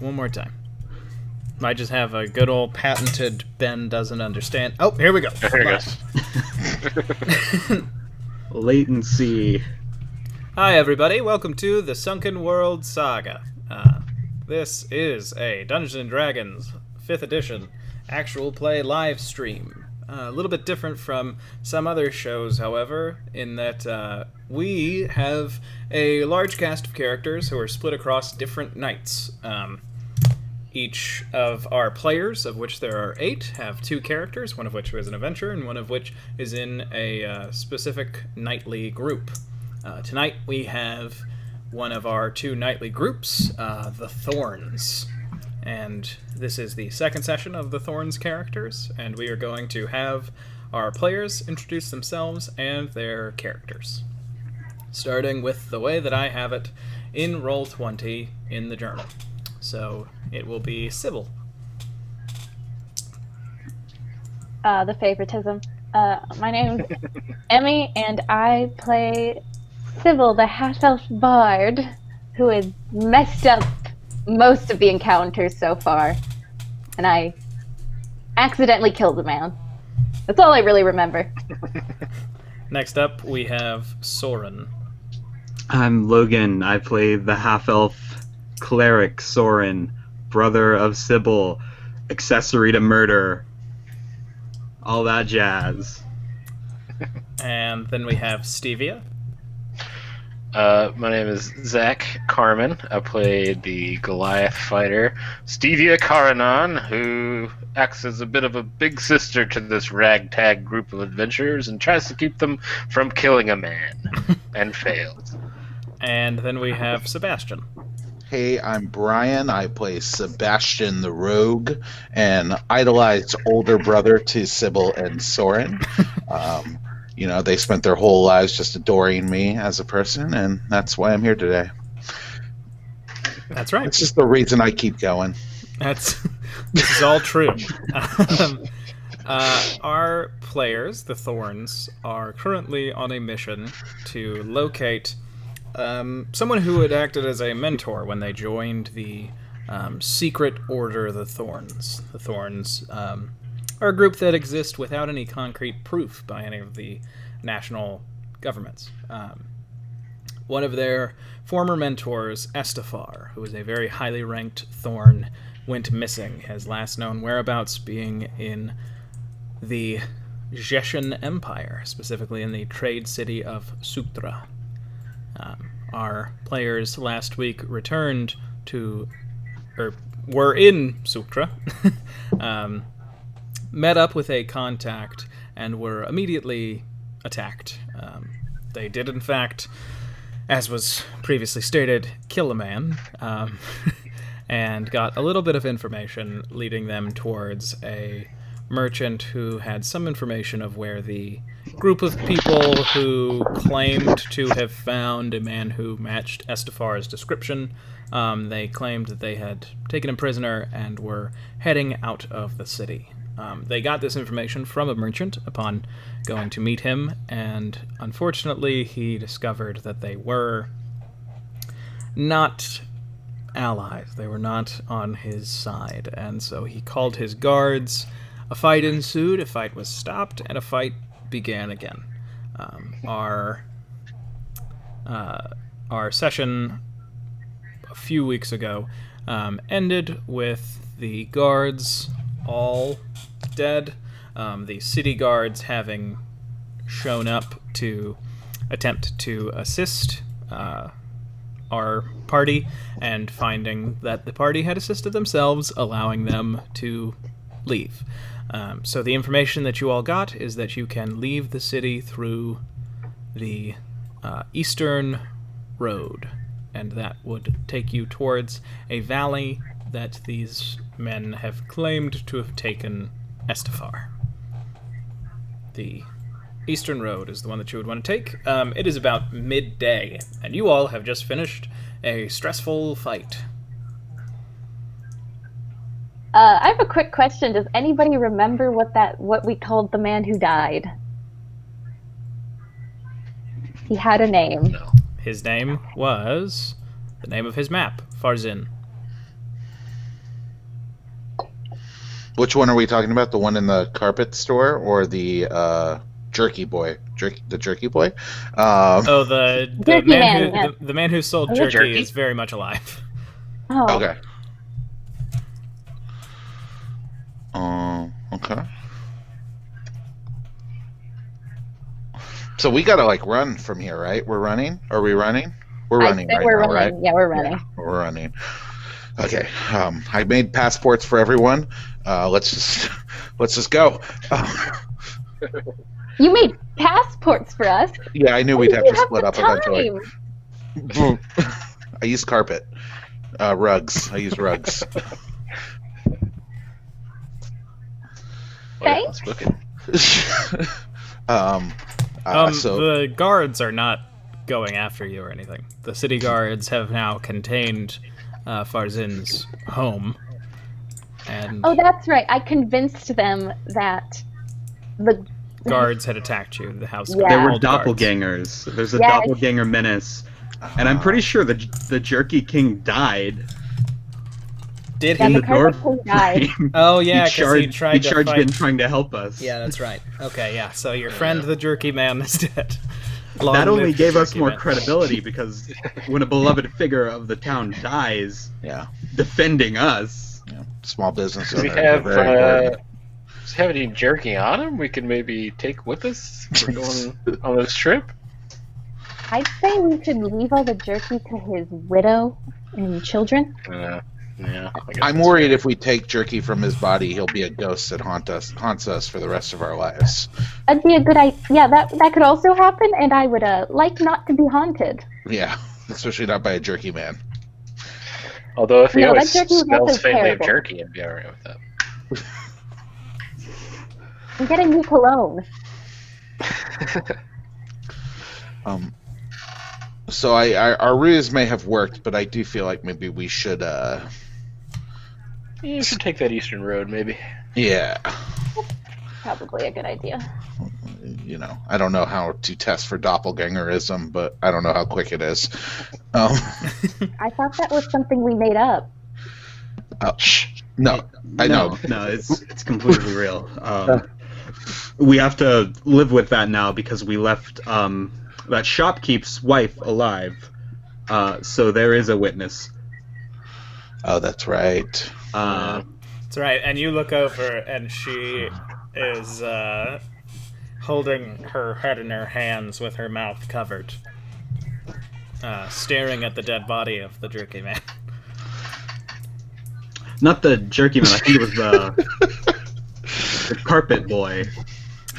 one more time. Might just have a good old patented Ben doesn't understand. Oh, here we go. There it goes. Latency. Hi, everybody. Welcome to the Sunken World Saga. This is a Dungeons & Dragons 5th edition actual play live stream. A little bit different from some other shows, however, in that we have a large cast of characters who are split across different nights. Each of our players, of which there are 8, have 2 characters, one of which is an adventurer and one of which is in a specific nightly group. Tonight we have one of our 2 nightly groups, the Thorns. And this is the second session of the Thorns characters, and we are going to have our players introduce themselves and their characters. Starting with the way that I have it in Roll20 in the journal. So it will be Sybil. The favoritism. My name's Emmy, and I play Sybil, the half-elf bard, who has messed up most of the encounters so far. And I accidentally killed a man. That's all I really remember. Next up, we have Soren. I'm Logan. I play the half-elf cleric Soren, brother of Sybil, accessory to murder, all that jazz. And then we have Stevia. My name is Zach Carmen. I play the Goliath fighter, Stevia Karanan, who acts as a bit of a big sister to this ragtag group of adventurers and tries to keep them from killing a man, and fails. And then we have Sebastian. Hey, I'm Brian. I play Sebastian the Rogue, an idolized older brother to Sybil and Soren. They spent their whole lives just adoring me as a person, and that's why I'm here today. That's right. It's just the reason I keep going. This is all true. Our players, the Thorns, are currently on a mission to locate someone who had acted as a mentor when they joined the secret order, the Thorns. The Thorns are a group that exists without any concrete proof by any of the national governments. One of their former mentors, Estefar, who was a very highly ranked Thorn, went missing, his last known whereabouts being in the Zheshan Empire, specifically in the trade city of Sutra. Our players last week returned to, or were in Sutra, met up with a contact, and were immediately attacked. They did, in fact, as was previously stated, kill a man, and got a little bit of information leading them towards a merchant who had some information of where the group of people who claimed to have found a man who matched Estefar's description. They claimed that they had taken him prisoner and were heading out of the city. They got this information from a merchant upon going to meet him, and unfortunately he discovered that they were not allies. They were not on his side, and so he called his guards. A fight ensued, a fight was stopped, and a fight began again. Our session a few weeks ago ended with the guards all dead, the city guards having shown up to attempt to assist our party, and finding that the party had assisted themselves, allowing them to leave. So the information that you all got is that you can leave the city through the eastern road, and that would take you towards a valley that these men have claimed to have taken Estefar. The eastern road is the one that you would want to take. It is about midday, and you all have just finished a stressful fight. I have a quick question. Does anybody remember what we called the man who died? He had a name. No. His name was the name of his map, Farzin. Which one are we talking about? The one in the carpet store or the jerky boy? The jerky boy? Oh, the Jerky man man, who yes. the man who sold Oh, jerky, jerky? is very much alive. Oh, Okay. Okay. So we gotta like run from here, right? We're running. Are we running? We're I running say right we're now, running. right? Yeah, we're running. Yeah, we're running. Okay. I made passports for everyone. Let's just go. You made passports for us. Yeah, I knew We we'd have didn't to split the up eventually. time. I used carpet. Rugs. I used rugs. Thanks. So The guards are not going after you or anything. The city guards have now contained Farzin's home, and Oh, that's right. I convinced them that the guards had attacked you. The house. Yeah. There were old guards. doppelgangers. There's a Yes. doppelganger menace, and I'm pretty sure the Jerky King died. Did Yeah, in he? the carpet door king died. frame. Oh yeah, he because charged, he tried to charged fight. in trying to help us. Yeah, that's right. Okay, yeah. So your friend, the jerky man, is dead. Long That only live the gave us jerky more man. credibility because when a beloved figure of the town dies yeah, defending us, small business Do we owner. have Very important. does he have any jerky on him we can maybe take with us if we're going on this trip? I'd say we should leave all the jerky to his widow and children. Yeah. I guess I'm that's worried fair. if we take jerky from his body, he'll be a ghost that haunts us for the rest of our lives. That'd be a good idea. Yeah, that could also happen, and I would like not to be haunted. Yeah, especially not by a jerky man. Although if he No, always that jerky was smells also faintly of terrible. jerky, I'd be alright with that. I'm getting new cologne. So our ruse may have worked, but I do feel like maybe we should. You should take that eastern road, maybe. Yeah, Probably a good idea. I don't know how to test for doppelgangerism, but I don't know how quick it is. I thought that was something we made up. No, I know. No, it's completely real. We have to live with that now because we left that shopkeep's wife alive. So there is a witness. Oh, that's right. That's right. And you look over, and she is holding her head in her hands with her mouth covered, staring at the dead body of the jerky man. Not the jerky man. I think it was the carpet boy.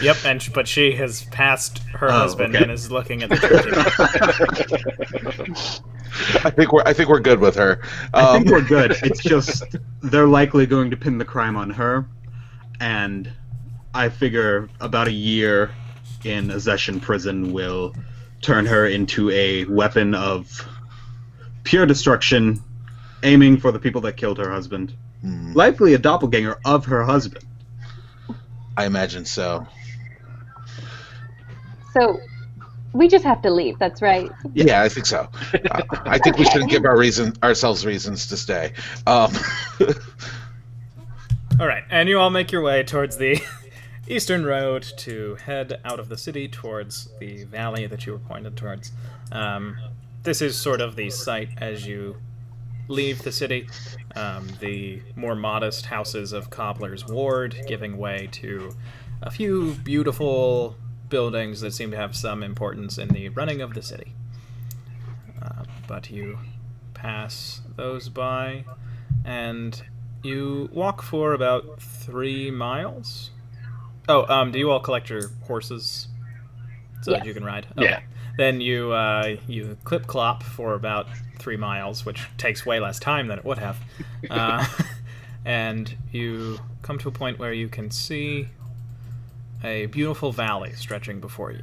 Yep, but she has passed her husband okay. and is looking at the jerky man. I think we're good with her. I think we're good. It's just they're likely going to pin the crime on her, and I figure about a year in a Zeshan prison will turn her into a weapon of pure destruction, aiming for the people that killed her husband. Likely a doppelganger of her husband. I imagine so. So we just have to leave. That's right. Yeah, I think so. I think we shouldn't give ourselves reasons to stay. All right, and you all make your way towards the eastern road to head out of the city towards the valley that you were pointed towards. This is sort of the site as you leave the city. The more modest houses of Cobbler's Ward giving way to a few beautiful buildings that seem to have some importance in the running of the city. But you pass those by, and you walk for about 3 miles. Oh, do you all collect your horses so that you can ride? Okay. Yeah. Then you clip-clop for about 3 miles, which takes way less time than it would have. And you come to a point where you can see a beautiful valley stretching before you.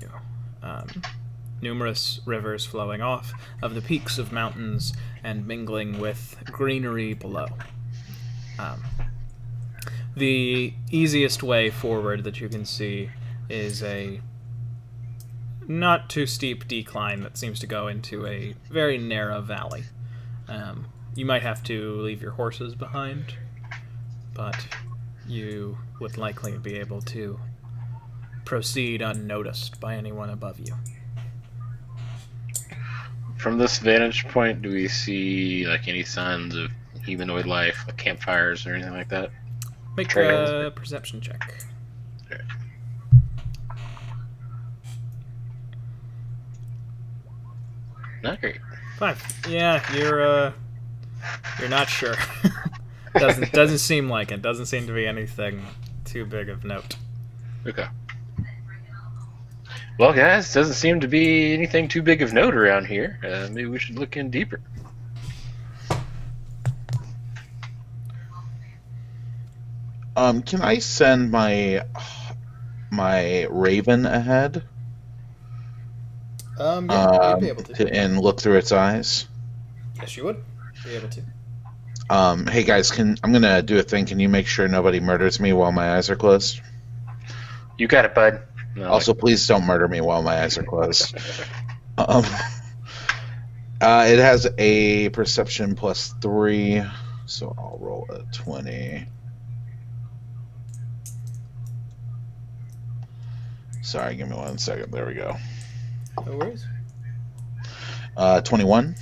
Numerous rivers flowing off of the peaks of mountains and mingling with greenery below. The easiest way forward that you can see is a not too steep decline that seems to go into a very narrow valley. You might have to leave your horses behind, but you would likely be able to proceed unnoticed by anyone above you. From this vantage point, do we see like any signs of humanoid life, like campfires or anything like that? Make Trails? a perception check. Not great. 5. Yeah, you're not sure. doesn't seem like it. Doesn't seem to be anything too big of note. Okay. Well, guys, doesn't seem to be anything too big of note around here. Maybe we should look in deeper. Can I send my raven ahead? Yeah, you'd be able to. And look through its eyes? Yes, you would be able to. Hey guys, I'm gonna do a thing. Can you make sure nobody murders me while my eyes are closed? You got it, bud. No, Also, please don't murder me while my eyes are closed. It has a perception +3, so I'll roll a 20. Sorry, give me 1 second. There we go. No worries. 21.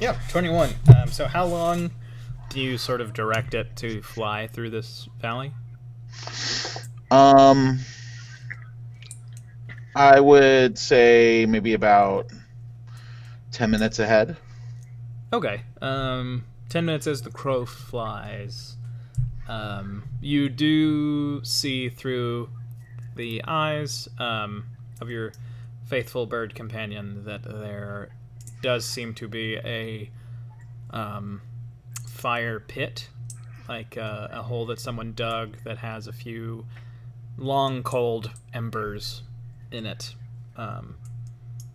Yeah, 21. So how long do you sort of direct it to fly through this valley? I would say maybe about 10 minutes ahead. Okay. 10 minutes as the crow flies. You do see through the eyes of your faithful bird companion that there does seem to be a fire pit, like a hole that someone dug that has a few long cold embers in it,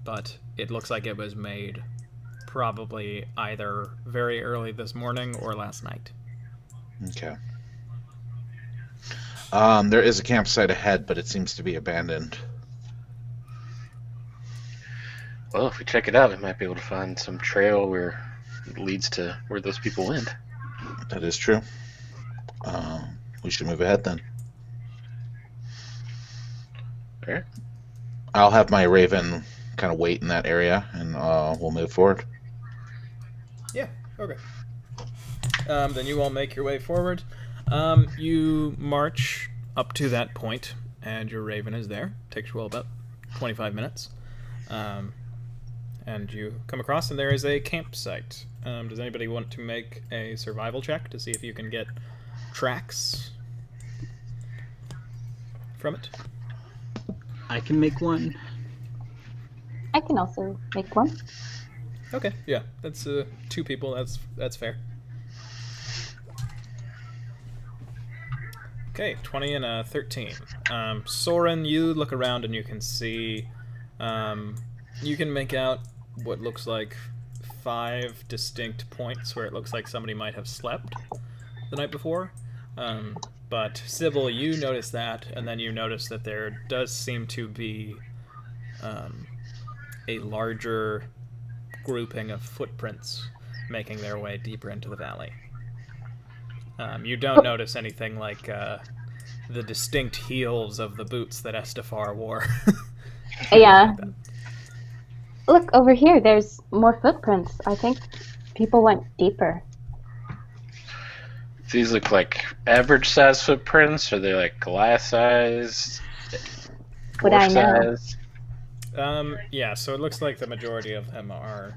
but it looks like it was made probably either very early this morning or last night. Okay. There is a campsite ahead, but it seems to be abandoned. Well, if we check it out, we might be able to find some trail where it leads to where those people went. That is true. We should move ahead then. All right. I'll have my raven kind of wait in that area, and we'll move forward. Yeah, okay. Then you all make your way forward. You march up to that point, and your raven is there. Takes you all about 25 minutes. And you come across, and there is a campsite. Does anybody want to make a survival check to see if you can get tracks from it? I can make one. I can also make one. Okay, yeah, that's 2 people. That's fair. Okay, 20 and 13. Soren, you look around and you can see, you can make out what looks like 5 distinct points where it looks like somebody might have slept the night before. But Sybil, you notice that, and then you notice that there does seem to be a larger grouping of footprints making their way deeper into the valley. You don't notice anything like the distinct heels of the boots that Estefar wore. Yeah. Look, over here, there's more footprints. I think people went deeper. These look like average size footprints. Are they like Goliath size? Would I know? Size? Yeah, so it looks like the majority of them are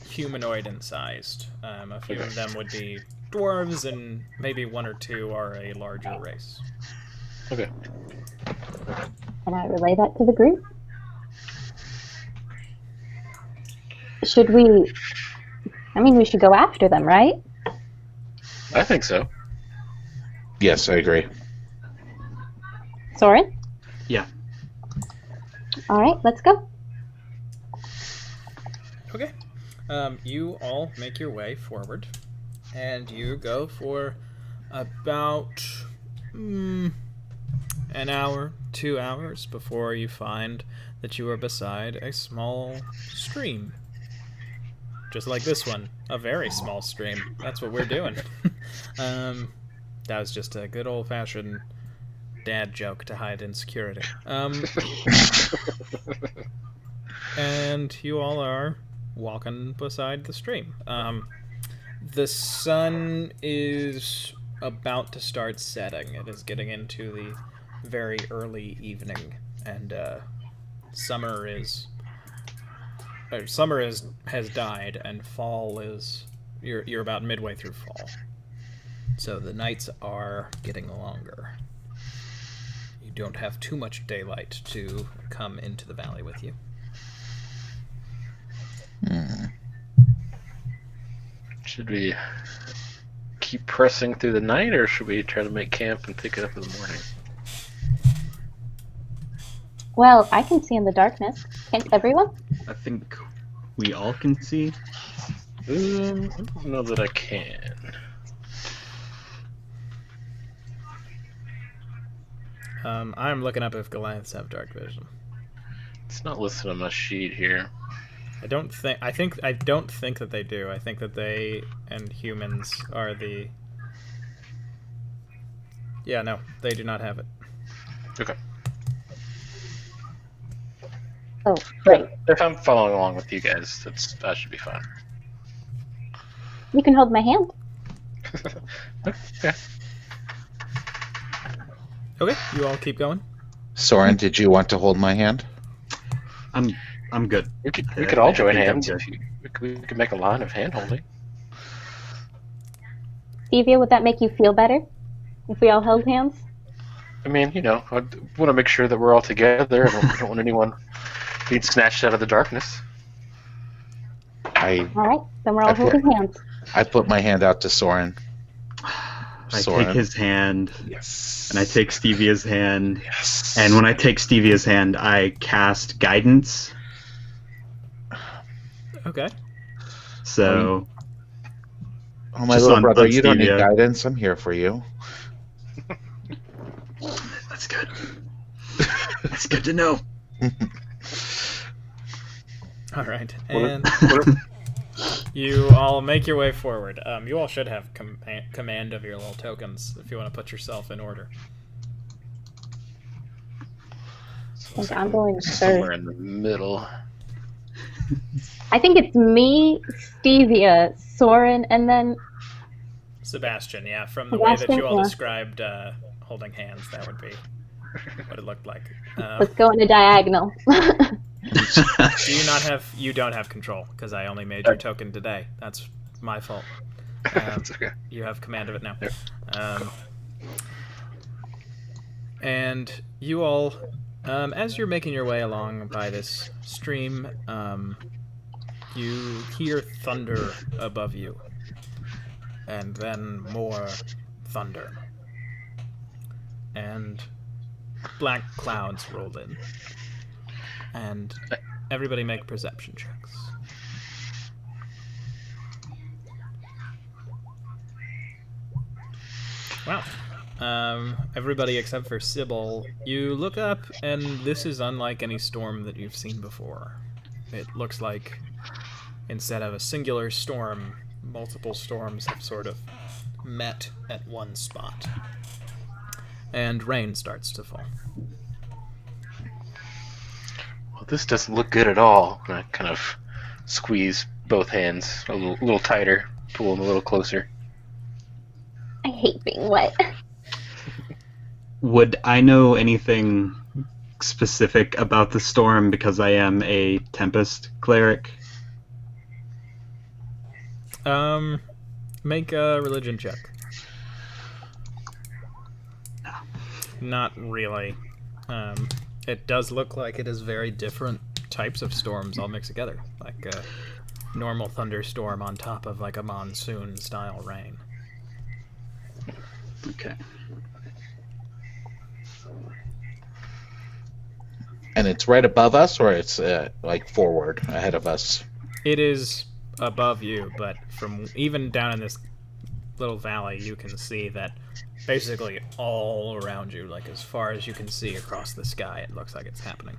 humanoid in sized. A few of them would be dwarves, and maybe 1 or 2 are a larger race. Okay. And I relay that to the group. Should we... I mean, we should go after them, right? I think so. Yes, I agree. Soren? Yeah. All right, let's go. Okay. You all make your way forward, and you go for about an hour, 2 hours before you find that you are beside a small stream. Just like this one, a very small stream. That's what we're doing. That was just a good old-fashioned dad joke to hide insecurity. And you all are walking beside the stream. The sun is about to start setting. It is getting into the very early evening, and summer has died, and fall is you're about midway through fall. So the nights are getting longer. You don't have too much daylight to come into the valley with you. Should we keep pressing through the night, or should we try to make camp and pick it up in the morning? Well, I can see in the darkness. Can't everyone? I think we all can see. I don't know that I can. I'm looking up if Goliaths have dark vision. It's not listed on my sheet here. I don't think that they do. I think that they and humans are the. Yeah, no, they do not have it. Okay. Oh, great. If I'm following along with you guys, that should be fine. You can hold my hand. Okay. Okay, you all keep going. Soren, did you want to hold my hand? I'm good. We could all join think I'm hands. good. We could make a line of hand holding. Stevia, would that make you feel better if we all held hands? I mean, I want to make sure that we're all together. I don't want anyone being snatched out of the darkness. All right, then we're all I put- holding hands. I put my hand out to Soren. I Soren. take his hand, Yes. and I take Stevia's hand, Yes. and when I take Stevia's hand, I cast guidance. Okay. So Oh, my Just little on- brother, on you don't need Stevia. guidance. I'm here for you. that's good. That's good to know. All right, What and if- you all make your way forward. You all should have command of your little tokens if you want to put yourself in order. I think I'm going somewhere first. in the middle. I think it's me, Stevia, Soren, and then Sebastian, yeah, from the way that Sebastian, you all yeah. described holding hands, that would be what it looked like. let's go in a diagonal. You don't have control because I only made your token today. That's my fault. It's okay. You have command of it now. Yep. And you all, as you're making your way along by this stream, you hear thunder above you, and then more thunder, and black clouds roll in, and everybody make perception checks. Wow. Everybody except for Sybil, you look up, and this is unlike any storm that you've seen before. It looks like instead of a singular storm, multiple storms have sort of met at one spot. And rain starts to fall. Well, this doesn't look good at all. And I kind of squeeze both hands a little tighter, pull them a little closer. I hate being wet. Would I know anything specific about the storm because I am a Tempest cleric? Make a religion check. Not really. It does look like it is very different types of storms all mixed together, like a normal thunderstorm on top of like a monsoon style rain. Okay. And it's right above us, or it's like forward, ahead of us? It is above you, but from even down in this little valley, you can see that basically all around you, like as far as you can see across the sky, it looks like it's happening.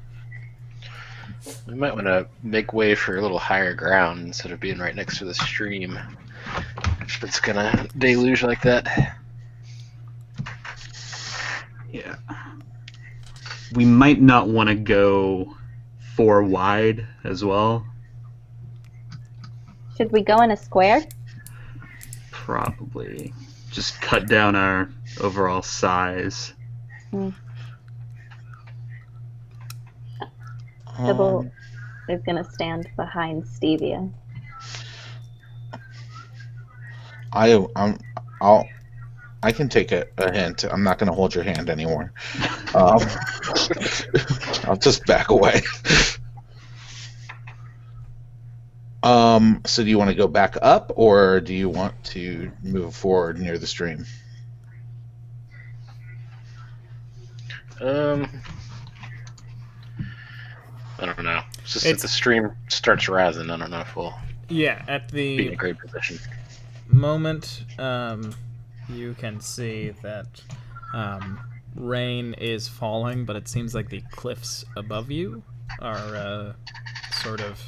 We might want to make way for a little higher ground instead of being right next to the stream. If it's gonna deluge like that. Yeah. We might not want to go 4 wide as well. Should we go in a square? Probably. Just cut down our overall size. Sybil is going to stand behind Stevia. I can take a hint. I'm not going to hold your hand anymore. I'll just back away. So do you want to go back up, or do you want to move forward near the stream? I don't know. It's just that the stream starts rising. I don't know if we'll at be in a the great position. moment, you can see that rain is falling, but it seems like the cliffs above you are sort of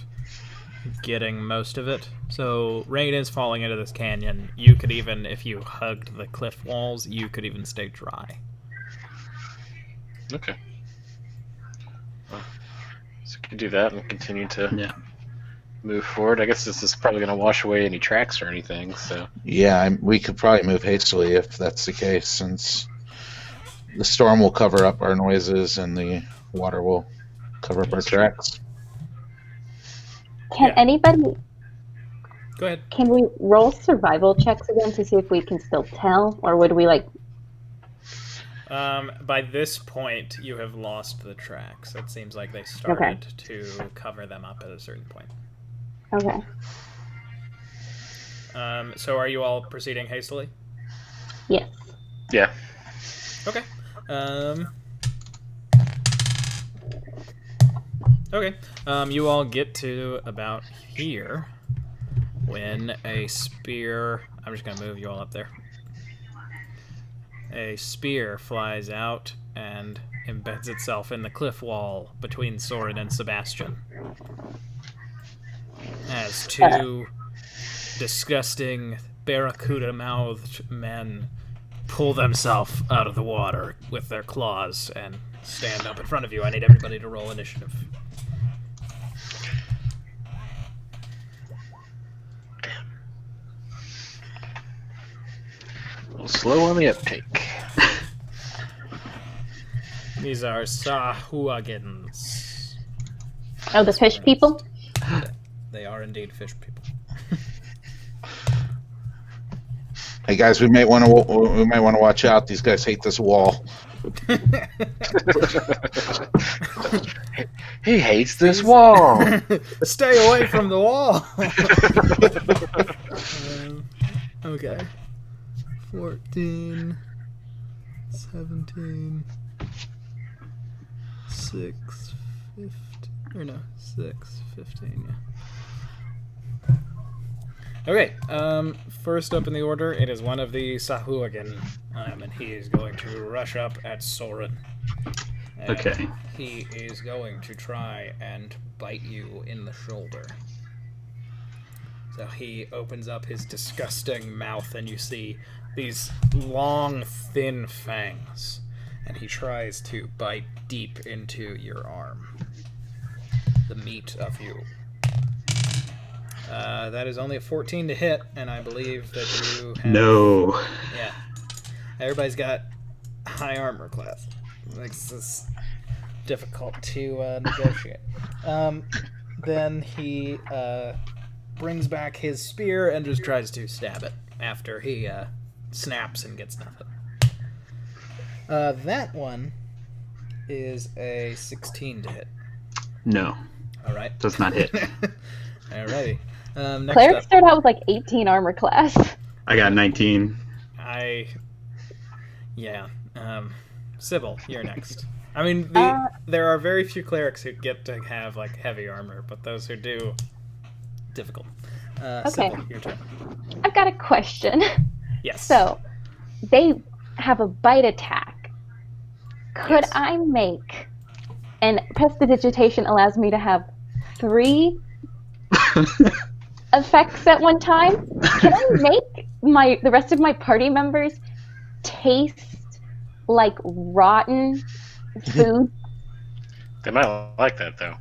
getting most of it. So rain is falling into this canyon. You could even, if you hugged the cliff walls, you could even stay dry. Okay. Well, so we can do that and continue to move forward. I guess this is probably going to wash away any tracks or anything. So Yeah, we could probably move hastily if that's the case, since the storm will cover up our noises and the water will cover up our tracks. Can anybody... Go ahead. Can we roll survival checks again to see if we can still tell? Or would we, like... By this point, you have lost the tracks. It seems like they started to cover them up at a certain point. Okay. So are you all proceeding hastily? Yes. yeah. Okay. Okay. You all get to about here when a spear... I'm just going to move you all up there. A spear flies out and embeds itself in the cliff wall between Soren and Sebastian. As two disgusting, barracuda-mouthed men pull themselves out of the water with their claws and stand up in front of you. I need everybody to roll initiative. A little slow on the uptake. These are Sahuagins. Oh, the fish people? They are indeed fish people. Hey guys, we might want to watch out. These guys hate this wall. He hates this wall. Stay away from the wall. Okay. 14, 17, 6, 15, or no, 6, 15, yeah. Okay, first up in the order, it is one of the Sahuagin, and he is going to rush up at Soren. Okay. He is going to try and bite you in the shoulder. So he opens up his disgusting mouth, and you see these long, thin fangs, and he tries to bite deep into your arm. The meat of you. That is only a 14 to hit, and I believe that you have... No. Yeah. Everybody's got high armor class. Makes this difficult to negotiate. Then he brings back his spear and just tries to stab it after he snaps and gets nothing. That one is a 16 to hit. No. All right. Does not hit. Alrighty. Next Clerics up, start out with like 18 armor class. I got 19. Sybil, you're next. I mean, there are very few clerics who get to have like heavy armor, but those who do, difficult. Okay. Sybil, your turn. I've got a question. Yes. So, they have a bite attack. Could Yes. I make... And prestidigitation allows me to have 3 effects at one time. Can I make the rest of my party members taste like rotten food? They might like that though.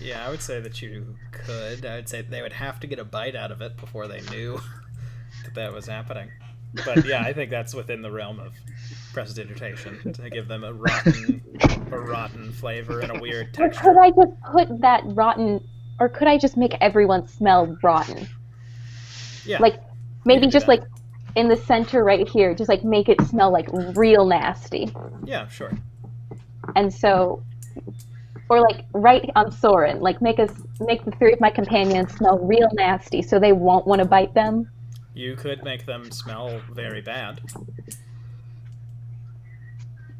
Yeah, I would say that you could. I would say they would have to get a bite out of it before they knew that was happening. But yeah, I think that's within the realm of prestidigitation to give them a rotten flavor and a weird Or texture. could I just put that rotten, or could I just make everyone smell rotten? Yeah, Like, you maybe can do just that. like in the center right here, just like make it smell like real nasty. Yeah, sure. And so, or like right on Soren, like make the three of my companions smell real nasty so they won't want to bite them. You could make them smell very bad.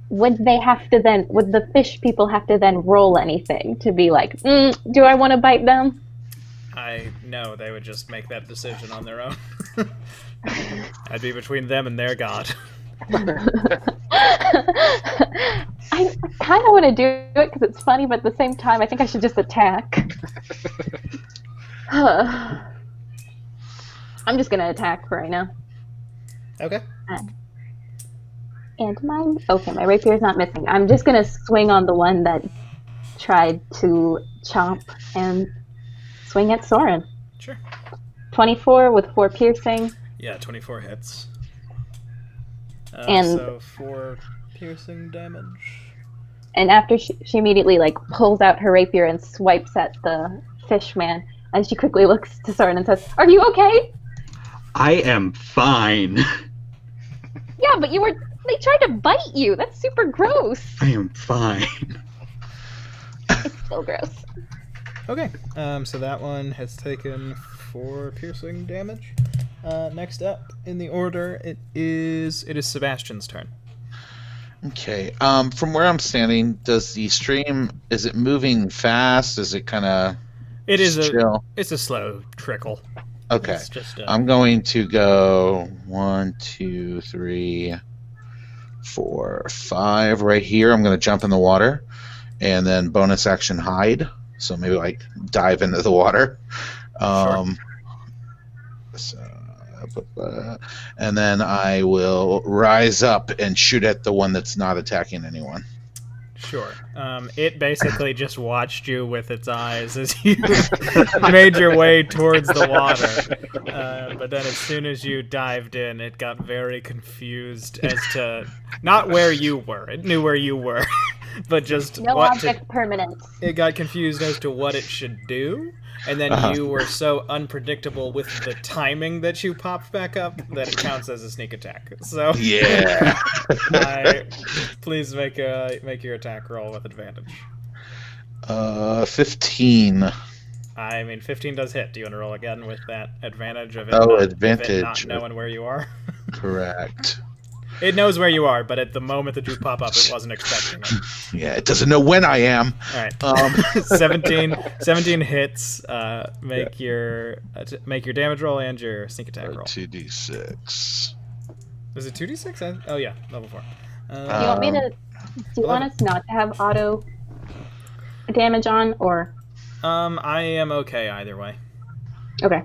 Would the fish people have to then roll anything to be like, do I want to bite them? I know they would just make that decision on their own. I'd be between them and their god. I kind of want to do it because it's funny, but at the same time, I think I should just attack. I'm just gonna attack for right now. Okay. And my rapier's not missing. I'm just gonna swing on the one that tried to chomp and swing at Soren. Sure. 24 with 4 piercing. Yeah, 24 hits. And- so 4 piercing damage. And after she immediately like pulls out her rapier and swipes at the fish man, and she quickly looks to Soren and says, "Are you okay?" I am fine. Yeah, but they tried to bite you. That's super gross. I am fine. It's still gross. Okay, so that one has taken 4 piercing damage. Next up in the order, it is Sebastian's turn. Okay. From where I'm standing, does the stream, is it moving fast? Is it kind of It is chill? It's a slow trickle. Okay. It's just I'm going to go 1, 2, 3, 4, 5 right here. I'm going to jump in the water and then bonus action hide. So maybe like dive into the water. And then I will rise up and shoot at the one that's not attacking anyone. Sure. It basically just watched you with its eyes as you made your way towards the water. But then as soon as you dived in, it got very confused as to not where you were. It knew where you were, but just No what object permanence. it got confused as to what it should do. And then you were so unpredictable with the timing that you popped back up that it counts as a sneak attack. So Yeah. please make your attack roll with advantage. 15. I mean, 15 does hit. Do you want to roll again with that advantage of it, Oh, not, of it advantage. not knowing where you are? Correct. It knows where you are, but at the moment that you pop up, it wasn't expecting it. Yeah, it doesn't know when I am. All right. 17 hits. Make your damage roll and your sneak attack roll. 2d6. Is it 2d6? Oh yeah, level 4. Do you want me to? Do you want us not to have auto damage on, or? I am okay either way. Okay.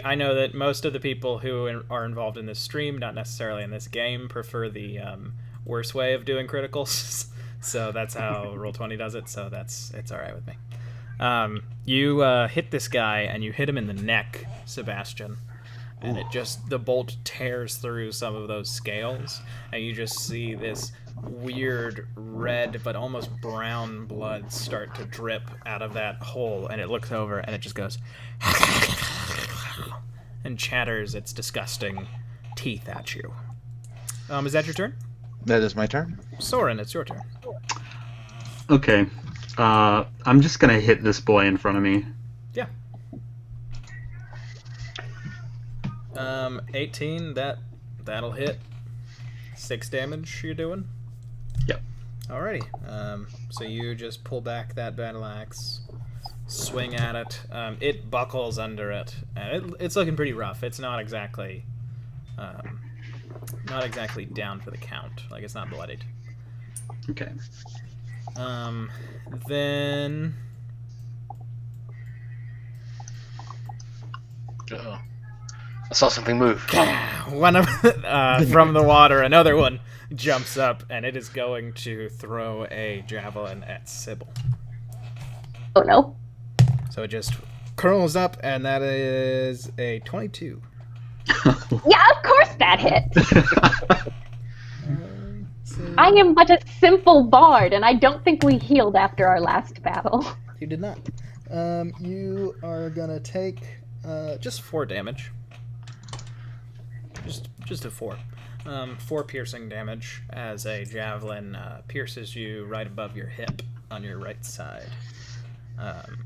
I know that most of the people who are involved in this stream, not necessarily in this game, prefer the worse way of doing criticals. So that's how Roll20 does it. So it's all right with me. You hit this guy and you hit him in the neck, Sebastian, and the bolt tears through some of those scales, and you just see this weird red but almost brown blood start to drip out of that hole, and it looks over and it just goes and chatters its disgusting teeth at you. Is that your turn? That is my turn. Soren, it's your turn. Okay. I'm just gonna hit this boy in front of me. Yeah. 18, that'll hit. 6 damage you're doing? Yep. Alrighty. So you just pull back that battle axe, swing at it. It buckles under it, and it's looking pretty rough. It's not exactly down for the count. Like, it's not bloodied. Okay. Then Uh-oh. I saw something move. one of from the water, another one jumps up, and it is going to throw a javelin at Sybil. Oh no. So it just curls up, and that is a 22. Yeah, of course that hit. So I am but a simple bard, and I don't think we healed after our last battle. you did not. You are gonna take just 4 damage. Just a 4. 4 piercing damage as a javelin pierces you right above your hip on your right side.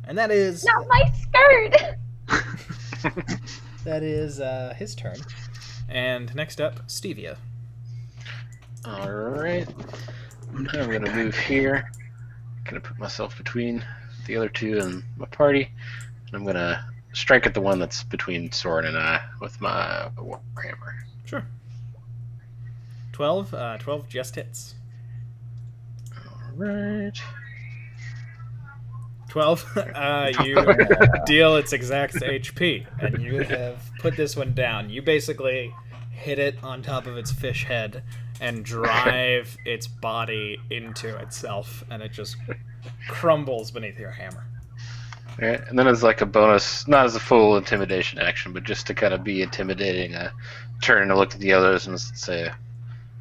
And that is Not my skirt! that is his turn. And next up, Stevia. Alright. I'm gonna move here. Gonna put myself between the other two and my party. And I'm gonna strike at the one that's between Soren and I with my warhammer. Sure. 12. 12 just hits. Alright. 12. You deal its exact HP, and you have put this one down. You basically hit it on top of its fish head and drive its body into itself, and it just crumbles beneath your hammer. Alright, and then as like a bonus, not as a full intimidation action, but just to kind of be intimidating, turn and look at the others and say,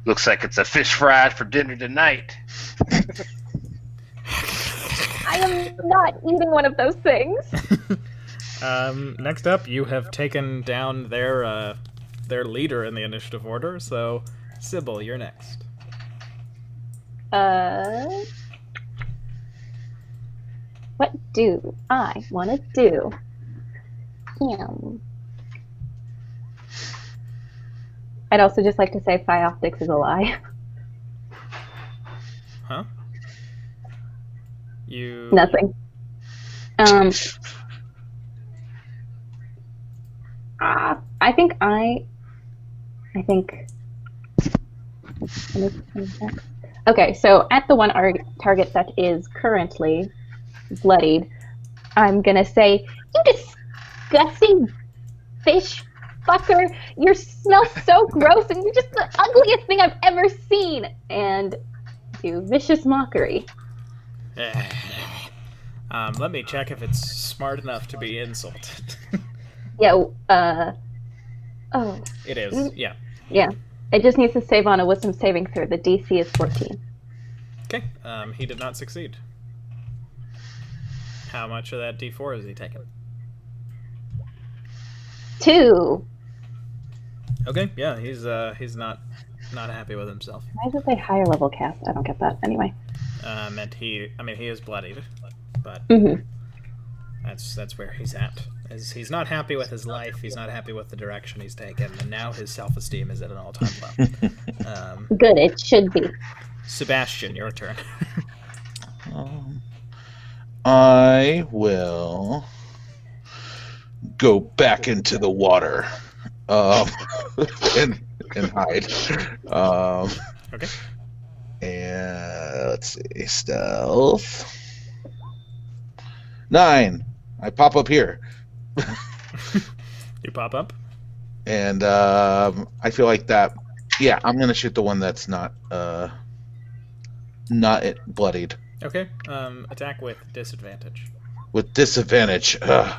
"Looks like it's a fish fry for dinner tonight." I am not eating one of those things. Next up, you have taken down their leader in the initiative order, so Sybil, you're next. What do I want to do? I'd also just like to say Phi Optics is a lie. Huh? You... Nothing. I think. Okay, so at the one target that is currently bloodied, I'm gonna say, "You disgusting fish fucker! You smell so gross, and you're just the ugliest thing I've ever seen!" And do vicious mockery. Let me check if it's smart enough to be insulted. Yeah. Oh. It is. Yeah. Yeah. It just needs to save on a wisdom saving throw. The DC is 14. Okay. He did not succeed. How much of that D4 has he taken? 2. Okay. Yeah. He's not happy with himself. Why does it say higher level cast? I don't get that. Anyway. He is bloodied, but that's where he's at. He's not happy with his life. He's not happy with the direction he's taken, and now his self-esteem is at an all-time low. Good. It should be. Sebastian, your turn. I will go back into the water and hide. Okay. And let's see, stealth 9. I pop up here, You pop up. and I feel like that. Yeah, I'm gonna shoot the one that's not bloodied. Okay. Attack with disadvantage. With disadvantage. Okay.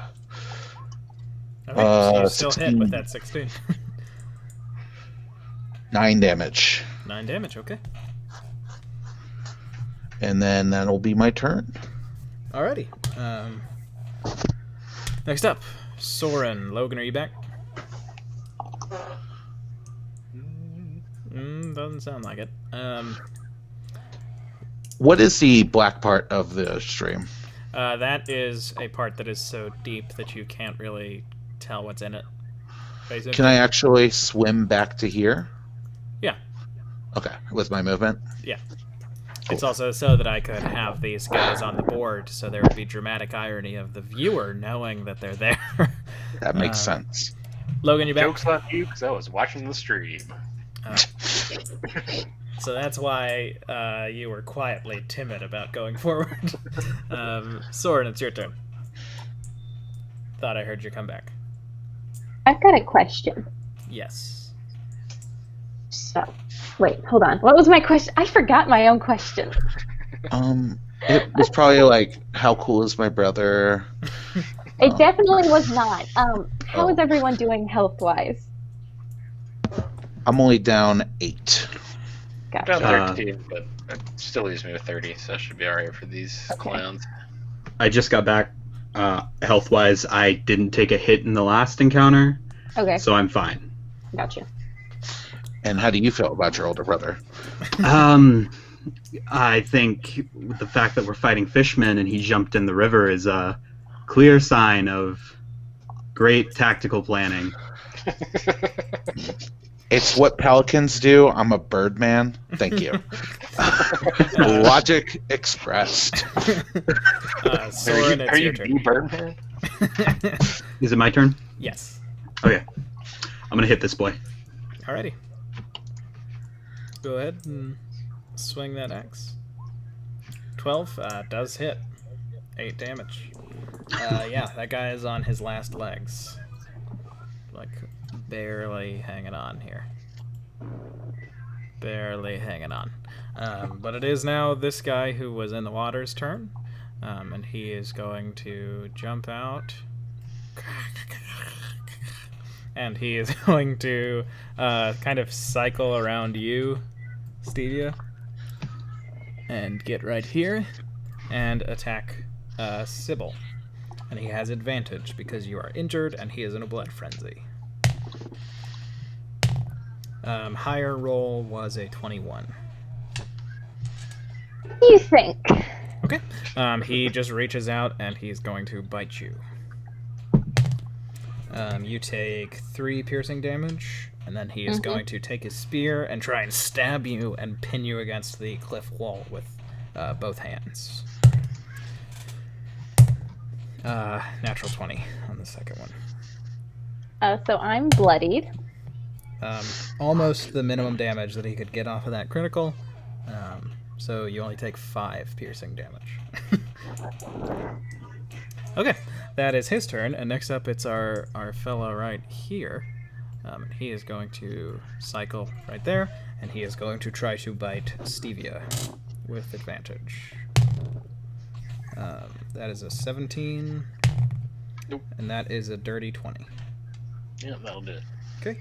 So you still 16. hit with that 16. 9 damage, 9 damage. Okay. and then that'll be my turn. Alrighty. Next up, Soren. Logan, are you back? Doesn't sound like it. What is the black part of the stream? That is a part that is so deep that you can't really tell what's in it. Basically. Can I actually swim back to here? Yeah. Okay, with my movement? Yeah. Cool. It's also so that I could have these guys on the board, so there would be dramatic irony of the viewer knowing that they're there. That makes sense. Logan, you back? Joke's on you, because I was watching the stream. So that's why you were quietly timid about going forward. Soren, it's your turn. Thought I heard you come back. I've got a question. Yes. So, Wait, hold on. What was my question? I forgot my own question. It was probably like, how cool is my brother? It definitely was not. How is Oh. everyone doing health-wise? I'm only down 8. Down Gotcha. 13, but it still leaves me with 30, so that should be alright for these clowns. I just got back. Health wise, I didn't take a hit in the last encounter, Okay, so I'm fine. gotcha. And how do you feel about your older brother? I think the fact that we're fighting fishmen and he jumped in the river is a clear sign of great tactical planning. It's what pelicans do. I'm a bird man. Thank you. Logic expressed. Soren, are it's you your the turn. Birdman? Is it my turn? Yes. Okay. I'm gonna hit this boy. Alrighty. Go ahead and swing that axe. 12 does hit. 8 damage. Yeah, that guy is on his last legs. Like, barely hanging on here. Barely hanging on. But it is now this guy who was in the water's turn. And he is going to jump out. And he is going to kind of cycle around you, Stevia. And get right here. And attack Sybil. And he has advantage because you are injured and he is in a blood frenzy. Higher roll was a 21. You think? Okay. He just reaches out and he's going to bite you. You take 3 piercing damage, and then he is going to take his spear and try and stab you and pin you against the cliff wall with both hands. Natural 20 on the second one. So I'm bloodied. Almost the minimum damage that he could get off of that critical. So you only take 5 piercing damage. Okay, that is his turn, and next up it's our fellow right here. He is going to cycle right there, and he is going to try to bite Stevia with advantage. That is a 17, Nope. and that is a dirty 20. Yeah, that'll do it. Okay.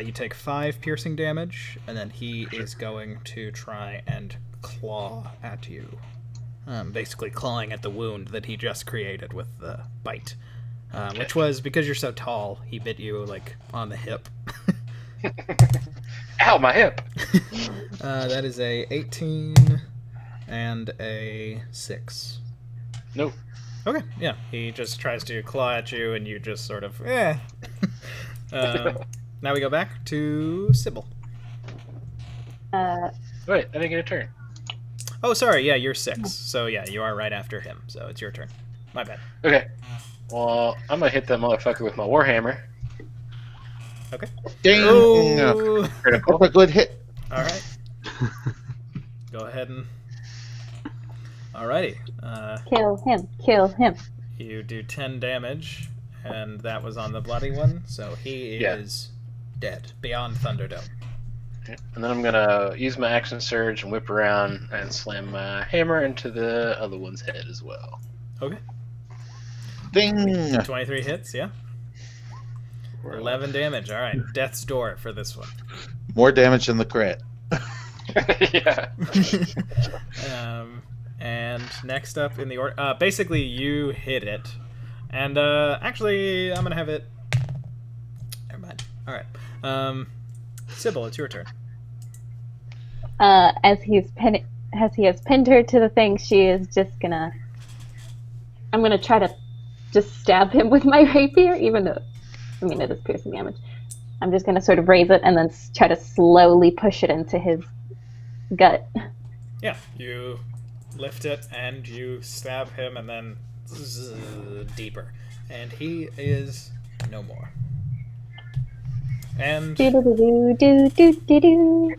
You take 5 piercing damage, and then he is going to try and claw at you. Basically clawing at the wound that he just created with the bite. Which was, because you're so tall, he bit you, like, on the hip. Ow, my hip! That is a 18 and a 6. Nope. Okay, yeah. He just tries to claw at you, and you just sort of, Now we go back to Sybil. Wait, I didn't get a turn. Oh, sorry, yeah, you're 6. So, yeah, you are right after him, so it's your turn. My bad. Okay. Well, I'm gonna hit that motherfucker with my warhammer. Okay. Dang! Oh! Critical. That's a good hit. Alright. Go ahead and... Alrighty. Kill him. Kill him. You do 10 damage, and that was on the bloody one, so he is dead. Beyond Thunderdome. And then I'm gonna use my action surge and whip around and slam my hammer into the other one's head as well. Okay. Ding! 23 hits, yeah? 11 damage, alright. Death's Door for this one. More damage than the crit. Yeah. And next up in the order... basically, you hit it. And, actually, I'm gonna have it... Never mind. Alright. Sybil, it's your turn. As he has pinned her to the thing, she is just gonna... I'm gonna try to just stab him with my rapier, even though... I mean, it is piercing damage. I'm just gonna sort of raise it and then try to slowly push it into his gut. Yeah, you lift it and you stab him and then deeper. And he is no more. And Do-do-do-do-do-do-do.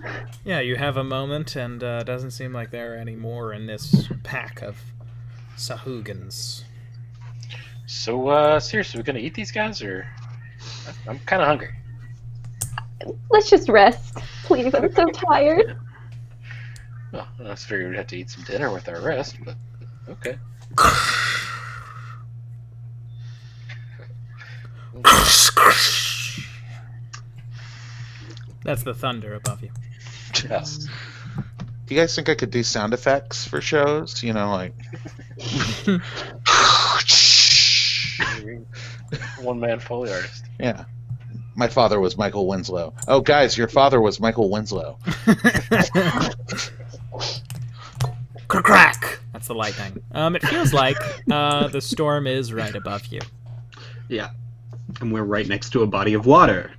yeah, you have a moment, and doesn't seem like there are any more in this pack of Sahugans. So, seriously, we gonna eat these guys, or... I'm kind of hungry. let's just rest. Please, I'm so tired. Well, I was figured we'd have to eat some dinner with our rest, but okay. That's the thunder above you. Yes. Do you guys think I could do sound effects for shows? You know, like. One-man Foley artist. Yeah. My father was Michael Winslow. Oh, guys, your father was Michael Winslow. Crack! That's the lightning. It feels like the storm is right above you. Yeah. And we're right next to a body of water.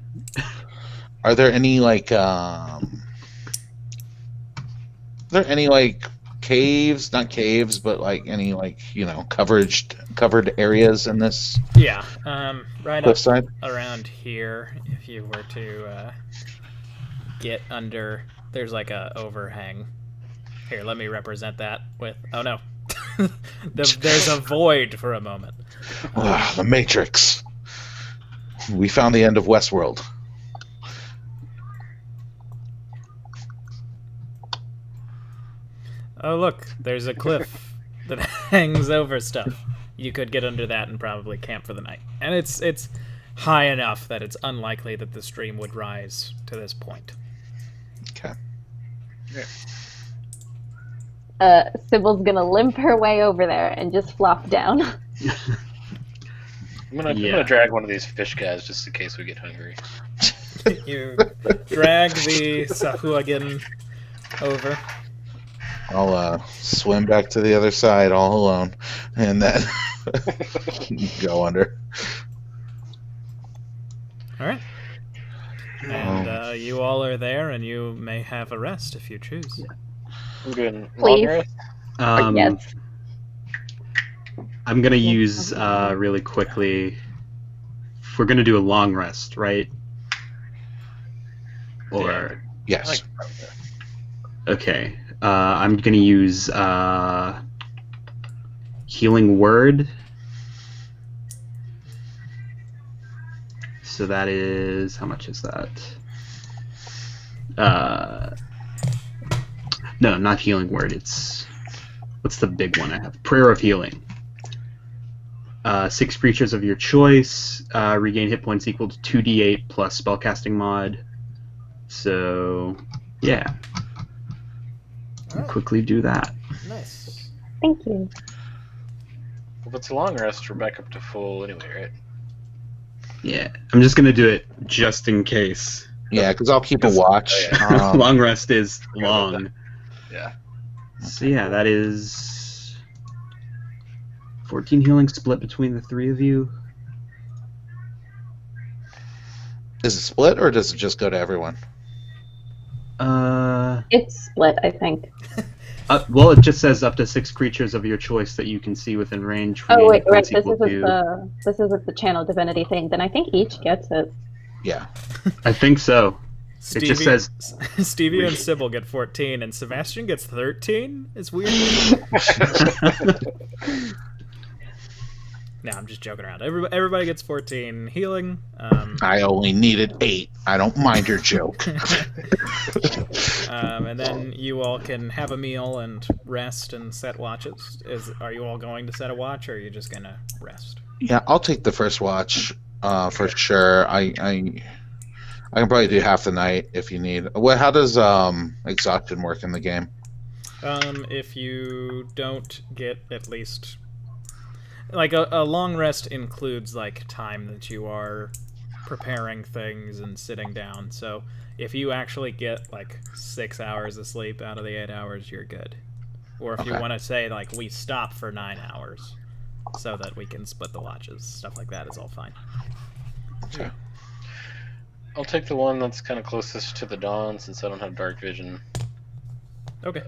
Are there any caves, not caves, but any covered areas in this Yeah, right up cliffside? around here, if you were to get under, there's like a overhang. Here, let me represent that with, oh no. There's a void for a moment. The Matrix. We found the end of Westworld. Oh look, there's a cliff that hangs over stuff. You could get under that and probably camp for the night. And it's high enough that it's unlikely that the stream would rise to this point. Okay. Sybil's gonna limp her way over there and just flop down. I'm gonna drag one of these fish guys just in case we get hungry. You drag the Sahuagin over. I'll swim back to the other side all alone, and then go under. All right. And you all are there, and you may have a rest if you choose. I'm doing Please. long rest. Yes. I'm gonna use really quickly. If we're gonna do a long rest, right? Or Yes. okay, I'm gonna use healing word. So that is, how much is that? No, not healing word. It's, what's the big one I have? Prayer of healing. 6 creatures of your choice regain hit points equal to 2d8 plus spellcasting mod. So, yeah. Alright. Quickly do that. Nice. Thank you. If it's a long rest, we're back up to full anyway, right? Yeah, I'm just gonna do it just in case. Yeah, because I'll keep a watch. Oh, Long rest is long. Yeah. So yeah, that is 14 healing split between the 3 of you. Is it split, or does it just go to everyone? It's split, I think. Well, it just says up to 6 creatures of your choice that you can see within range. Oh wait, right. Points This equal isn't to- the channel divinity thing. Then I think each gets it. Yeah. I think so. It just says Stevie and Sybil get 14, and Sebastian gets 13? It's weird. No, I'm just joking around. Everybody gets 14 healing. I only needed 8. I don't mind your joke. And then you all can have a meal and rest and set watches. Are you all going to set a watch, or are you just going to rest? Yeah, I'll take the first watch for sure. I can probably do half the night if you need. How does exhaustion work in the game? If you don't get at least... Like, a long rest includes, like, time that you are preparing things and sitting down. So if you actually get, like, 6 hours of sleep out of the 8 hours, you're good. Or if you want to say, like, we stop for 9 hours so that we can split the watches, stuff like that is all fine. Okay. I'll take the one that's kind of closest to the dawn since I don't have dark vision. Okay.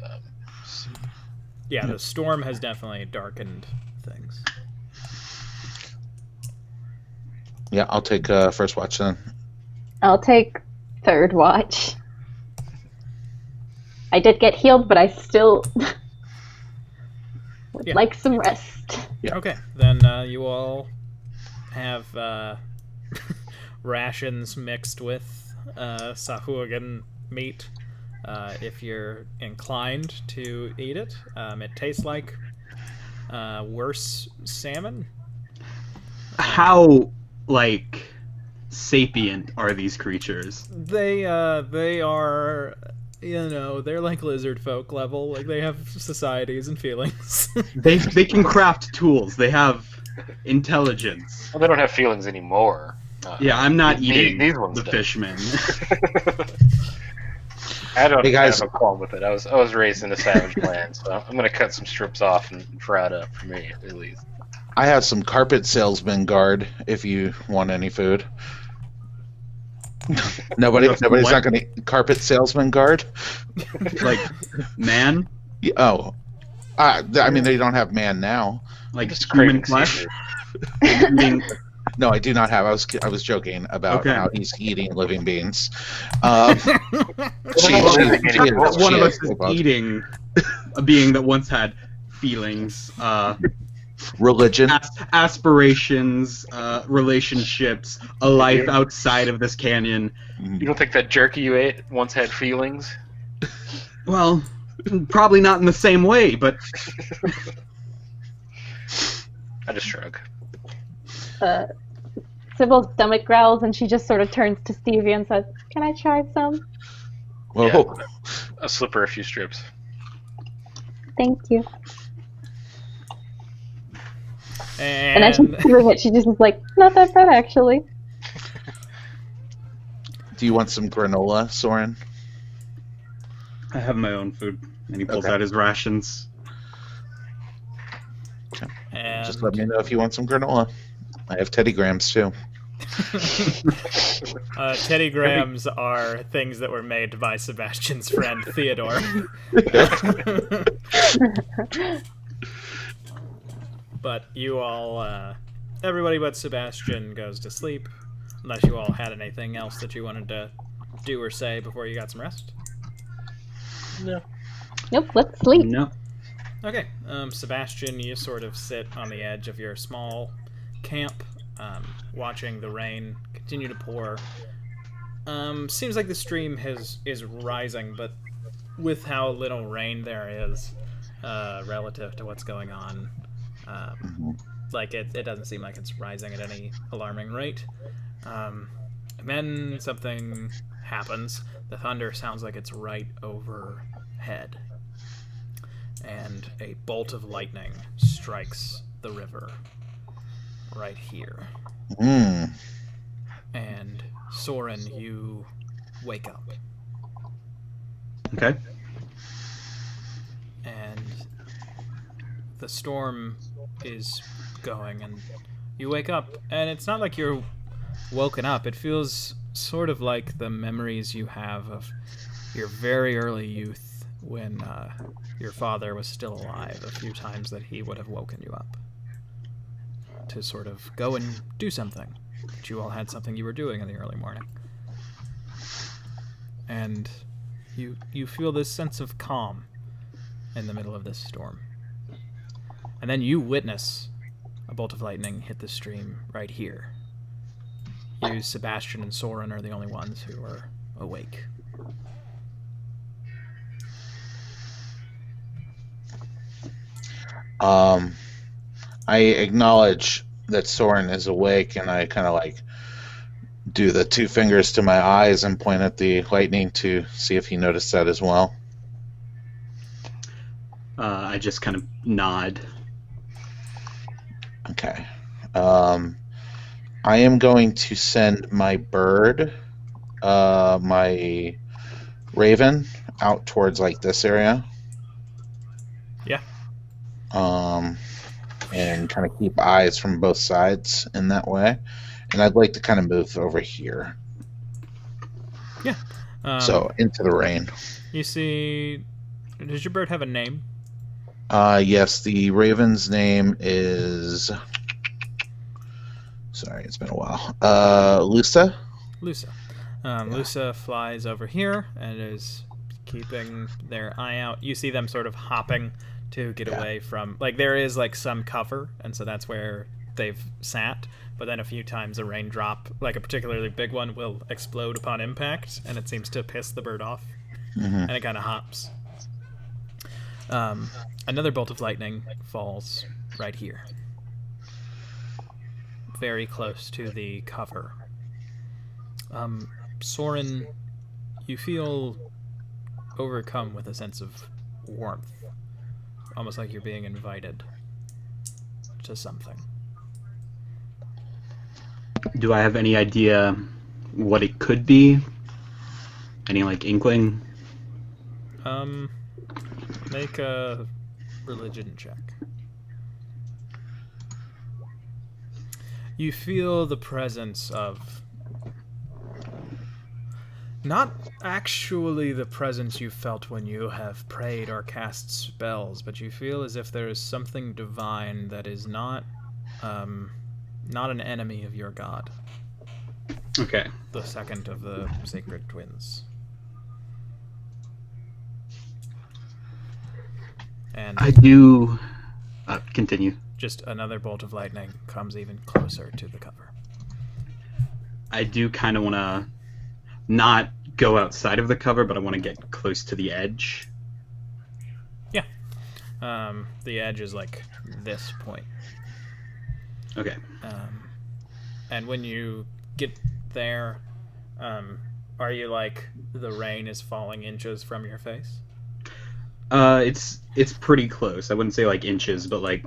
Yeah, the storm has definitely darkened things. Yeah, I'll take first watch then. I'll take third watch. I did get healed, but I still would like some rest. Yeah. Okay, then you all have rations mixed with Sahuagin meat if you're inclined to eat it. It tastes like worse salmon. How, like, sapient are these creatures? They are, they're like lizard folk level. Like they have societies and feelings. They can craft tools. They have intelligence. Well, they don't have feelings anymore. Yeah, I'm not these eating ones the do. fishmen. I don't Hey, guys. have a qualm with it. I was raised in a savage land, so I'm gonna cut some strips off and fry it up for me at least. I have some carpet salesman guard if you want any food. Nobody's What? not going to carpet salesman guard. Like, man? Oh, I mean they don't have man now. Like Just human craving flesh? seafood. Eating- No, I do not have. I was joking about Okay. how he's eating living beans. Well, She- they're not she- living she anymore. is- one she of us is is eating a being that once had feelings, religion. aspirations, relationships, a life Yeah. outside of this canyon. You don't think that jerky you ate once had feelings? Well, probably not in the same way, but I just shrug. Sybil's stomach growls and she just sort of turns to Stevie and says, "Can I try some?" Well, I'll slip her a few strips. Thank you. and And as she's doing it, she just is like, "Not that bad, actually." do you want some granola, Soren? I have my own food. And he pulls Okay. out his rations. and Just let me know if you want some granola. I have Teddy Grahams too. Teddy Grahams are things that were made by Sebastian's friend Theodore. But you all, everybody but Sebastian goes to sleep, unless you all had anything else that you wanted to do or say before you got some rest. Nope, let's sleep. No. Okay, Sebastian, you sort of sit on the edge of your small camp, watching the rain continue to pour. Seems like the stream is rising, but with how little rain there is relative to what's going on, like it doesn't seem like it's rising at any alarming rate. And then something happens. The thunder sounds like it's right overhead. And a bolt of lightning strikes the river right here. Mm. And Soren, you wake up. Okay. And the storm is going, and you wake up, and it's not like you're woken up. It feels sort of like the memories you have of your very early youth when your father was still alive, a few times that he would have woken you up to sort of go and do something. But you all had something you were doing in the early morning. And you feel this sense of calm in the middle of this storm. And then you witness a bolt of lightning hit the stream right here. You, Sebastian, and Soren are the only ones who are awake. I acknowledge that Soren is awake, and I kind of like do the two fingers to my eyes and point at the lightning to see if he noticed that as well. I just kind of nod. Okay. I am going to send my bird, my raven, out towards like this area. Yeah. And kind of keep eyes from both sides in that way. And I'd like to kind of move over here. Yeah. So into the rain. You see... Does your bird have a name? Yes, the raven's name is... Sorry, it's been a while. Lusa? Lusa. Lusa flies over here and is keeping their eye out. You see them sort of hopping to get away from... Like, there is, like, some cover, and so that's where they've sat, but then a few times a raindrop, like a particularly big one, will explode upon impact, and it seems to piss the bird off, and it kind of hops. Another bolt of lightning falls right here, very close to the cover. Soren, you feel overcome with a sense of warmth, almost like you're being invited to something. Do I have any idea what it could be? Any, like, inkling? Make a religion check. You feel the presence of... not actually the presence you felt when you have prayed or cast spells, but you feel as if there is something divine that is not an enemy of your god. Okay. The second of the sacred twins. And I do... continue. just another bolt of lightning comes even closer to the cover. I do kind of want to not go outside of the cover, but I want to get close to the edge. Yeah. The edge is like this point. Okay. And when you get there, are you like the rain is falling inches from your face? It's pretty close. I wouldn't say like inches, but like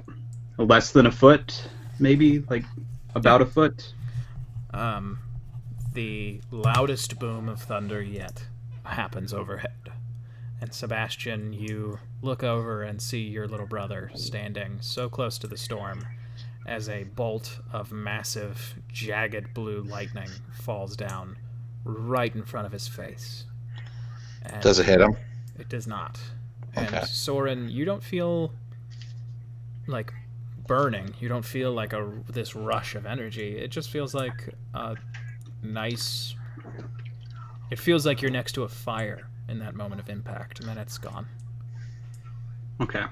less than a foot, maybe like about a foot. The loudest boom of thunder yet happens overhead. And Sebastian, you look over and see your little brother standing so close to the storm as a bolt of massive, jagged blue lightning falls down right in front of his face. And Does it hit him? it does not. Okay. And Soren, you don't feel like burning. You don't feel like this rush of energy. It just feels like a nice... It feels like you're next to a fire in that moment of impact, and then it's gone. Okay.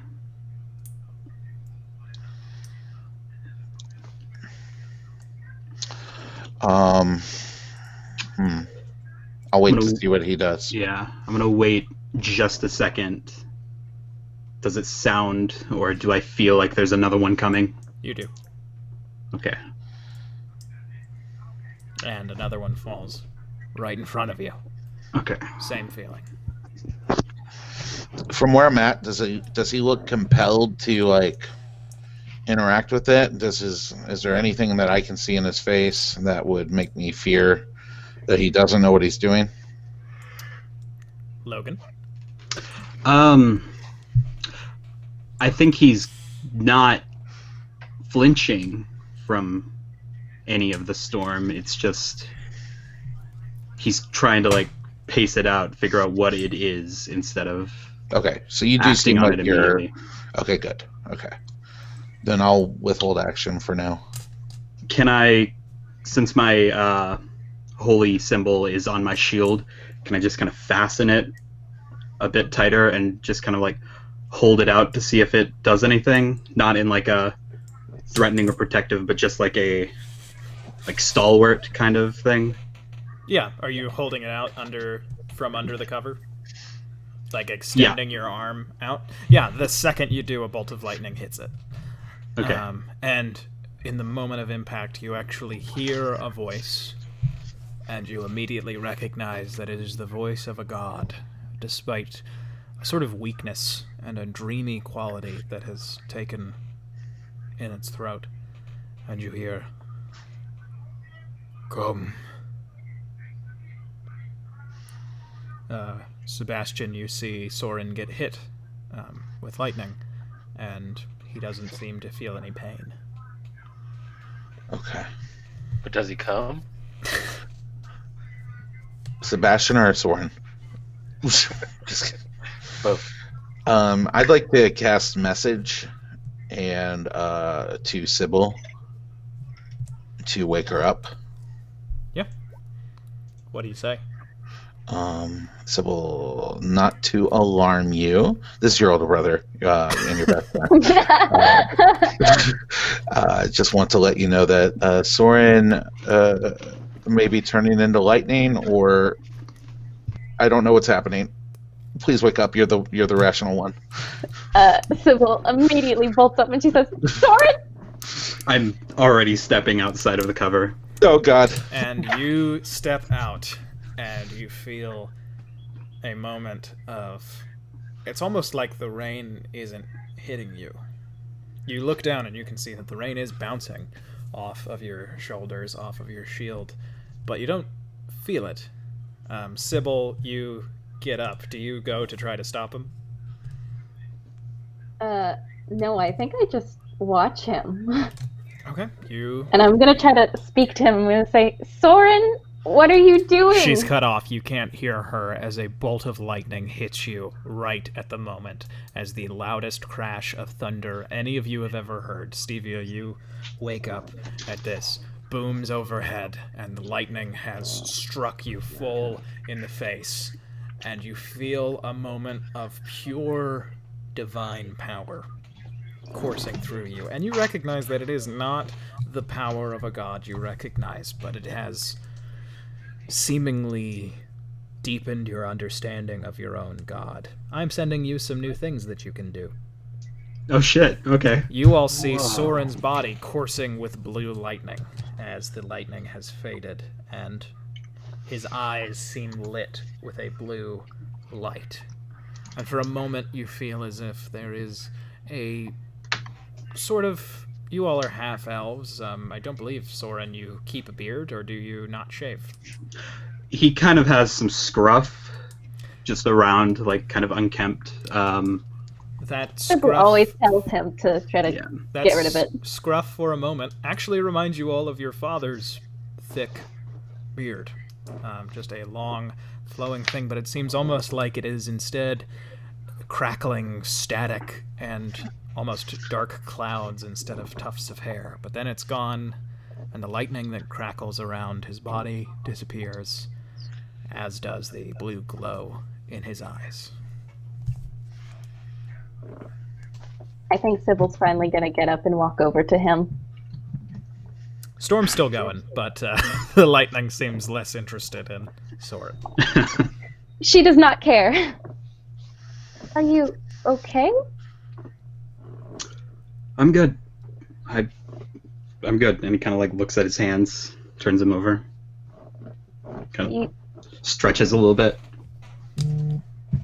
I'll wait I'm to gonna- see what he does. Yeah, I'm gonna wait just a second. Does it sound, or do I feel like there's another one coming? You do. Okay. And another one falls right in front of you. Okay. Same feeling. From where I'm at, does he look compelled to like interact with it? Is there anything that I can see in his face that would make me fear that he doesn't know what he's doing? Logan? I think he's not flinching from any of the storm. It's just he's trying to like pace it out, figure out what it is instead of Okay, so you do acting seem on like it you're immediately. okay. Good. Okay, then I'll withhold action for now. Can I, since my holy symbol is on my shield, can I just kind of fasten it a bit tighter and just kind of like hold it out to see if it does anything? Not in like a threatening or protective, but just like a stalwart kind of thing. Yeah. Are you holding it out from under the cover? Like extending your arm out? Yeah, the second you do, a bolt of lightning hits it. Okay. And in the moment of impact, you actually hear a voice, and you immediately recognize that it is the voice of a god, despite a sort of weakness and a dreamy quality that has taken in its throat. And you hear, "Come." Sebastian, you see Soren get hit with lightning, and he doesn't seem to feel any pain. Okay, But does he come? Sebastian or Soren? Just kidding. Both. I'd like to cast message and to Sybil to wake her up. What do you say? Sybil, not to alarm you. This is your older brother and your best friend. Just want to let you know that Soren may be turning into lightning, or I don't know what's happening. Please wake up. You're the rational one. Sybil immediately bolts up and she says, Soren! I'm already stepping outside of the cover. Oh God! And you step out, and you feel a moment of... It's almost like the rain isn't hitting you. You look down and you can see that the rain is bouncing off of your shoulders, off of your shield, but you don't feel it. Sybil, you get up. Do you go to try to stop him? No, I think I just watch him. Okay, you... And I'm gonna try to speak to him. I'm gonna say, Soren, what are you doing? She's cut off. You can't hear her as a bolt of lightning hits you right at the moment, as the loudest crash of thunder any of you have ever heard. Stevia, you wake up at this. Booms overhead, and the lightning has struck you full in the face, and you feel a moment of pure divine power coursing through you. And you recognize that it is not the power of a god you recognize, but it has seemingly deepened your understanding of your own god. I'm sending you some new things that you can do. Oh shit, okay. You all see Soren's body coursing with blue lightning as the lightning has faded, and his eyes seem lit with a blue light. And for a moment you feel as if there is a sort of... You all are half-elves. I don't believe, Soren, you keep a beard, or do you not shave? He kind of has some scruff just around, like, kind of unkempt. That Sybil scruff... always tells him to try to that get rid of it. Scruff for a moment actually reminds you all of your father's thick beard. Just a long, flowing thing, but it seems almost like it is instead crackling static and almost dark clouds instead of tufts of hair. But then it's gone, and the lightning that crackles around his body disappears, as does the blue glow in his eyes. I think Sybil's finally gonna get up and walk over to him. Storm's still going, but the lightning seems less interested in Soren. She does not care. Are you okay? I'm good. I'm good. And he kind of like looks at his hands, turns them over, kind of stretches a little bit.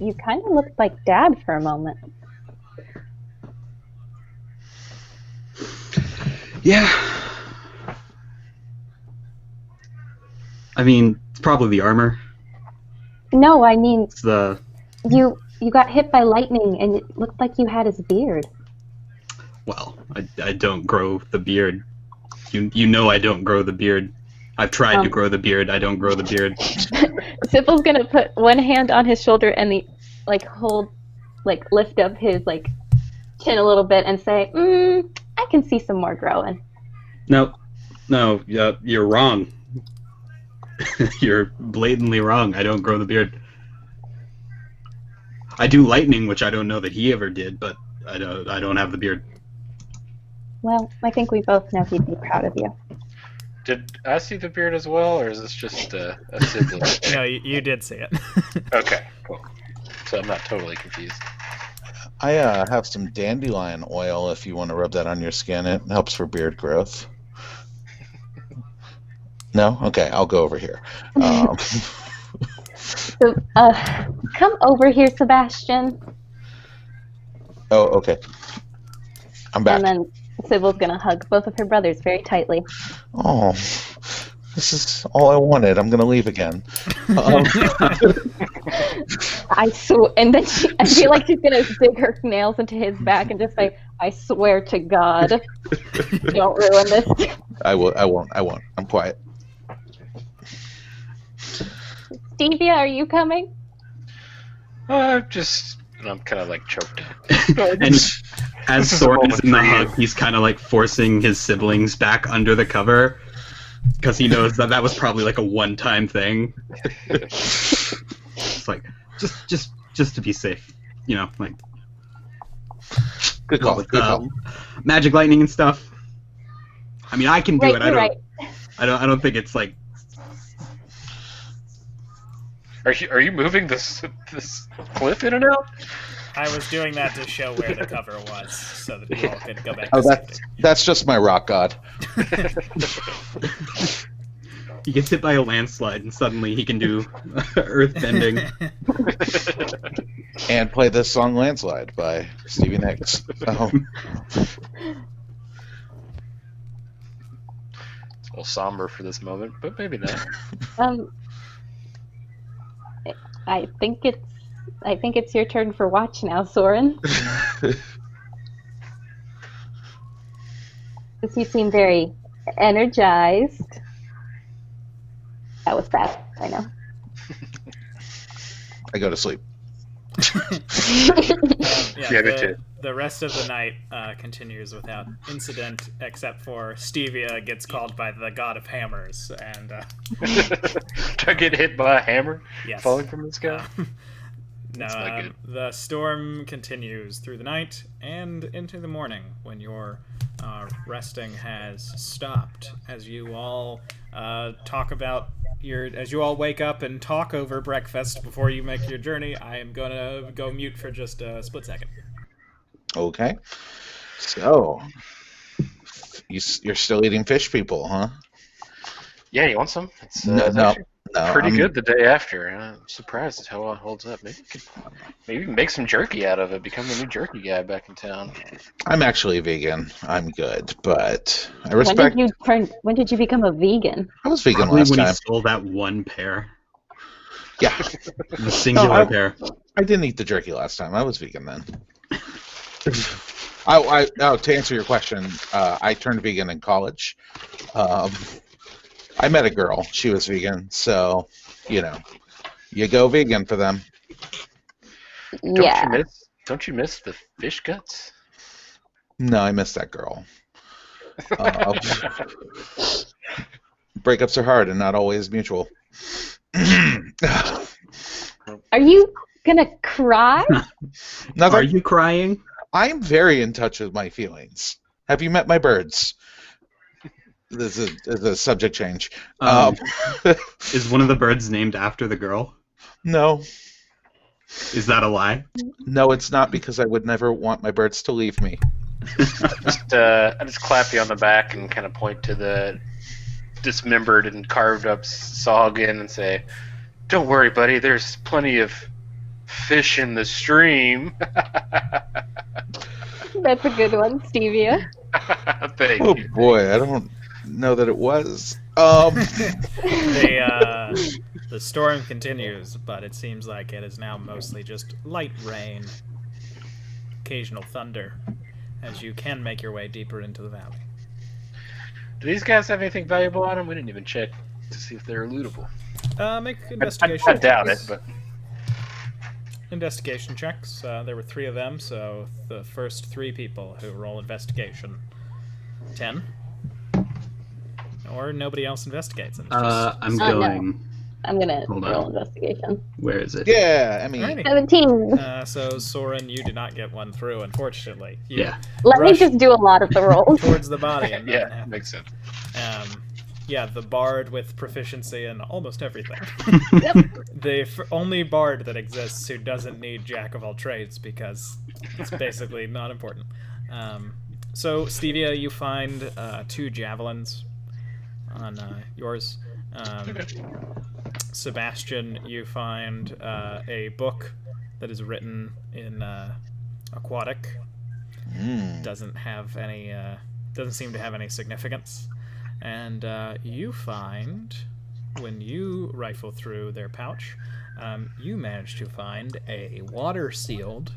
You kind of looked like Dad for a moment. Yeah. I mean, it's probably the armor. No, I mean, It's the... you got hit by lightning and it looked like you had his beard. Well, I don't grow the beard. You know I don't grow the beard. I've tried to grow the beard. I don't grow the beard. Sybil's gonna put one hand on his shoulder and lift up his chin a little bit and say, I can see some more growing. No, you're wrong. You're blatantly wrong. I don't grow the beard. I do lightning, which I don't know that he ever did, but I don't have the beard. Well, I think we both know he'd be proud of you. Did I see the beard as well, or is this just a sibling? No, you did see it. Okay, cool. So I'm not totally confused. I have some dandelion oil if you want to rub that on your skin. It helps for beard growth. No? Okay, I'll go over here. So, come over here, Sebastian. Oh, okay. I'm back. And then Sybil's gonna hug both of her brothers very tightly. Oh, this is all I wanted. I'm going to leave again. And then I feel like she's gonna dig her nails into his back and just say, I swear to God, don't ruin this. I won't. I'm quiet. Stevia, are you coming? I'm kind of choked up. And as Soren is in the hug, he's kind of forcing his siblings back under the cover because he knows that was probably a one-time thing. like, just to be safe, like Good call. with Good call. magic lightning and stuff. I mean, I can do Right, it. you're right. I don't think it's like. Are you moving this cliff in and out? I was doing that to show where the cover was, so that you all could go back Oh, to safety. that's just my rock god. He gets hit by a landslide, and suddenly he can do earth bending. And play this song "Landslide" by Stevie Nicks. So, It's a little somber for this moment, but maybe not. I think it's your turn for watch now, Soren. Because you seem very energized. That was fast, I know. I go to sleep. Yeah, me too. The rest of the night continues without incident, except for Stevia gets called by the god of hammers, and Do I get hit by a hammer yes. falling from the sky? No, not good. the storm continues through the night and into the morning when your resting has stopped. As you all talk about as you all wake up and talk over breakfast before you make your journey, I am gonna go mute for just a split second. Okay. So, you're still eating fish people, huh? Yeah, you want some? It's, No, it's no, actually no. pretty I'm- good the day after. I'm surprised at how it holds up. Maybe make some jerky out of it. Become the new jerky guy back in town. I'm actually vegan. I'm good, but I respect. When did you become a vegan? I was vegan Probably last when time. he stole that one pair, Yeah, the singular No, pair. I didn't eat the jerky last time. I was vegan then. To answer your question, I turned vegan in college. I met a girl. She was vegan, so you go vegan for them. Yeah. Don't you miss the fish guts? No, I miss that girl. Breakups are hard and not always mutual. Are you gonna cry? Nothing. Are you crying? I'm very in touch with my feelings. Have you met my birds? This is a subject change. Is one of the birds named after the girl? No, Is that a lie? no, it's not because I would never want my birds to leave me. I just clap you on the back and kind of point to the dismembered and carved up saw again and say, "Don't worry, buddy. There's plenty of fish in the stream." That's a good one, Stevia. Thank Oh you. boy, I don't know that it was. The storm continues, but it seems like it is now mostly just light rain, occasional thunder, as you can make your way deeper into the valley. Do these guys have anything valuable on them? We didn't even check to see if they're lootable. Make investigation I doubt it, checks. but Investigation checks. There were 3 of them, so the first 3 people who roll investigation. 10. Or nobody else investigates. And it's just I'm no. going. I'm gonna Hold on. roll investigation. Where is it? Yeah, I mean, Alrighty. 17. So Soren, you did not get one through, unfortunately. You Yeah. Let me rush just do a lot of the rolls. towards the body, and nothing yeah, happens. makes sense. Yeah, the bard with proficiency in almost everything. The only bard that exists who doesn't need jack of all trades because it's basically not important. So Stevia, you find 2 javelins on yours. Sebastian, you find a book that is written in aquatic. Doesn't seem to have any significance. And you find, when you rifle through their pouch, you manage to find a water-sealed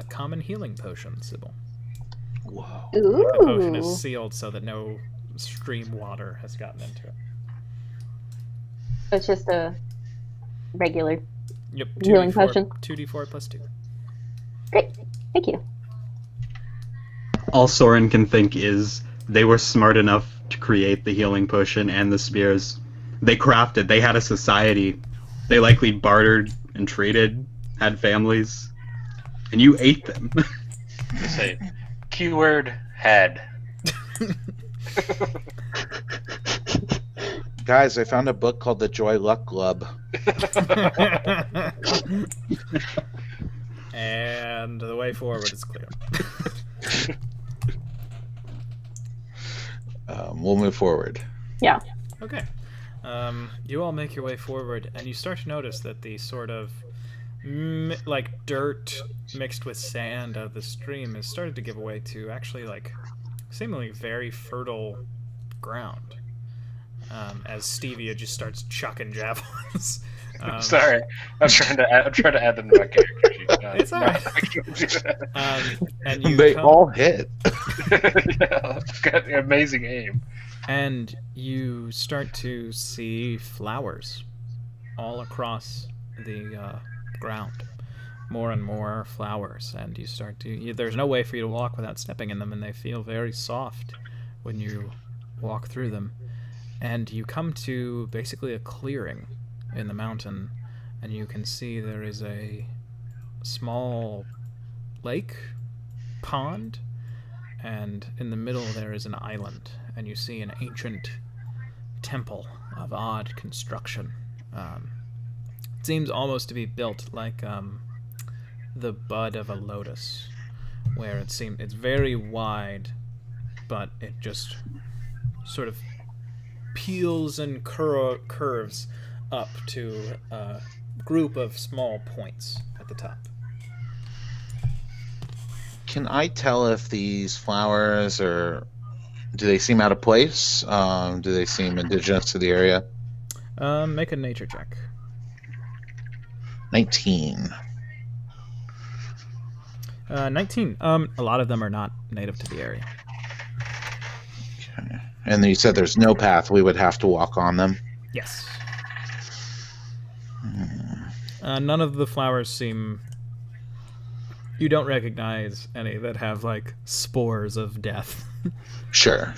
common healing potion, Sybil. whoa. The potion Ooh. is sealed so that no stream water has gotten into it. It's just a regular. Yep. Healing potion. 2d4 plus 2. Great. Thank you. All Soren can think is they were smart enough to create the healing potion and the spears. They crafted. They had a society. They likely bartered and traded, had families, and you ate them. Just say, keyword had. Guys, I found a book called The Joy Luck Club. And the way forward is clear. We'll move forward. Yeah. Okay. You all make your way forward, and you start to notice that the sort of like dirt mixed with sand of the stream has started to give way to actually like seemingly very fertile ground. As Stevia just starts chucking javelins. Sorry, I'm trying to add them to my character sheet. It's alright. And you They come- all hit. Yeah, I've got amazing aim. And you start to see flowers all across the ground. More and more flowers, and you start to... there's no way for you to walk without stepping in them, and they feel very soft when you walk through them. And you come to basically a clearing in the mountain, and you can see there is a small lake, pond, and in the middle there is an island, and you see an ancient temple of odd construction. It seems almost to be built like the bud of a lotus, where it's very wide, but it just sort of peels and curves up to a group of small points at the top. Can I tell if these flowers do they seem out of place? Do they seem indigenous to the area? Make a nature check. 19. 19. A lot of them are not native to the area. Okay. And you said there's no path. We would have to walk on them. Yes. None of the flowers seem... You don't recognize any that have, like, spores of death. Sure.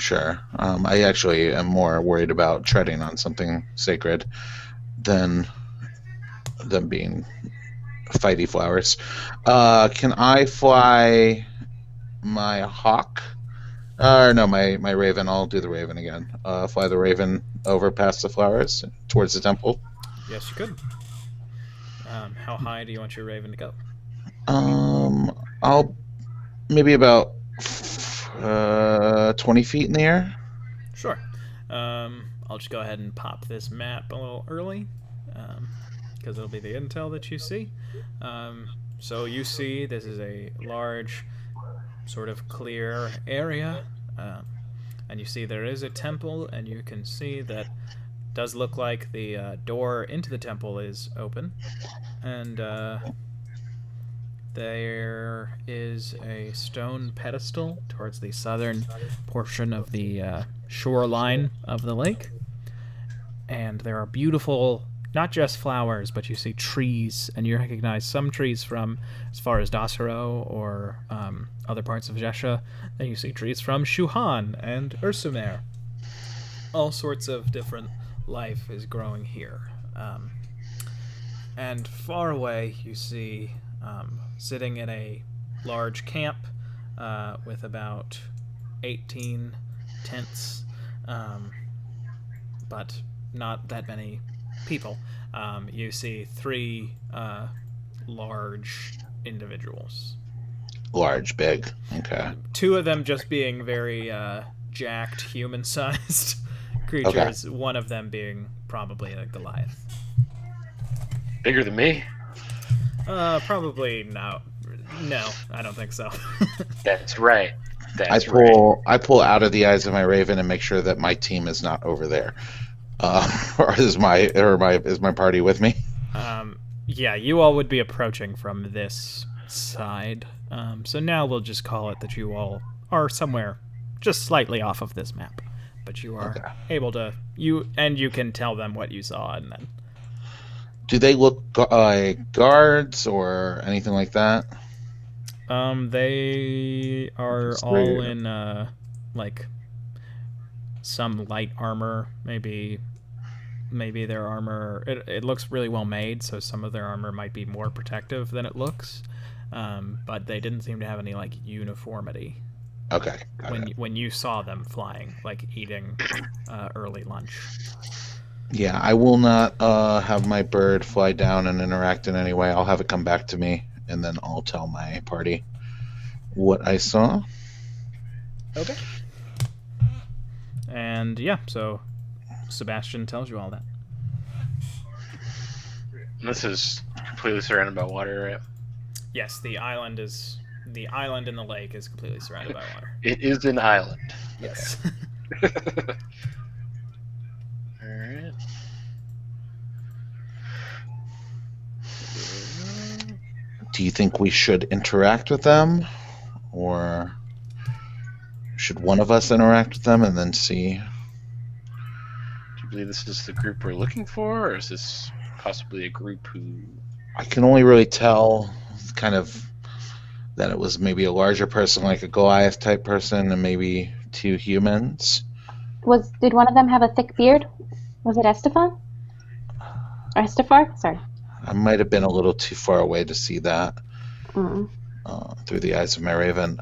I actually am more worried about treading on something sacred than them being fighty flowers. Can I fly my hawk? No, my raven. I'll do the raven again. Fly the raven over past the flowers towards the temple. Yes, you could. How high do you want your raven to go? I'll maybe about 20 feet in the air. Sure. I'll just go ahead and pop this map a little early, because it'll be the intel that you see. So you see this is a large, sort of clear area, and you see there is a temple, and you can see that does look like the door into the temple is open, and there is a stone pedestal towards the southern portion of the shoreline of the lake. And there are beautiful, not just flowers, but you see trees, and you recognize some trees from as far as Dasaro or other parts of Jesha. Then you see trees from Shuhan and Ursumer. All sorts of different life is growing here. And far away you see, sitting in a large camp with about 18 tents, but not that many people. You see 3 large individuals. Large, big. Okay. 2 of them just being very jacked, human-sized creatures. Okay. One of them being probably a Goliath. Bigger than me? Probably no. No, I don't think so. That's right. I pull out of the eyes of my raven and make sure that my team is not over there. Or is my party with me? Yeah, you all would be approaching from this side. So now we'll just call it that you all are somewhere just slightly off of this map. But you are able to you can tell them what you saw, and then. Do they look like guards or anything like that? They are all in like some light armor, maybe maybe their armor, it looks really well made, so some of their armor might be more protective than it looks. But they didn't seem to have any like uniformity Okay. Got it. when you saw them flying, like eating early lunch. Yeah, I will not have my bird fly down and interact in any way. I'll have it come back to me, and then I'll tell my party what I saw. Okay. And yeah, so Sebastian tells you all that. This is completely surrounded by water, right? Yes, the island in the lake is completely surrounded by water. It is an island. Yes. Alright. Do you think we should interact with them, or should one of us interact with them and then see? Do you believe this is the group we're looking for, or is this possibly a group who... I can only really tell kind of that it was maybe a larger person, like a Goliath type person, and maybe 2 humans. Did one of them have a thick beard? Was it Estefan? Or Estefar? Sorry. I might have been a little too far away to see that Mm. through the eyes of my raven.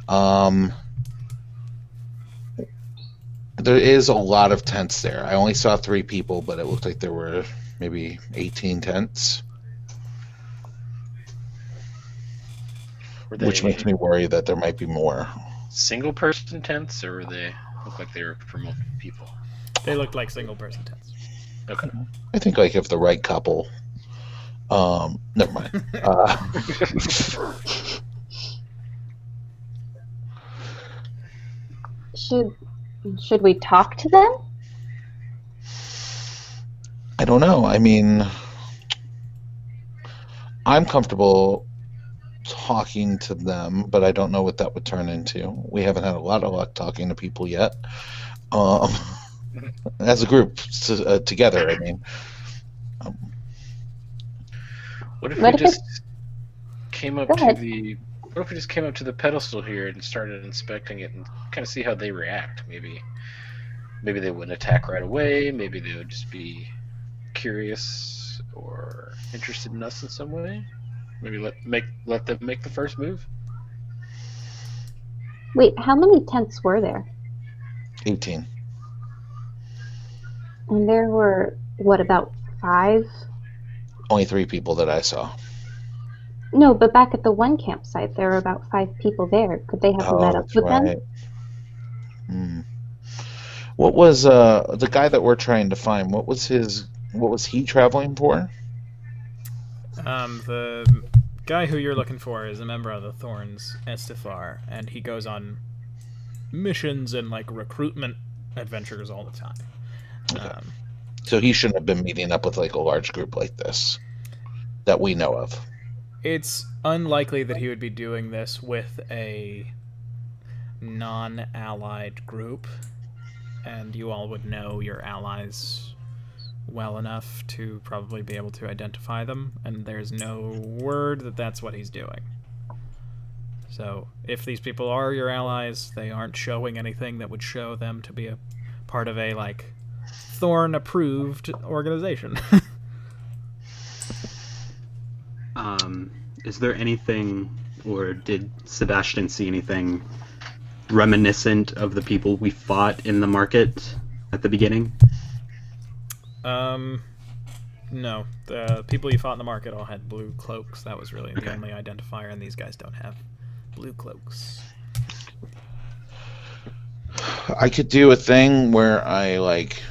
There is a lot of tents there. I only saw 3 people, but it looked like there were maybe 18 tents, Were they which makes me worry that there might be more. single person tents, or were they look like they were for multiple people? They looked like single person tents. Okay. I think like if the right couple. Never mind. Should we talk to them? I don't know. I mean, I'm comfortable talking to them, but I don't know what that would turn into. We haven't had a lot of luck talking to people yet. As a group, together, I mean. What if What we if just came up Go to ahead. the... What if we just came up to the pedestal here and started inspecting it and kind of see how they react? Maybe they wouldn't attack right away. Maybe they would just be curious or interested in us in some way. Maybe let them make the first move. Wait, how many tents were there? 18. And there were, what, about 5? Only 3 people that I saw. No, but back at the one campsite, there were about 5 people there. Could they have met up That's with them? right. What was the guy that we're trying to find? What was he traveling for? The guy who you're looking for is a member of the Thorns, Estefar, and he goes on missions and like recruitment adventures all the time. Okay. So he shouldn't have been meeting up with like a large group like this that we know of. It's unlikely that he would be doing this with a non-allied group, and you all would know your allies well enough to probably be able to identify them, and there's no word that that's what he's doing. So if these people are your allies, they aren't showing anything that would show them to be a part of a like Thorn-approved organization. Is there anything, or did Sebastian see anything reminiscent of the people we fought in the market at the beginning? No. The people you fought in the market all had blue cloaks. That was really the Okay. only identifier, and these guys don't have blue cloaks. I could do a thing where I like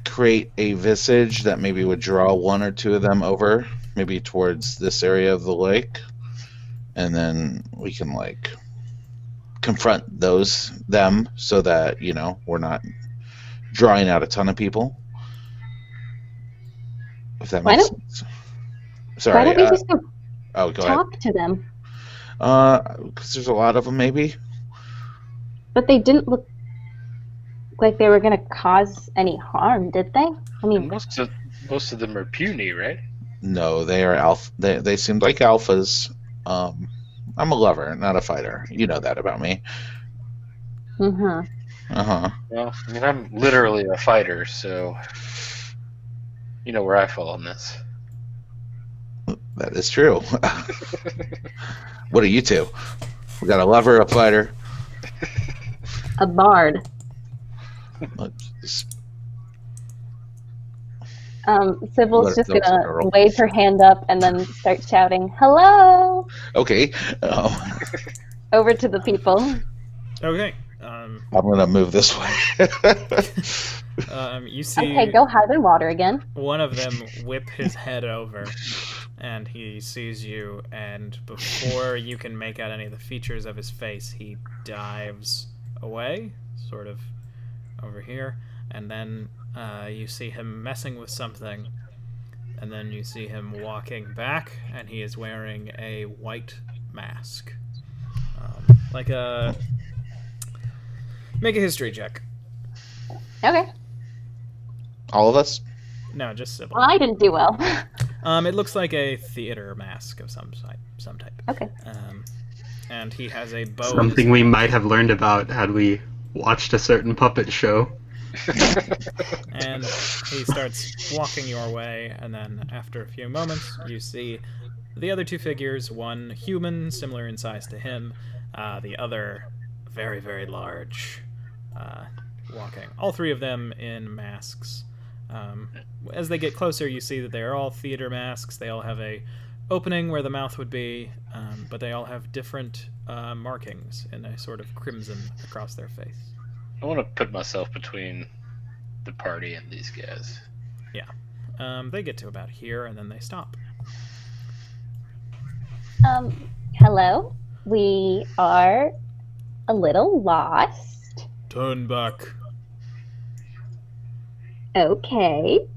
create a visage that maybe would draw 1 or 2 of them over, maybe towards this area of the lake, and then we can like confront them so that we're not drawing out a ton of people. If that Why makes don't- sense. Why Sorry. don't we just go Go ahead. talk to them? Because there's a lot of them, maybe. But they didn't look like they were going to cause any harm, did they? I And mean, most of them are puny, right? No, they are alpha. They seemed like alphas. I'm a lover, not a fighter. You know that about me. mhm. Uh huh. Well, I mean, I'm literally a fighter, so You know where I fall on this. That is true. What are you two? We got a lover, a fighter. A bard. Let's- Sybil's What- just those gonna are all- wave her hand up and then start shouting, "Hello!" Okay. over to the people. Okay. I'm gonna move this way. You see Okay, go hide in water again. one of them whip his head over, and he sees you, and before you can make out any of the features of his face, he dives away, sort of over here, and then you see him messing with something, and then you see him walking back, and he is wearing a white mask. Like a... Make a history check. Okay. All of us? No, just Sybil. Well, I didn't do well. It looks like a theater mask of some type. Okay. And he has a bow. Something we might have learned about had we watched a certain puppet show. And he starts walking your way, and then after a few moments, you see the other two figures, one human, similar in size to him, the other very, very large, walking. All three of them in masks. As they get closer, you see that they're all theater masks. They all have a opening where the mouth would be, but they all have different markings in a sort of crimson across their face. I want to put myself between the party and these guys. They get to about here, and then they stop. Hello. We are a little lost. Turn back. Okay.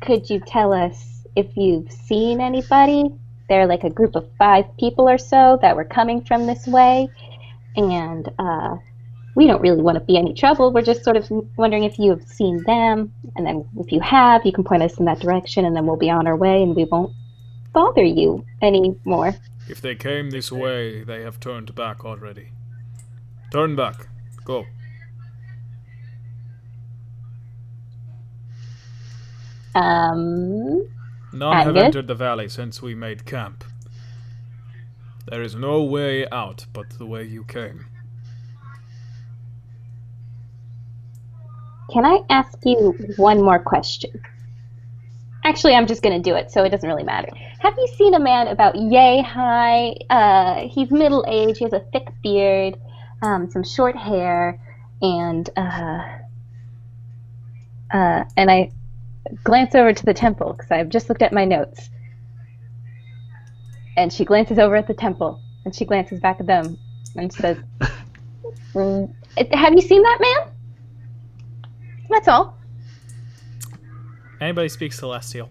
Could you tell us if you've seen anybody? They're like a group of 5 people or so that were coming from this way, and we don't really want to be any trouble. We're just sort of wondering if you have seen them, and then if you have, you can point us in that direction, and then we'll be on our way, and we won't bother you anymore. If they came this way, they have turned back already. Turn back. Go. None have Angus? entered the valley since we made camp. There is no way out but the way you came. Can I ask you one more question? Actually, I'm just going to do it, so it doesn't really matter. Have you seen a man about yay high? He's middle-aged, he has a thick beard, some short hair, and I glance over to the temple, because I've just looked at my notes. And she glances over at the temple, and she glances back at them, and says, have you seen that man? That's all. Anybody speak Celestial?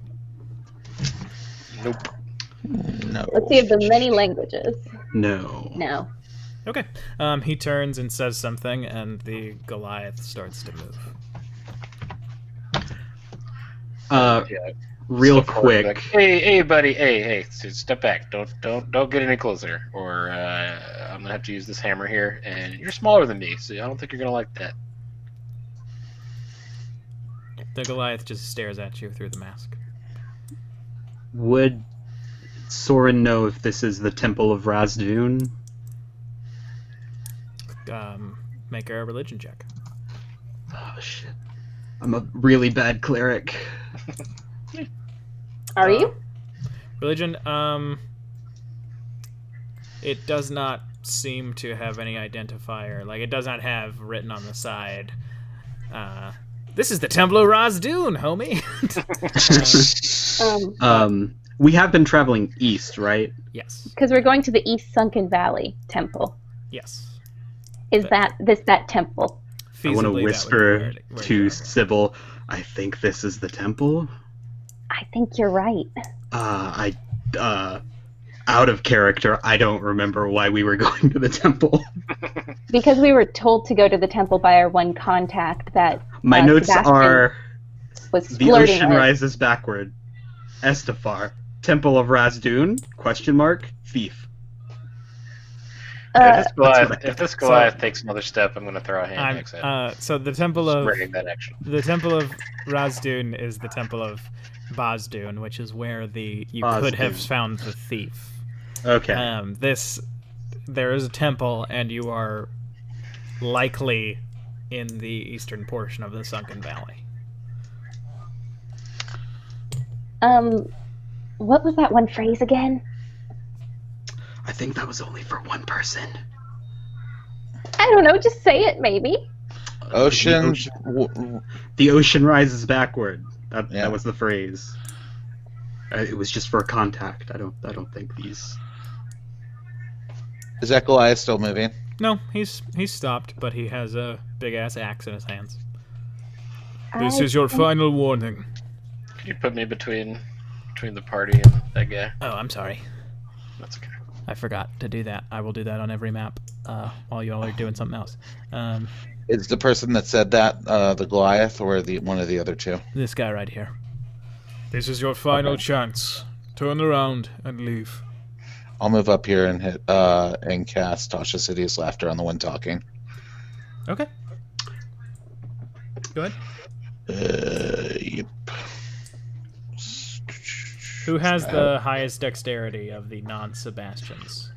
Nope. No. Let's see if the many languages. No. No. Okay. He turns and says something, and the Goliath starts to move. Yeah. Real Step forward, quick. like, hey, buddy, hey, step back. Don't get any closer, or I'm gonna have to use this hammer here. And you're smaller than me, so I don't think you're gonna like that. The Goliath just stares at you through the mask. Would Soren know if this is the Temple of Razdoon? Make a religion check. Oh, shit. I'm a really bad cleric. Are you? Religion, it does not seem to have any identifier. Like, it does not have written on the side, this is the Temple of Razdoon, homie! We have been traveling east, right? Yes. Because we're going to the East Sunken Valley Temple. Yes. Is that temple? I want to Feasibly, that would be whisper where you to are. Sybil, I think this is the temple. I think you're right. Out of character, I don't remember why we were going to the temple. Because we were told to go to the temple by our one contact that My notes Sebastian are, was the flirting ocean with. rises backward. Estefar. Temple of Razdoon? Question mark. Thief. If this Goliath takes another step, I'm going to throw a hand axe at him. So the temple of Ready that action. the temple of Razdun is the temple of Bazdun, which is where you could have Bazdun. found the thief. Okay. There is a temple, and you are likely in the eastern portion of the Sunken Valley. What was that one phrase again? I think that was only for one person. I don't know, just say it maybe. Ocean. The ocean rises backward. Yeah. That was the phrase. It was just for a contact. I don't think these. Is that Goliath still moving? No, he's stopped, but he has a big ass axe in his hands. This is your final warning. Can you put me between the party and that guy? Oh, I'm sorry. That's okay. I forgot to do that. I will do that on every map while you all are doing something else. Is the person that said that the Goliath or one of the other two? This guy right here. This is your final chance. Turn around and leave. I'll move up here and hit and cast Tasha's Hideous Laughter on the one talking. Okay. Go ahead. Yep. Who has the highest dexterity of the non-Sebastians?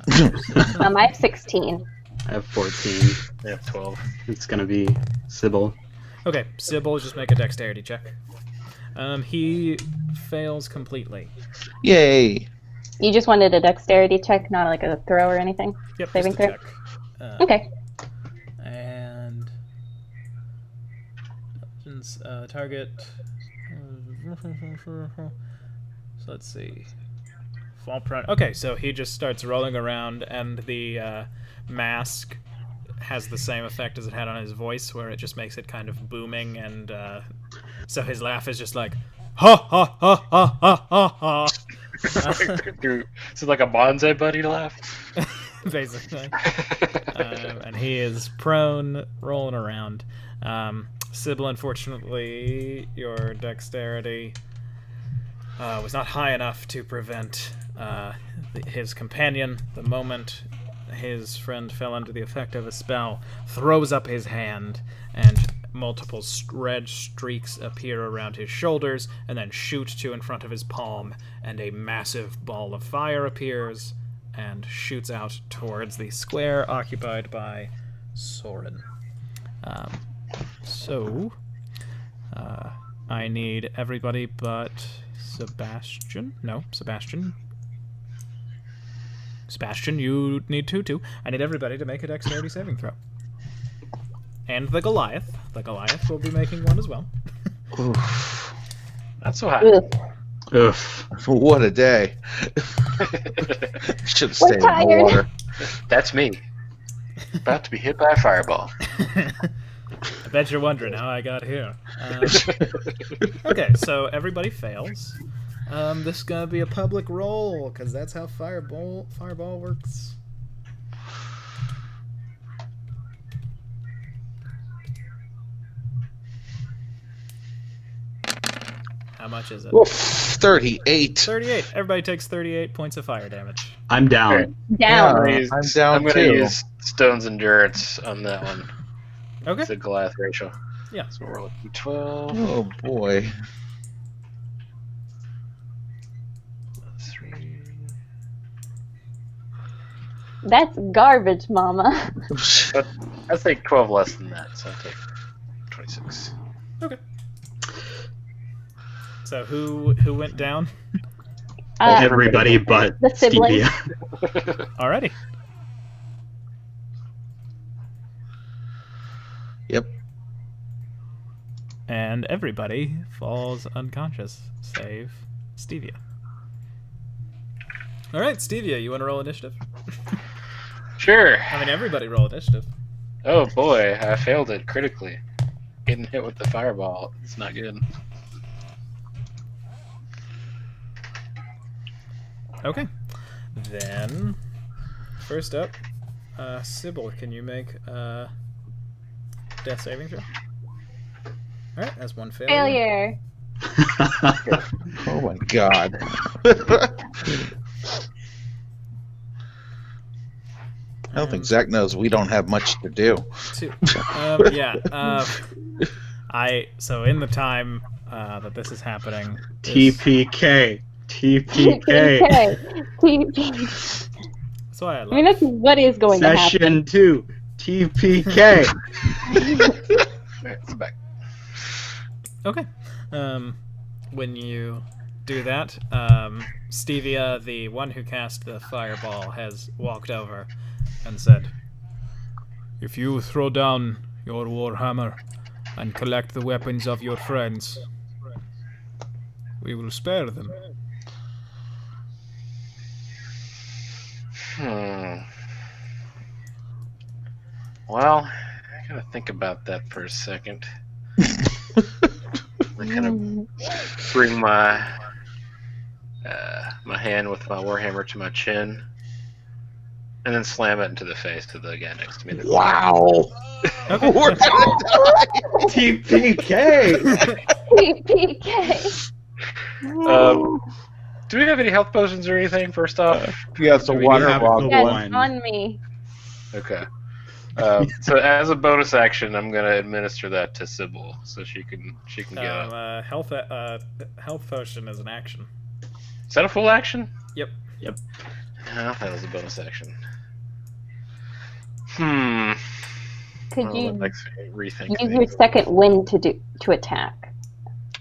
I have 16. I have 14. I have 12. It's gonna be Sybil. Okay, Sybil, just make a dexterity check. He fails completely. Yay! You just wanted a dexterity check, not like a throw or anything? Yep, Saving just a throw? check. Okay. And target. So let's see. Fall prone. Okay, so he just starts rolling around, and the mask has the same effect as it had on his voice, where it just makes it kind of booming, and so his laugh is just like, ha ha ha ha ha ha ha. Is it like a bonsai buddy laugh? Basically. And he is prone, rolling around. Sybil, unfortunately, your dexterity was not high enough to prevent his companion. The moment his friend fell under the effect of a spell, throws up his hand, and multiple red streaks appear around his shoulders, and then shoot to in front of his palm, and a massive ball of fire appears and shoots out towards the square occupied by Soren. So, I need everybody but Sebastian. No, Sebastian. Sebastian, you need to too. I need everybody to make a dexterity saving throw. And the Goliath. The Goliath will be making one as well. Oof. Not so high. Ugh. Oof. What a day. Should have We're stayed in the tired. water. That's me. About to be hit by a fireball. I bet you're wondering how I got here. Okay, so everybody fails. This is gonna be a public roll, because that's how fireball works. How much is it? Oof, 38. 38. Everybody takes 38 points of fire damage. I'm down. Down. Yeah. I'm down I'm gonna too. use Stone's Endurance on that one. Okay. It's a Goliath ratio. Yeah. So we're looking 12. Oh boy. 3. That's garbage, Mama. But I think 12 less than that, so I take 26. Okay. So who went down? Everybody but The siblings. Stevia. Alrighty. Yep. And everybody falls unconscious, save Stevia. Alright, Stevia, you want to roll initiative? Sure. I mean, everybody roll initiative. Oh boy, I failed it critically. Getting hit with the fireball. It's not good. Okay. Then, first up, Sybil, can you make a death saving throw? Alright, that's one failure. Failure. Oh my god. I don't think Zach knows we don't have much to do. Two. So in the time that this is happening, TPK. That's why I love. I mean, that's what is going to happen. Session 2. TPK. It's back. Okay. When you do that, Stevia, the one who cast the fireball, has walked over and said, "If you throw down your warhammer and collect the weapons of your friends, we will spare them." Well, I gotta think about that for a second. I kind of bring my my hand with my warhammer to my chin, and then slam it into the face of the guy next to me. Wow. Okay. We're gonna die. TPK. TPK. Do we have any health potions or anything? First off, Yeah, it's a We water have log the Yes, one. on me. okay. So as a bonus action, I'm gonna administer that to Sybil, so she can get up. Health potion is an action. Is that a full action? Yep. I thought it was a bonus action. Could Well, you that makes me rethink use things. your second wind to attack?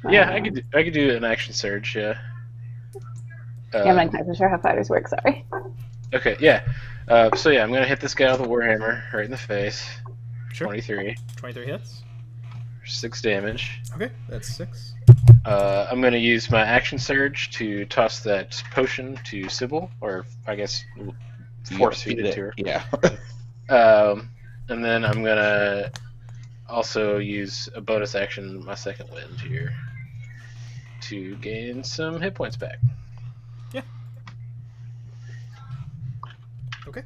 Yeah, I could do an action surge. Yeah. Yeah, I'm not exactly sure how fighters work. Sorry. Okay. Yeah. So yeah, I'm gonna hit this guy with a warhammer right in the face. Sure. 23, 23 hits. 6 damage. Okay, that's 6. I'm gonna use my action surge to toss that potion to Sybil, or I guess force feed it to her. Yeah. And then I'm gonna also use a bonus action, my second wind here, to gain some hit points back. Okay.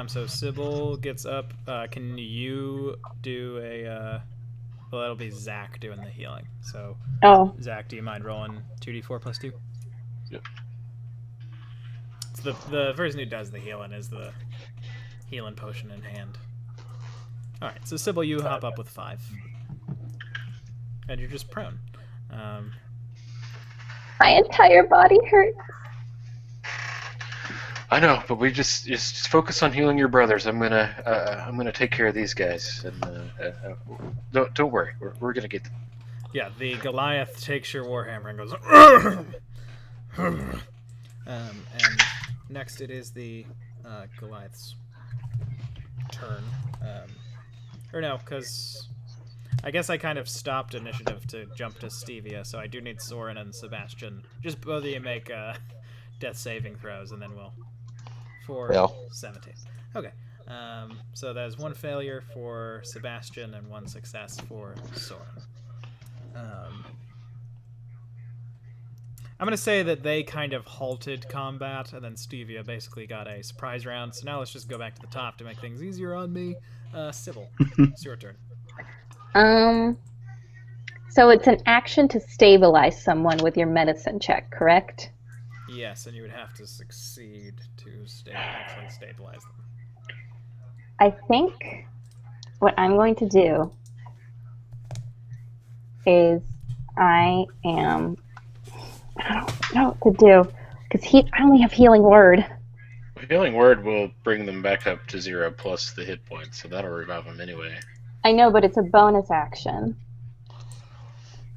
So Sybil gets up. Can you do a? Well, that'll be Zach doing the healing. So Oh, Zach, do you mind rolling 2d4 plus 2? Yep. So the person who does the healing is the healing potion in hand. All right. So Sybil, you hop up with 5, and you're just prone. my entire body hurts. I know, but we just focus on healing your brothers. I'm gonna take care of these guys, and don't worry, we're gonna get them. Yeah, the Goliath takes your warhammer and goes. And next it is the Goliath's turn. Or no, because I guess I kind of stopped initiative to jump to Stevia, so I do need Soren and Sebastian. Just both of you make death saving throws, and then we'll. For Fail. 17. Okay. So there's 1 failure for Sebastian and 1 success for Soren. I'm going to say that they kind of halted combat, and then Stevia basically got a surprise round. So now let's just go back to the top to make things easier on me. Sybil, it's your turn. So it's an action to stabilize someone with your medicine check, correct? Yes, and you would have to succeed to actually stabilize them. I think what I'm going to do is I don't know what to do because I only have healing word. Healing word will bring them back up to 0 plus the hit points, so that'll revive them anyway. I know, but it's a bonus action.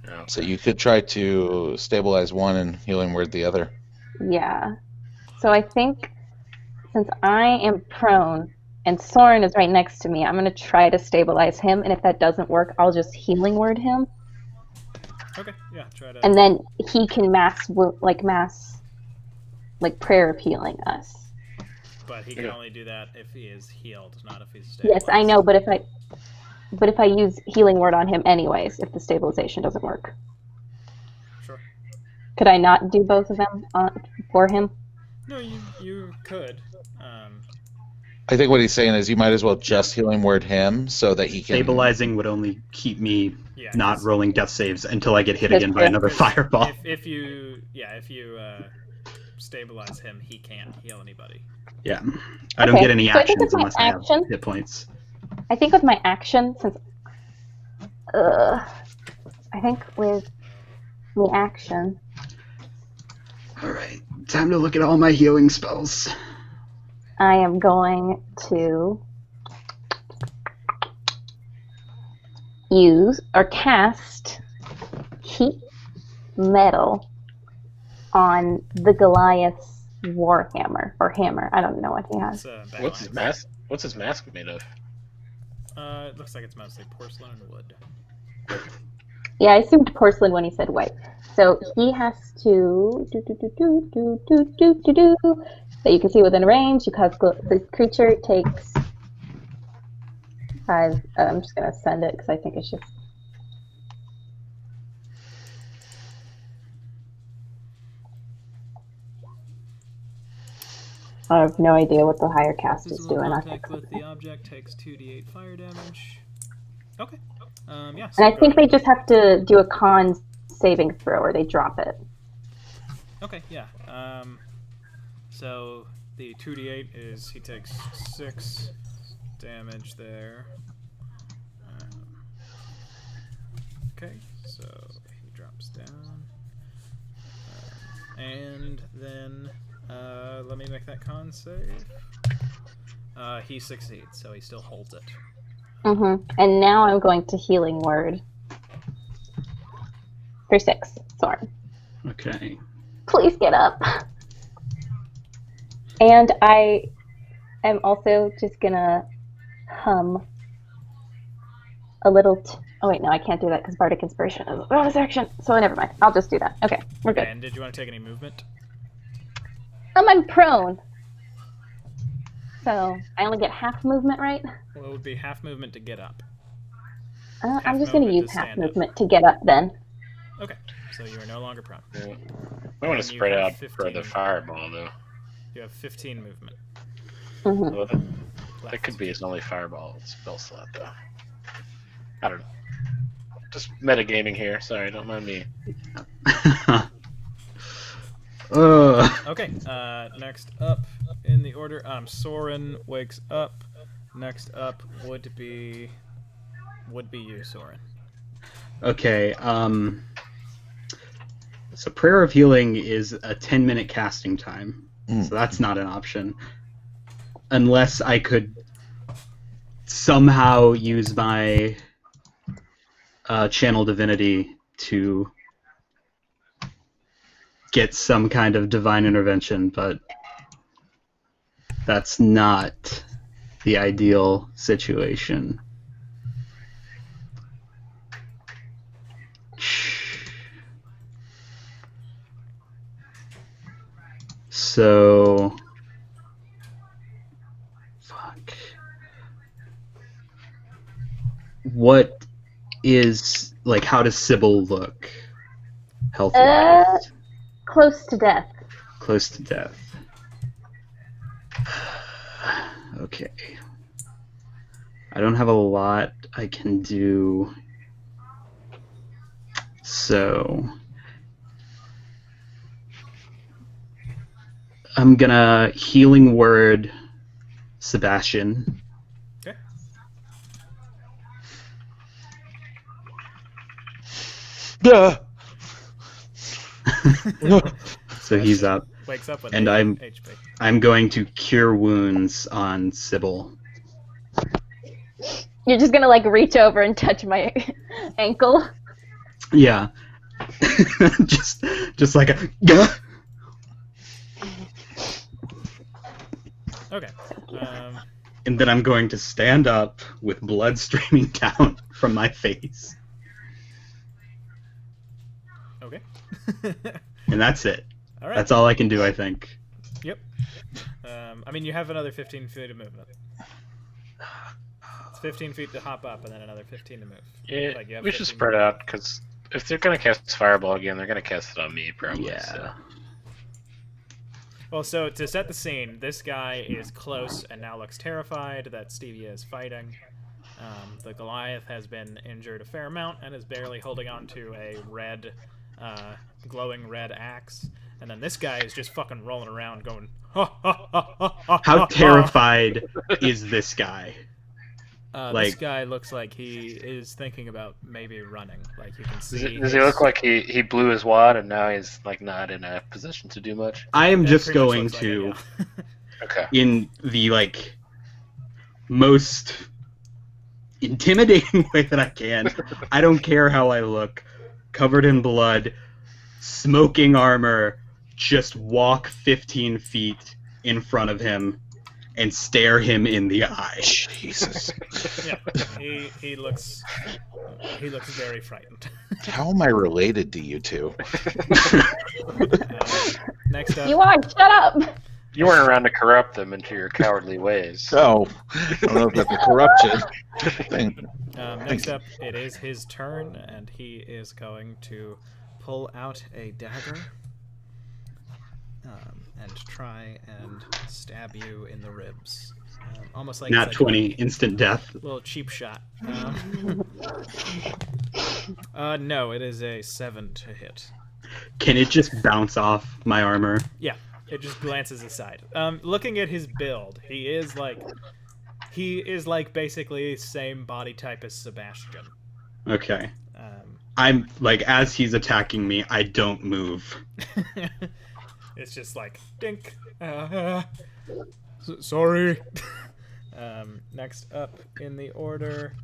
Yeah. So you could try to stabilize one and healing word the other. Yeah. So I think since I am prone and Soren is right next to me, I'm going to try to stabilize him, and if that doesn't work, I'll just healing word him. Okay, yeah, try to. And then he can mass prayer of healing us. But he can only do that if he is healed, not if he's Yes, stabilized. I know, but if I use healing word on him anyways, if the stabilization doesn't work. Sure. Could I not do both of them for him? No, you could. I think what he's saying is you might as well just healing word him so that he can. Stabilizing would only keep me Yeah, not 'cause- rolling death saves until I get hit That's again by true. another fireball. If you stabilize him, he can't heal anybody. Yeah. I don't Okay, get any so I think actions with my unless I have action- hit points. I think with my action, since I think with the action, Alright. Time to look at all my healing spells. I am going to use or cast heat metal on the Goliath's warhammer or hammer. I don't know what he has. It's What's his mask? What's his mask made of? It looks like it's mostly porcelain and wood. Yeah, I assumed porcelain when he said white. So he has to that you can see within range. You cause the creature takes 5. I'm just gonna send it because I think it's just. I have no idea what the higher cast is Physical doing. contact with the object takes 2d8 fire damage. Okay. Yeah. So And I think go they ahead. just have to do a con saving throw or they drop it. Okay. Yeah. So the 2d8 is he takes 6 damage there. Okay. So he drops down. And then let me make that con save. He succeeds, so he still holds it. And now I'm going to healing word for 6. Sorry. Okay. Please get up. And I am also just gonna hum a little. Oh wait, no, I can't do that because Bardic Inspiration is a bonus action. So never mind. I'll just do that. Okay, we're good. And did you want to take any movement? I'm prone. So I only get half movement, right? Well, it would be half movement to get up. I'm just going to movement use to half stand up. movement to get up then. Okay, so you are no longer prone. Yeah. I want And to you spread have out for 15. the fireball, though. You have 15 movement. Well, that Left. could be his only fireball spell slot, though. I don't know. Just metagaming here. Sorry, don't mind me. Okay, next up in the order, Soren wakes up. Next up would be you, Soren. Okay, so Prayer of Healing is a 10-minute casting time, so that's not an option. Unless I could somehow use my Channel Divinity to get some kind of divine intervention, but that's not the ideal situation. So, fuck. What is, like, how does Sybil look? Health-wise? Close to death. Close to death. Okay. I don't have a lot I can do. So I'm gonna healing word Sebastian. Okay. So he's up. Wakes up with And 8 I'm- HP. I'm going to cure wounds on Sybil. You're just going to like reach over and touch my ankle. Yeah. just like a Okay. and then I'm going to stand up with blood streaming down from my face. Okay. And that's it. All right. That's all I can do, I think. Yep. I mean, you have another 15 feet of movement. It's 15 feet to hop up, and then another 15 to move. Yeah, Like, you have we should 15 spread out, because if they're going to cast Fireball again, they're going to cast it on me, probably. Yeah. So. Well, so to set the scene, this guy is close and now looks terrified that Stevia is fighting. The Goliath has been injured a fair amount and is barely holding on to a red, glowing red axe. And then this guy is just fucking rolling around going, ha, ha, ha, ha, ha, How ha, terrified is this guy? This like- guy looks like he is thinking about maybe running. Like you can see. Does he look like he blew his wad and now he's like not in a position to do much? I am That just pretty much going looks like to, it, yeah. Okay. in the like most intimidating way that I can. I don't care how I look, covered in blood, smoking armor, just walk 15 feet in front of him and stare him in the eye. Jesus. Yeah, he looks very frightened. How am I related to you two? Next up, You are. Shut up. You weren't around to corrupt them into your cowardly ways. Oh, I don't know if that's a corruption thing. next up, it is his turn, and he is going to pull out a dagger and try and stab you in the ribs. Almost like Nat it's like 20, instant death. a little cheap shot. No, it is a 7 to hit. Can it just bounce off my armor? Yeah, it just glances aside. Looking at his build, he is like basically same body type as Sebastian. Okay. Um, I'm like, as he's attacking me, I don't move. it's just like dink. Sorry. Next up in the order,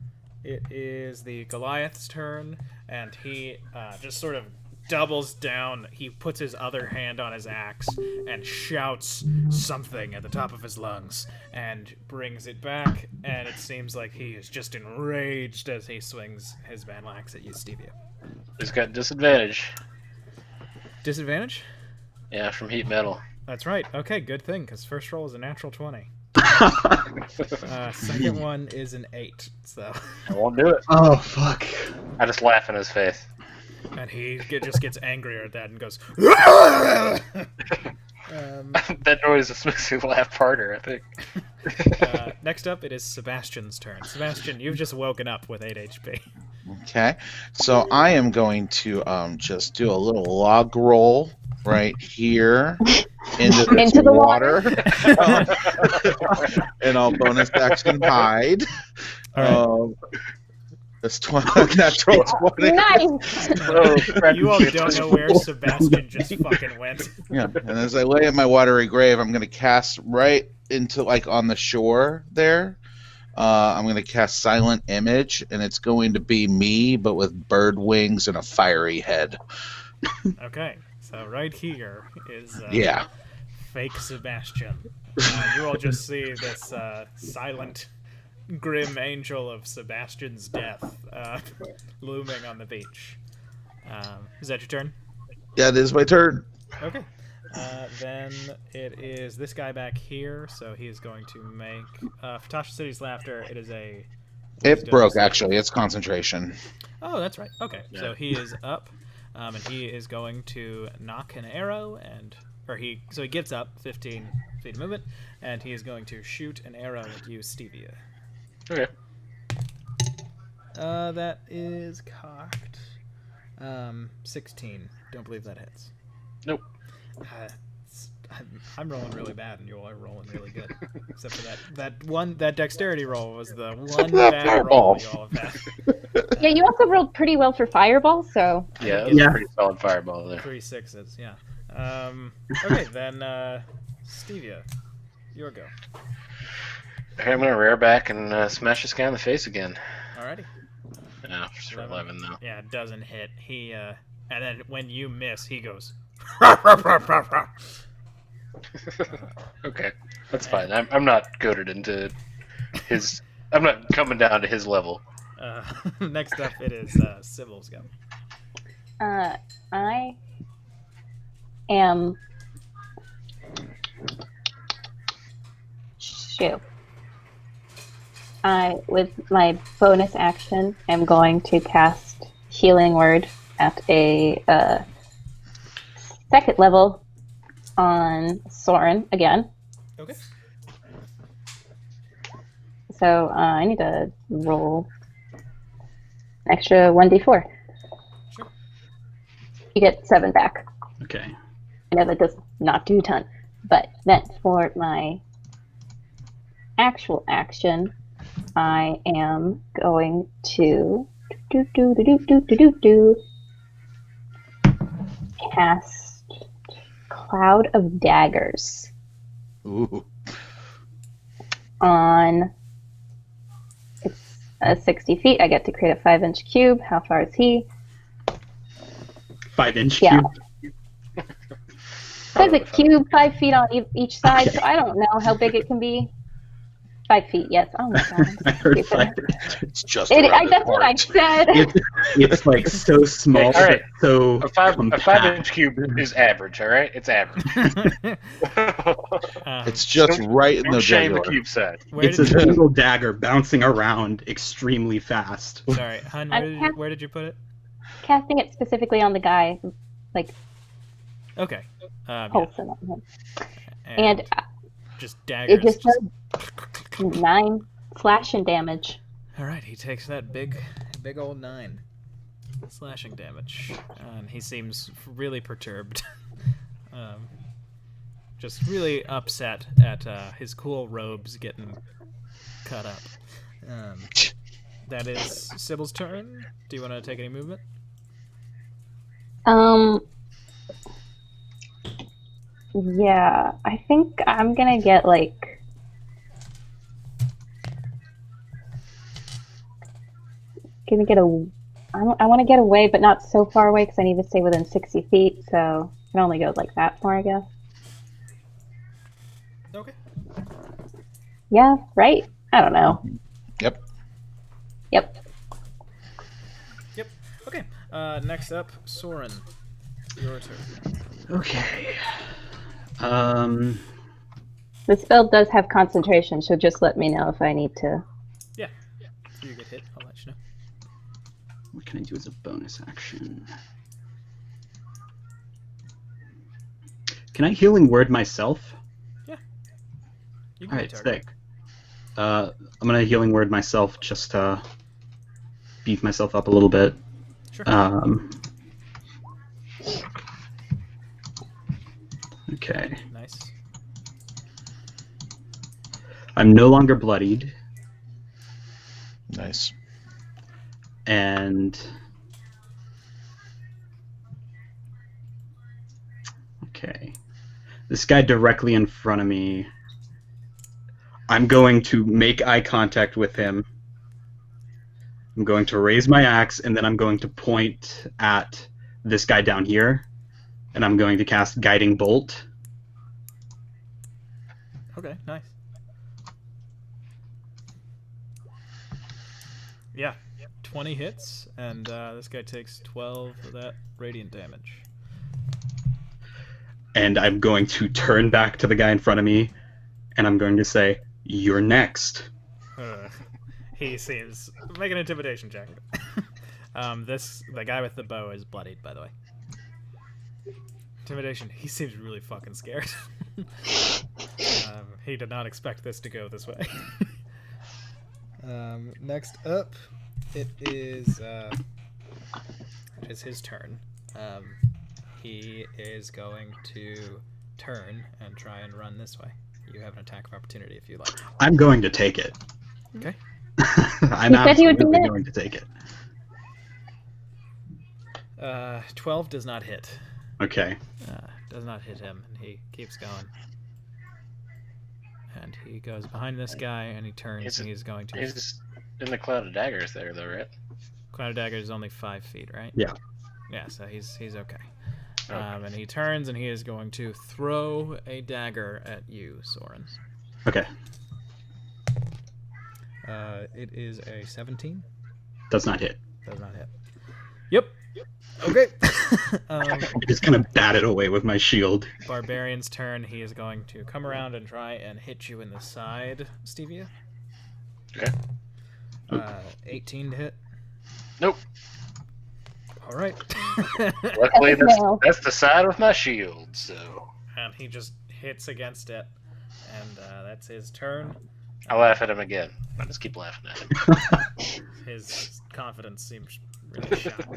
it is the Goliath's turn, and he just sort of doubles down. He puts his other hand on his axe and shouts something at the top of his lungs and brings it back, and it seems like he is just enraged as he swings his battle axe at you, Stevia. He's got disadvantage. Disadvantage? Yeah, from heat metal. That's right. Okay, good thing, because first roll is a natural 20. Second one is an 8, so... I won't do it. Oh, fuck. I just laugh in his face. And he just gets angrier at that and goes... That noise just makes me laugh harder, I think. Next up, it is Sebastian's turn. Sebastian, you've just woken up with 8 HP. Okay, so I am going to just do a little log roll right here into Into the water. And I'll bonus action hide. All That's natural 20. Nice. You all don't know where Sebastian just fucking went. Yeah, and as I lay in my watery grave, I'm going to cast right into, like, on the shore there. I'm going to cast Silent Image, and it's going to be me, but with bird wings and a fiery head. Okay, so right here is Yeah. fake Sebastian. You all just see this silent, grim angel of Sebastian's death looming on the beach. Is that your turn? Yeah, it is my turn. Okay. Then it is this guy back here, so he is going to make... for Tasha City's Laughter, it is a... It broke, actually. It's concentration. Oh, that's right. Okay, Yeah. so he is up, and he is going to knock an arrow, so he gets up 15 feet of movement, and he is going to shoot an arrow at you, Stevia. Okay. That is cocked. 16. Don't believe that hits. Nope. I'm rolling really bad, and you all are rolling really good. Except for that dexterity roll was the one bad roll you all have had. Yeah, you also rolled pretty well for Fireball, so... Yeah, it was Yeah. a pretty solid fireball there. 3 6s, yeah. Okay, then, Stevia, your go. Okay, I'm gonna rear back and smash this guy in the face again. Alrighty. No, just for 11 though. Yeah, it doesn't hit. He, and then when you miss, he goes... Okay, that's fine. I'm not goaded into his. I'm not coming down to his level. Next up, it is Sybil's go. I am... Shoot. I, with my bonus action, am going to cast Healing Word at a second level on Soren again. Okay. So I need to roll an extra 1d4. Sure. You get 7 back. Okay. I know that does not do a ton. But then for my actual action, I am going to cast Cloud of Daggers Ooh. on. It's 60 feet. I get to create a 5-inch cube. How far is he? 5-inch Yeah. cube. There's a cube 5 feet on each side, so I don't know how big it can be. 5 feet, yes. Oh my god. I heard Stupid. 5-inch. It's just around That's what I said. It's like so small, Okay, all right. but so A compact. 5-inch cube is average, all right? It's average. It's just right in Don't the shame the jugular. cube size. It's a single dagger bouncing around extremely fast. Sorry, Hun, where did you put it? Casting it specifically on the guy, like Okay. pulsing on him. And And just daggers. it just does 9 slashing damage. Alright, he takes that big old 9 slashing damage. And he seems really perturbed. Just really upset at his cool robes getting cut up. That is Sybil's turn. Do you want to take any movement? Yeah, I think I'm gonna get like I want to get away, but not so far away because I need to stay within 60 feet. So I can only go like that far, I guess. Okay. Yeah, right. I don't know. Yep. Yep. Okay. Next up, Soren. Your turn. Okay. The spell does have concentration, so just let me know if I need to. Yeah. If you get hit, I'll let you know. What can I do as a bonus action? Can I healing word myself? You can Alright, be targeted. sick. I'm gonna healing word myself just to beef myself up a little bit. Sure. Okay. Nice. I'm no longer bloodied, Nice. and okay, this guy directly in front of me. I'm going to make eye contact with him. I'm going to raise my axe, and then I'm going to point at this guy down here, and I'm going to cast Guiding Bolt. Okay, nice. Yeah, 20 hits, and this guy takes 12 of that radiant damage. And I'm going to turn back to the guy in front of me, and I'm going to say, "You're next." He seems... Make an intimidation check. The guy with the bow is bloodied, by the way. Intimidation. He seems really fucking scared. He did not expect this to go this way. Next up, it's his turn. He is going to turn and try and run this way. You have an attack of opportunity if you like. I'm going to take it. Okay. I'm He said he would do absolutely that. going to take it. 12 does not hit. Okay. Does not hit him, and he keeps going. And he goes behind this guy, and he turns, and he's going to... He's in the cloud of daggers there, though, right? Cloud of Dagger is only 5 feet, right? Yeah. Yeah, so he's okay. And he turns, and he is going to throw a dagger at you, Soren. Okay. It is a 17. Does not hit. Does not hit. Yep. Okay. I just kind of bat it away with my shield. Barbarian's turn. He is going to come around and try and hit you in the side, Stevia. Okay. 18 to hit. Nope. All right. Luckily, No. that's the side with my shield, so... And he just hits against it, and that's his turn. I laugh at him again. I just keep laughing at him. His confidence seems really shot.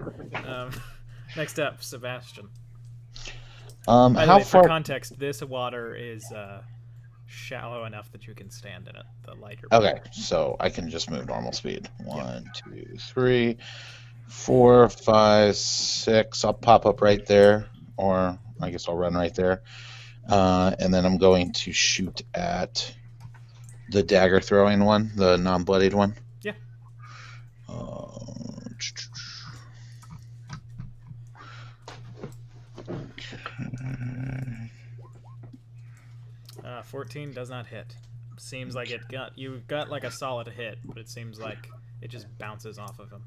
Next up, Sebastian. By the How way, for far? context, this water is shallow enough that you can stand in it. The lighter. Okay, so I can just move normal speed. 1, 2, 3, 4, 5, 6. I'll pop up right there, or I guess I'll run right there. And then I'm going to shoot at the dagger throwing one, the non-bloodied one. Yeah. 14 does not hit. Seems like you got like a solid hit, but it seems like it just bounces off of him.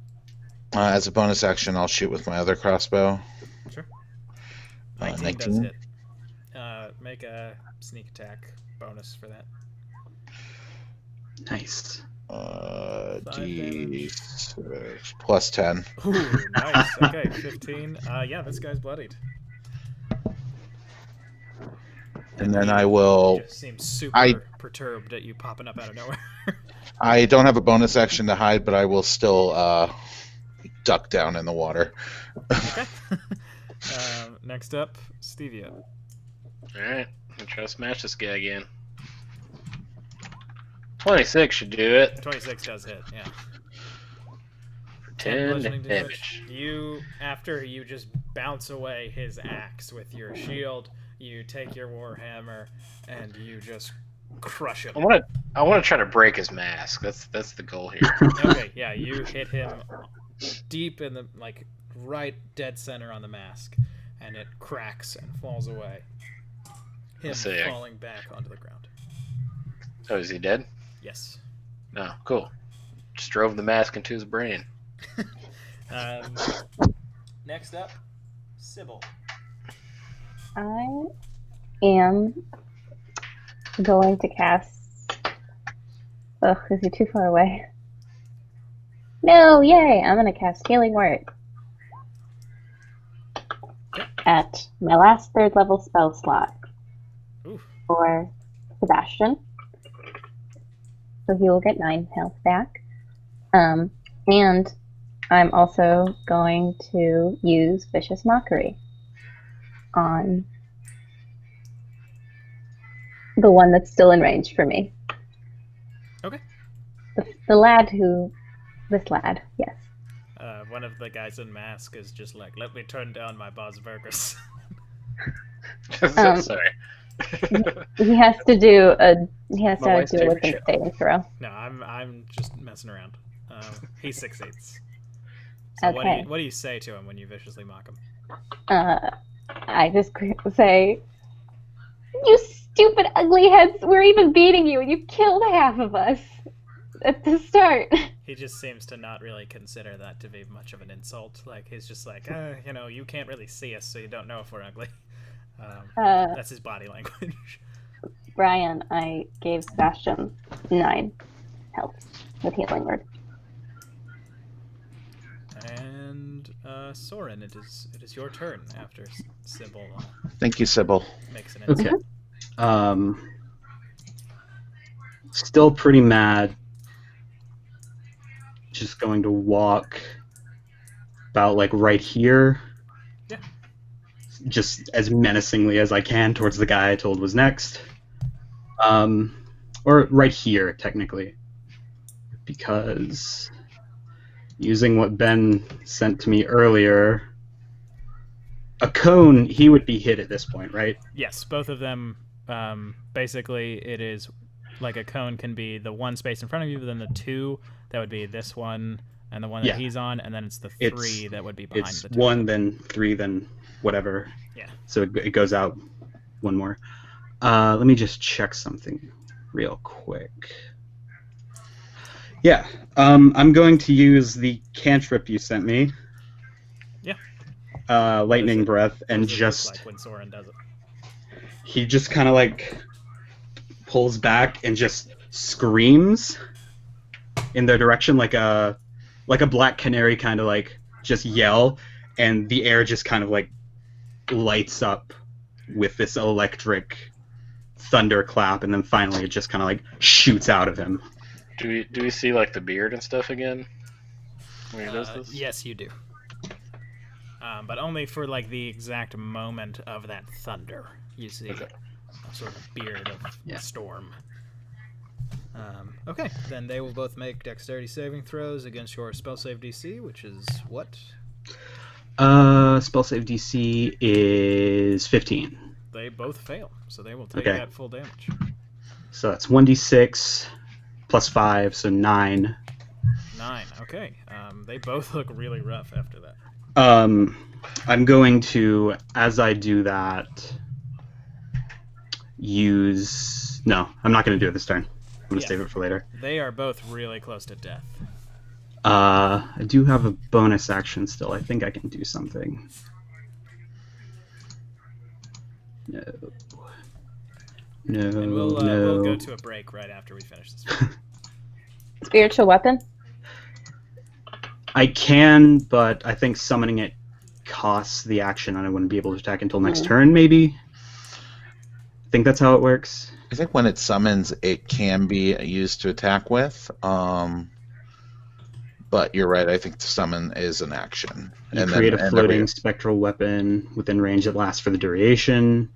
As a bonus action, I'll shoot with my other crossbow. Sure. 19 does hit. Make a sneak attack bonus for that. Nice. D6 plus 10. Ooh, nice. Okay, 15. Yeah, this guy's bloodied. And then I will. Just seems super perturbed at you popping up out of nowhere. I don't have a bonus action to hide, but I will still duck down in the water. Okay. Next up, Stevia. Alright, I'm try to smash this guy again. 26 should do it. 26 does hit, yeah. For 10 bludgeoning damage. After you just bounce away his axe with your shield, you take your warhammer and you just crush him. I want to try to break his mask. That's the goal here. Okay, yeah, you hit him deep in the right dead center on the mask, and it cracks and falls away. Him falling back onto the ground. Oh, is he dead? Yes. No, cool. Just drove the mask into his brain. Next up, Sybil. I am going to cast. Ugh, is he too far away? No, yay! I'm going to cast Healing Word at my last 3rd level spell slot. Ooh. For Sebastian. So he will get 9 health back. And I'm also going to use Vicious Mockery on the one that's still in range for me. Okay. The lad who... This lad, yes. One of the guys in mask is just like, let me turn down my boss burgers. Sorry. He has to do a wife's wisdom favorite show. saving throw. No, I'm just messing around. He succeeds. So Okay. what do you say to him when you viciously mock him? I just say, "You stupid ugly heads! We're even beating you, and you killed half of us at the start." He just seems to not really consider that to be much of an insult. Like, he's just like, you can't really see us, so you don't know if we're ugly. That's his body language. Brian, I gave Sebastian 9 health with Healing Word. And Soren, it is your turn after Sybil Thank you, Sybil. makes an insult. Okay. Still pretty mad. Just going to walk about right here. Yeah. Just as menacingly as I can towards the guy I told was next. Or right here, technically. Because using what Ben sent to me earlier, a cone, he would be hit at this point, right? Yes, both of them. Basically, it is like a cone can be the one space in front of you, then the 2 that would be this one and the one that he's on, and then it's the 3 that would be behind it's the 2. 1, then 3, then whatever. Yeah. So it goes out one more. Let me just check something real quick. Yeah, I'm going to use the cantrip you sent me. Yeah. Lightning breath, What and does it look just like when Soren does it. he just kind of pulls back and just screams in their direction like a black canary kind of just yell, and the air just kind of lights up with this electric thunderclap, and then finally it just kind of shoots out of him. Do we see the beard and stuff again when he does this? Yes, you do. but only for like the exact moment of that thunder. You see Okay. a sort of beard of Yeah. storm. Okay, then they will both make dexterity saving throws against your spell save DC, which is what? Spell save DC is 15. They both fail, so they will take Okay. that full damage. So that's 1d6 plus 5, so 9. 9. Okay. They both look really rough after that. I'm going to, as I do that, use... No, I'm not going to do it this turn. I'm going to Yeah. save it for later. They are both really close to death. I do have a bonus action still. I think I can do something. No. No, And we'll no. go to a break right after we finish this. Spiritual weapon? I can, but I think summoning it costs the action and I wouldn't be able to attack until next turn, maybe? I think that's how it works. I think when it summons, it can be used to attack with. But you're right. I think the summon is an action. You create a floating spectral weapon within range that lasts for the duration.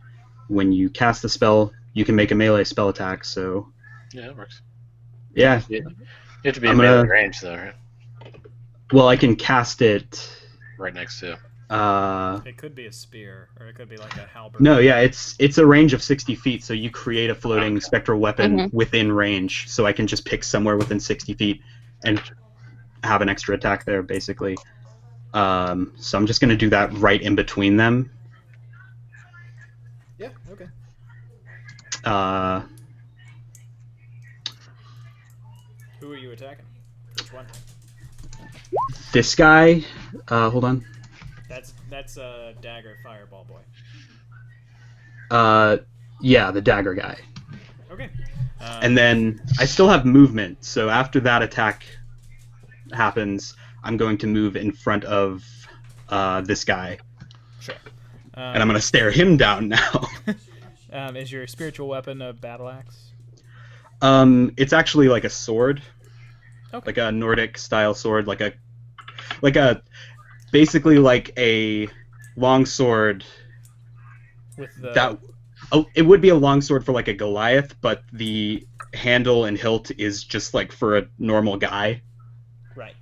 When you cast the spell, you can make a melee spell attack, so... Yeah, it works. Yeah. You have to be I'm in melee gonna- range, though, right? Well, I can cast it... Right next to. It could be a spear, or it could be like a halberd. No, yeah, it's a range of 60 feet, so you create a floating Okay. spectral weapon Mhm. within range, so I can just pick somewhere within 60 feet and have an extra attack there, basically. So I'm just going to do that right in between them. Yeah, okay. Who are you attacking? Which one? This guy, hold on. That's a dagger fireball boy. Yeah, the dagger guy. Okay. And then I still have movement, so after that attack happens, I'm going to move in front of this guy, Sure. and I'm going to stare him down now. Is your spiritual weapon a battle axe? It's actually like a sword, Okay. like a Nordic style sword, like a basically like a long sword. With the It would be a long sword for like a Goliath, but the handle and hilt is just like for a normal guy. right.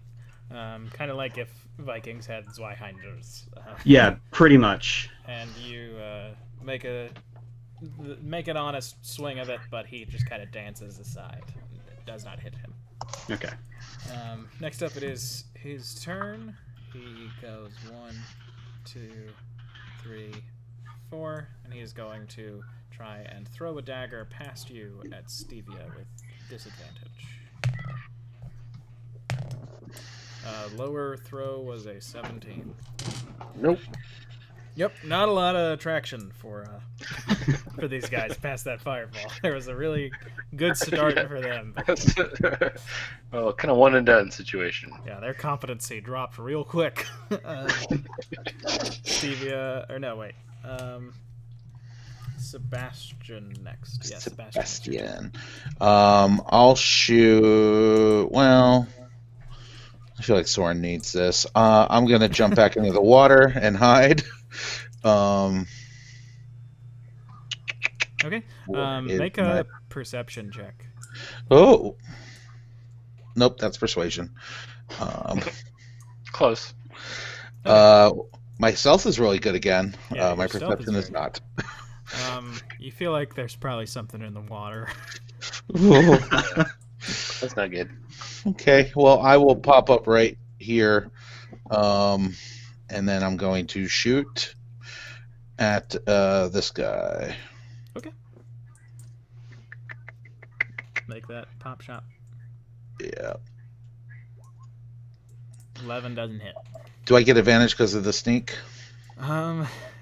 Kind of like if Vikings had Zweiheimers. Yeah, pretty much. And you make an honest swing of it, but he just kind of dances aside. It does not hit him. Okay. Next up, it is his turn. He goes 1, 2, 3, 4, and he is going to try and throw a dagger past you at Stevia with disadvantage. Lower throw was a 17. Nope. Yep, not a lot of traction for these guys past that fireball. There was a really good start for them. But, Well, kind of one and done situation. yeah, their competency dropped real quick. Stevia, or no, wait. Sebastian next. Yeah, Sebastian. I'll shoot. Well, I feel like Soren needs this. I'm gonna jump back into the water and hide. Okay. Where is Make my- a perception check. Oh, nope, that's persuasion. Close. My stealth is really good again. Yeah, My your stealth is perception is very not. You feel like there's probably something in the water. That's not good. Okay, well, I will pop up right here, and then I'm going to shoot at this guy. Okay. Make that pop shot. Yeah. 11 doesn't hit. Do I get advantage because of the sneak?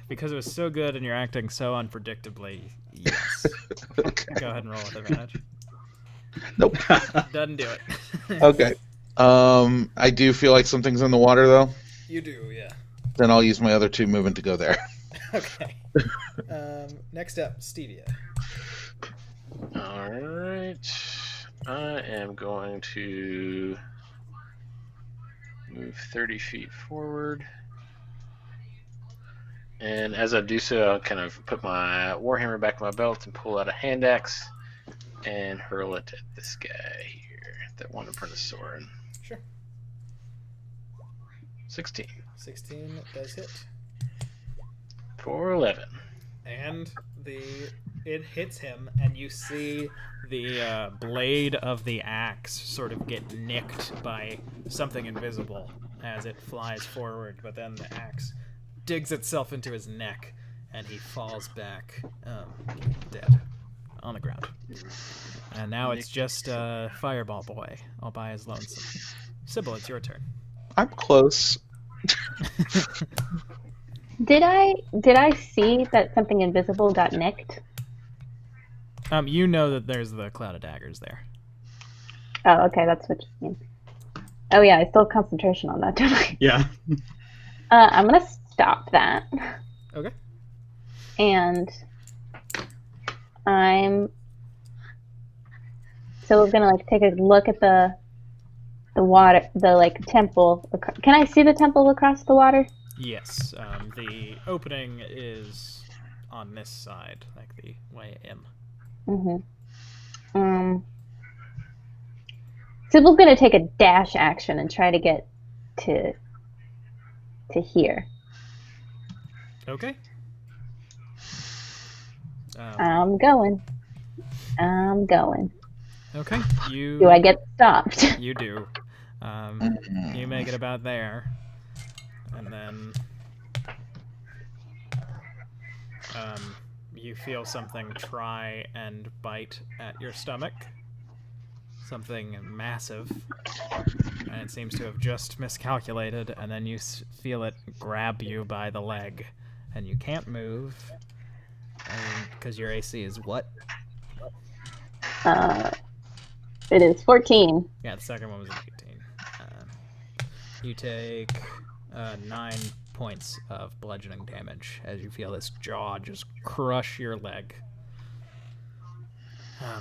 Because it was so good and you're acting so unpredictably, yes. Okay. Go ahead and roll with advantage. Nope. Doesn't do it. Okay. I do feel like something's in the water, though. You do, yeah. Then I'll use my other 2 movement to go there. Okay. Next up, Stevia. Alright. I am going to move 30 feet forward. And as I do so, I'll kind of put my warhammer back in my belt and pull out a hand axe and hurl it at this guy here, that one apprentice Soren. Sure. 16 16 does hit. for 11. And it hits him, and you see the blade of the axe sort of get nicked by something invisible as it flies forward, but then the axe digs itself into his neck, and he falls back dead on the ground. And now it's just Fireball Boy all by his lonesome. Sybil, it's your turn. I'm close. Did I see that something invisible got nicked? You know that there's the cloud of daggers there. Oh, okay, that's what you mean. Oh yeah, I still have concentration on that, don't I? Yeah. I'm gonna stop that. Okay. And I'm we're gonna like take a look at the water, the like temple. Can I see the temple across the water? Yes. The opening is on this side, like the way in. Sybil's gonna take a dash action and try to get to here. Okay. I'm going. Okay. Do I get stopped? You do. You make it about there, and then you feel something try and bite at your stomach. Something massive, and it seems to have just miscalculated, and then you feel it grab you by the leg, and you can't move, because your AC is what? It is 14. Yeah, the second one was an 18. You take 9 points of bludgeoning damage as you feel this jaw just crush your leg.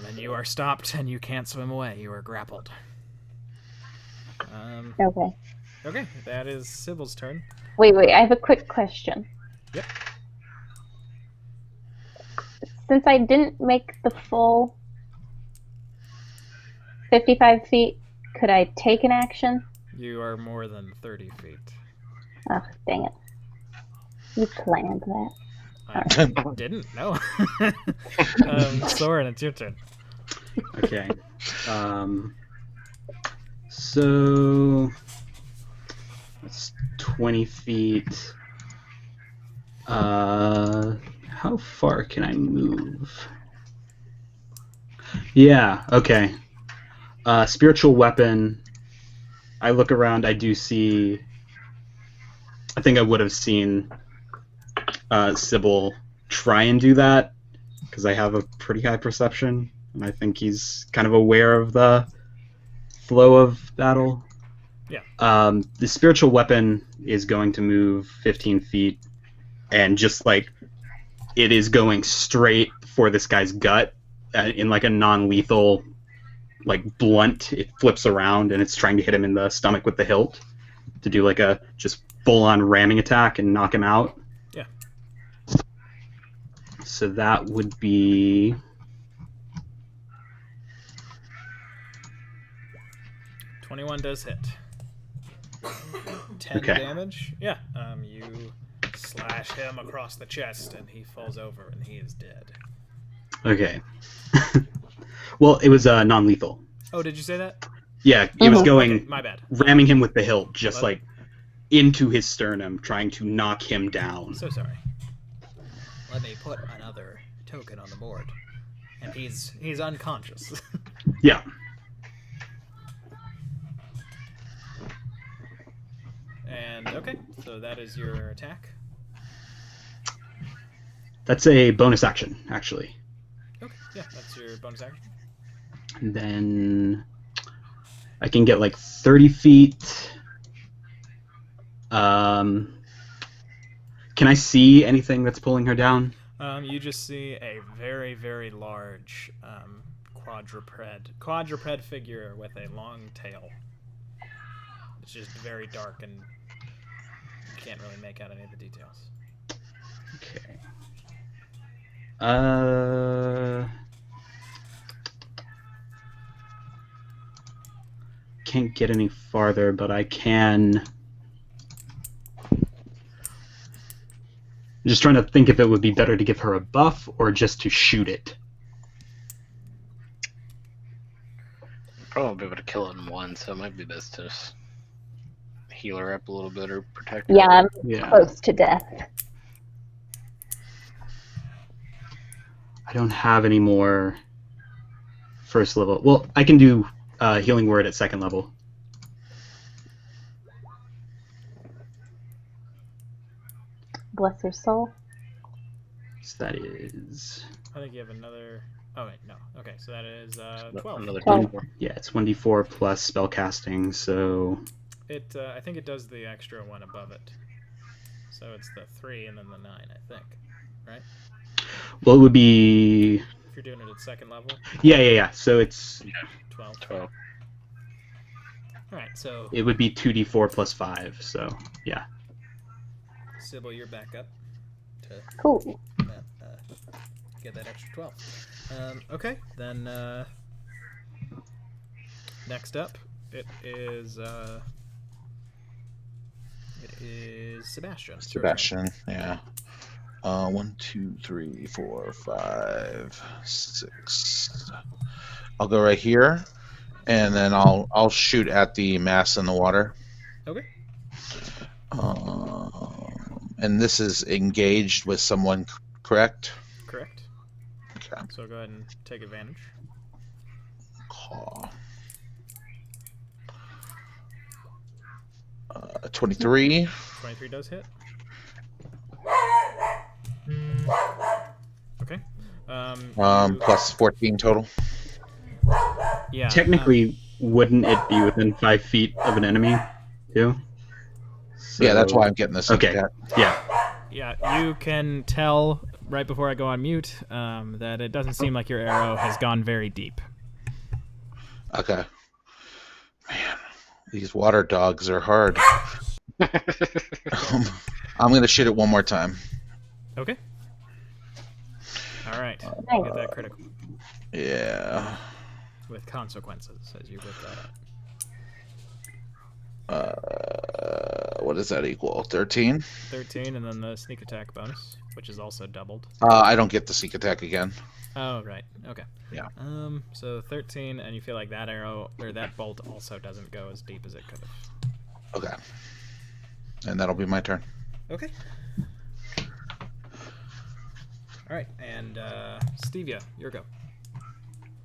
And you are stopped, and you can't swim away. You are grappled. Okay. Okay, that is Sybil's turn. Wait, I have a quick question. Yep. Since I didn't make the full 55 feet, could I take an action? You are more than 30 feet. Oh, dang it. You planned that. I didn't, no. Soren, it's your turn. Okay. So that's 20 feet. How far can I move? Yeah, okay. Spiritual weapon. I look around, I do see... I think I would have seen Sybil try and do that, because I have a pretty high perception, and I think he's kind of aware of the flow of battle. Yeah. The spiritual weapon is going to move 15 feet, and just like it is going straight for this guy's gut in like a non-lethal, like blunt. It flips around and it's trying to hit him in the stomach with the hilt to do like a just full-on ramming attack and knock him out. Yeah. So that would be 21 does hit. 10 Okay. damage. Yeah. You slash him across the chest, and he falls over, and he is dead. okay. Well, it was non-lethal. Oh, did you say that? Yeah, it was going Okay, my bad. ramming him with the hilt, just Let- like into his sternum, trying to knock him down. So sorry. Let me put another token on the board. And he's unconscious. Yeah. And okay, so that is your attack. That's a bonus action, actually. Okay, yeah, that's your bonus action. And then I can get like 30 feet. Can I see anything that's pulling her down? You just see a very, very large quadruped figure with a long tail. It's just very dark, and you can't really make out any of the details. Okay. Can't get any farther, but I can. I'm just trying to think if it would be better to give her a buff or just to shoot it. Probably be able to kill it in one, so it might be best to just heal her up a little bit or protect her. Yeah, I'm Yeah. close to death. I don't have any more first level. Well, I can do healing word at second level. Bless your soul. So that is I think you have another. Oh wait, no. Okay, so that is 12. Another 12. 24. yeah, it's 1d4 plus spell casting. So It I think it does the extra one above it. So it's the 3 and then the 9, I think. well, it would be If you're doing it at second level, yeah. So it's 12. 12. All right, so it would be 2d4 plus 5. So yeah. Sybil, you're back up to Cool. get that extra 12. Okay, then next up it is Sebastian. It's your turn. Sebastian, yeah. 1, 2, 3, 4, 5, 6. I'll go right here, and then I'll shoot at the mass in the water. Okay. And this is engaged with someone, correct? Correct. Okay. So go ahead and take advantage. Claw. 23. 23 does hit. Okay. You- Plus 14 total. yeah. Technically, wouldn't it be within 5 feet of an enemy, too? So, Yeah, that's why I'm getting this. Okay. Yeah. Yeah, you can tell right before I go on mute that it doesn't seem like your arrow has gone very deep. Okay. Man, these water dogs are hard. I'm going to shoot it one more time. Okay. All right. Nice. Get that critical Yeah. with consequences as you whip that up. What does that equal? 13? 13, and then the sneak attack bonus, which is also doubled. I don't get the sneak attack again. Oh, right. Okay. Yeah. So 13, and you feel like that arrow or that bolt also doesn't go as deep as it could have. Okay. And that'll be my turn. Okay. All right, and Stevia, your go.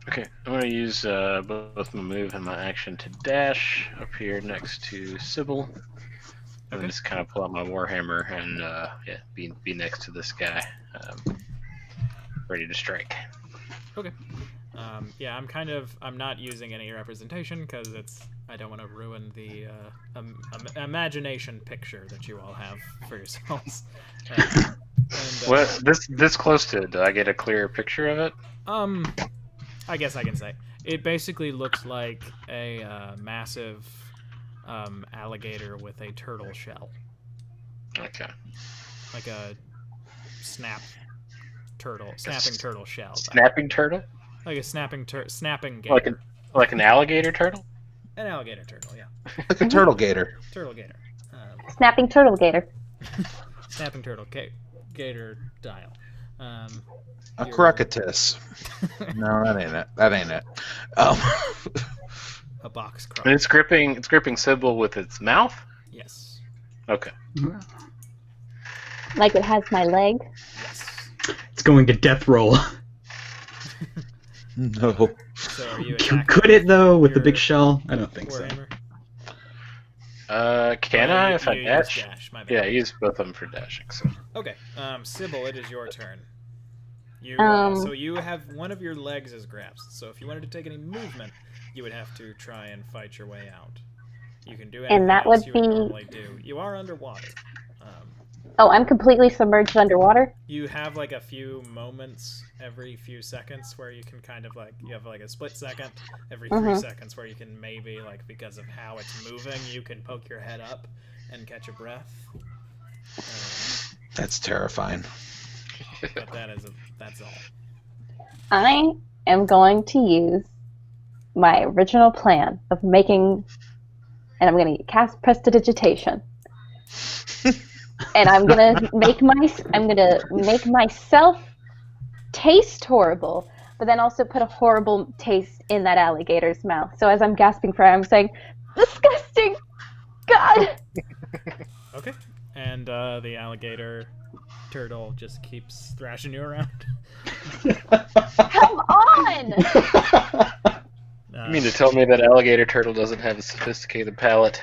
Okay, I'm going to use both my move and my action to dash up here next to Sybil. And Okay. just kind of pull out my Warhammer and be next to this guy, ready to strike. Okay. Yeah, I'm not using any representation because I don't want to ruin the imagination picture that you all have for yourselves. What this close to it? Do I get a clearer picture of it? I guess I can say it basically looks like a massive alligator with a turtle shell, Okay. like a snapping turtle shell, Snapping turtle? like a snapping gator, Like an alligator turtle? an alligator turtle, yeah, Like a turtle gator. turtle gator, Snapping turtle gator. snapping turtle gator dial. A Your- crocotus. No, that ain't it. That ain't it. A box And crow. it's gripping Sybil with its mouth? Yes. Okay. Like it has my leg. Yes. It's going to death roll. No. So are you attacking Could it, though, with the your big shell? I don't think so. Warhammer? Can I if I you dash? use dash, my bad. Yeah, I use both of them for dashing. So Okay, Sybil, it is your turn. You Um, so you have one of your legs is grasped. So if you wanted to take any movement, you would have to try and fight your way out. You can do anything And that else would you would be- normally do. You are underwater. Oh, I'm completely submerged underwater. You have like a few moments every few seconds where you can kind of like you have like a split second every 3 seconds where you can maybe like because of how it's moving you can poke your head up and catch a breath. That's terrifying. But that's all. I am going to use my original plan of making, and I'm going to cast Prestidigitation, and I'm going to make myself taste horrible, but then also put a horrible taste in that alligator's mouth. So as I'm gasping for air, I'm saying, "Disgusting, God!" Okay. And the alligator turtle just keeps thrashing you around. Come on! You mean to tell me that alligator turtle doesn't have a sophisticated palate?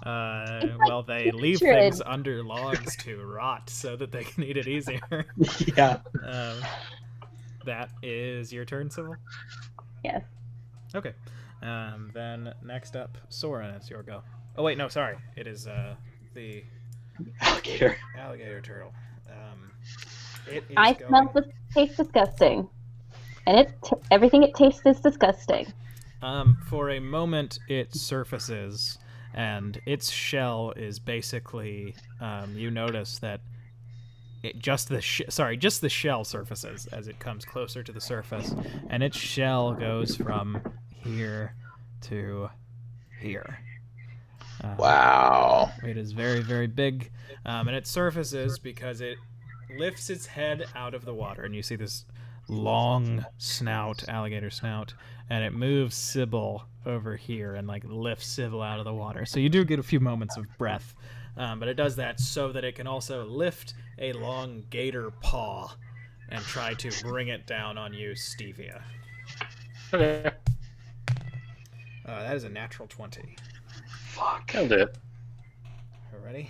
Well, they leave things under logs to rot so that they can eat it easier. Yeah. That is your turn, Sybil? Yes. Okay. Then next up, Soren, it's your go. Oh wait, no, sorry. It is the alligator turtle. It is I smell going... tastes disgusting, and everything it tastes is disgusting. For a moment, it surfaces, and its shell is basically. You notice that just the shell surfaces as it comes closer to the surface, and its shell goes from here to here. Wow. It is very, very big, and it surfaces because it lifts its head out of the water, and you see this long snout, alligator snout, and it moves Sybil over here and lifts Sybil out of the water. So you do get a few moments of breath, but it does that so that it can also lift a long gator paw and try to bring it down on you, Stevia. Okay. That is a natural 20. Fuck. I'll do it. Ready?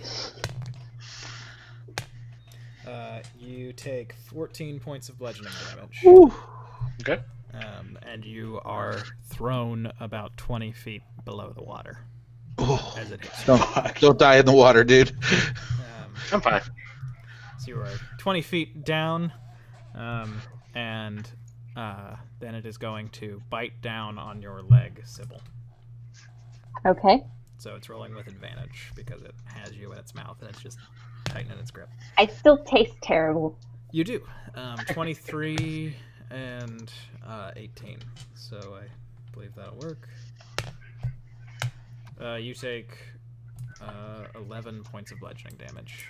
You take 14 points of bludgeoning damage. Okay. And you are thrown about 20 feet below the water as it hits you. Don't die in the water, dude. I'm fine. So you are 20 feet down, and then it is going to bite down on your leg, Sybil. Okay. So it's rolling with advantage because it has you in its mouth and it's just tightening its grip. I still taste terrible. You do. 23 and 18. So I believe that'll work. You take 11 points of bludgeoning damage.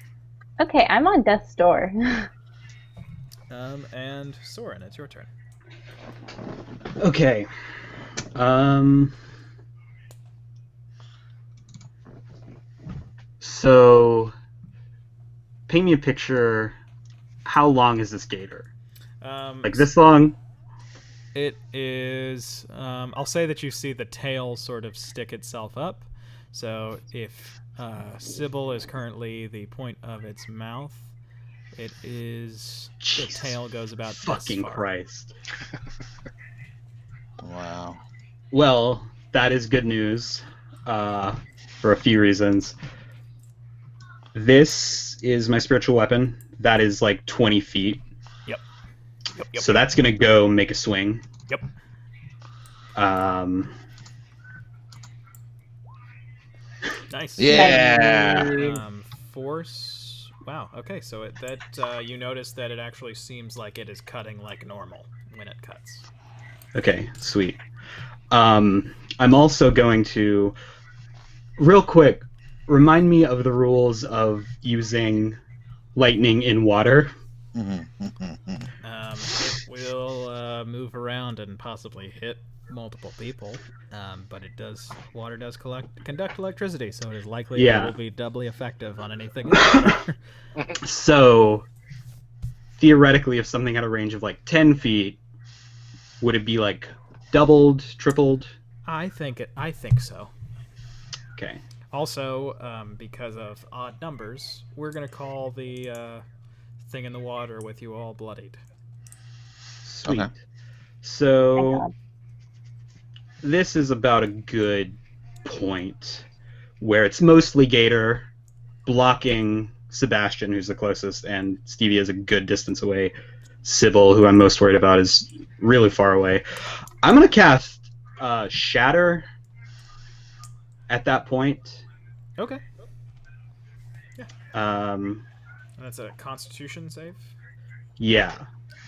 Okay, I'm on death's door. And Soren, it's your turn. Okay. So, paint me a picture. How long is this gator? Like this long? It is. I'll say that you see the tail sort of stick itself up. So if Sybil is currently the point of its mouth, it is. Jesus the tail goes about fucking this far. Christ. Wow. Well, that is good news for a few reasons. This is my spiritual weapon. That is like 20 feet. Yep. So that's going to go make a swing. Yep. Nice. Yeah. Force. Wow. Okay. So you notice that it actually seems like it is cutting like normal when it cuts. Okay, sweet. I'm also going to, real quick, remind me of the rules of using lightning in water. It will move around and possibly hit multiple people, but water does conduct electricity, so it is likely it will be doubly effective on anything. So, theoretically, if something had a range of like 10 feet, would it be like doubled, tripled? I think so. Okay. Also, because of odd numbers, we're going to call the thing in the water with you all bloodied. Sweet. Okay. So, this is about a good point where it's mostly Gator blocking Sebastian, who's the closest, and Stevie is a good distance away. Sybil, who I'm most worried about, is really far away. I'm going to cast Shatter at that point. Okay. That's a Constitution save. Yeah.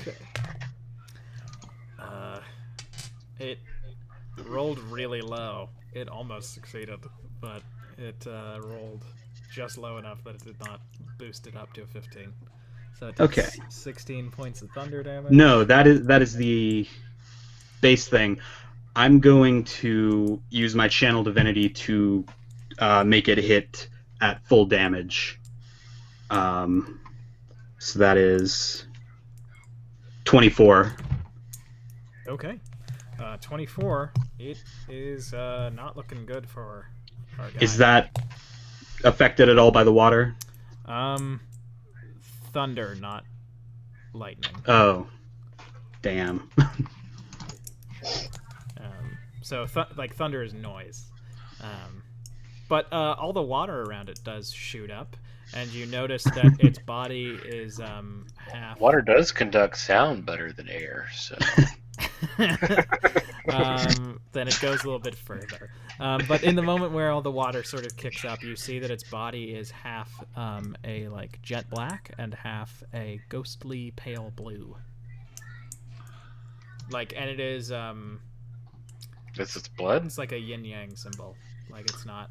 Okay. It rolled really low. It almost succeeded, but it rolled just low enough that it did not boost it up to a 15. So it takes Okay. 16 points of thunder damage. No, that is the base thing. I'm going to use my channel divinity to make it hit at full damage. So that is 24. Okay. 24. It is not looking good for our guy. Is that affected at all by the water? Thunder, not lightning. Oh, damn. So thunder is noise. But all the water around it does shoot up, and you notice that its body is half. Water does conduct sound better than air, so. Then it goes a little bit further. But in the moment where all the water sort of kicks up, you see that its body is half a like jet black and half a ghostly pale blue. Like, and it is This is blood? it's like a yin yang symbol. Like, it's not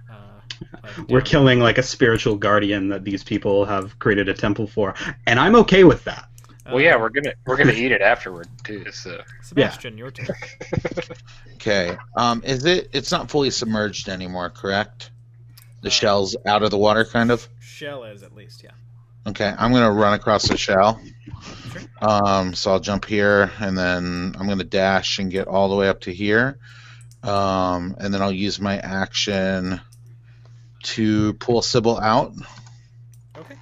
like We're down- killing like a spiritual guardian that these people have created a temple for, and I'm okay with that. Well, yeah, we're gonna eat it afterward too. So Sebastian, your turn. Okay. It's not fully submerged anymore, correct? The shell's out of the water, kind of. Shell is at least, yeah. Okay, I'm gonna run across the shell. Sure. So I'll jump here, and then I'm gonna dash and get all the way up to here. And then I'll use my action to pull Sybil out. Okay.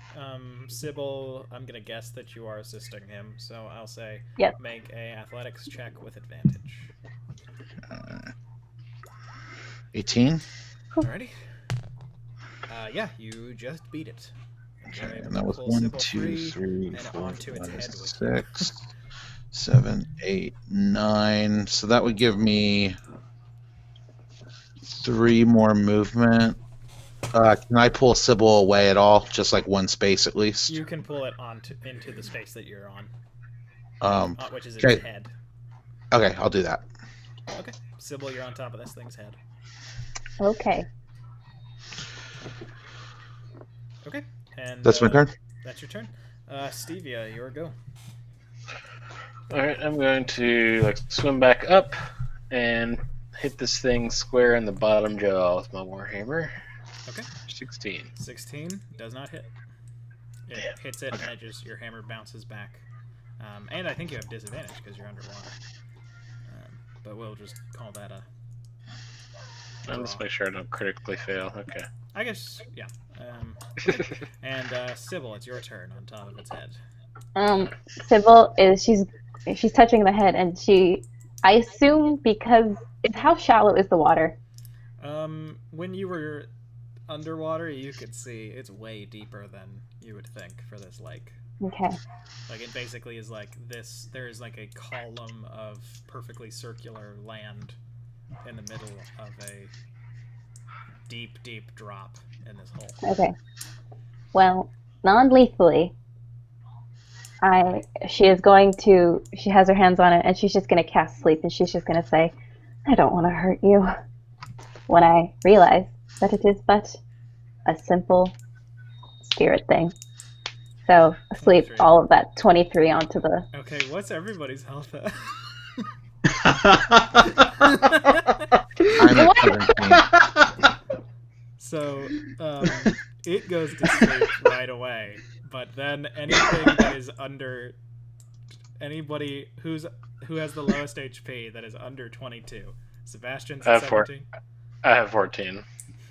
Sybil, I'm gonna guess that you are assisting him, so I'll say Yes. make a athletics check with advantage. 18. Alrighty. Yeah, you just beat it. You're Okay, able and to that was pull 1, Sybil 2, free 3, and 4, onto its 5, head with you. 6, 7, 8, 9. So that would give me 3 more movement. Can I pull Sybil away at all? Just like one space at least? You can pull it into the space that you're on, which is its okay. head. Okay, I'll do that. Okay. Sybil, you're on top of this thing's head. Okay. Okay. And That's my turn? That's your turn. Stevia, your go. alright, I'm going to swim back up and hit this thing square in the bottom jaw with my warhammer. Okay. 16. 16 does not hit. It hits it, and your hammer bounces back. And I think you have disadvantage because you're underwater. But we'll just call that a. I'll just make sure I don't critically fail. Okay. I guess, yeah. And Sybil, it's your turn on top of its head. Sybil she's touching the head, and I assume because how shallow is the water? When you were underwater, you could see it's way deeper than you would think for this lake. Okay. Like, it basically is like this. There is like a column of perfectly circular land in the middle of a deep, deep drop in this hole. Okay. Well, non-lethally, she has her hands on it, and she's just going to cast sleep, and she's just going to say, I don't want to hurt you, when I realize that it is but a simple spirit thing. So, sleep 23. all of that 23 onto the... Okay, what's everybody's health at? I'm at 17. So, it goes to sleep right away, but then anything that is under... Anybody who has the lowest HP that is under 22. Sebastian's I at have 17? I have 14.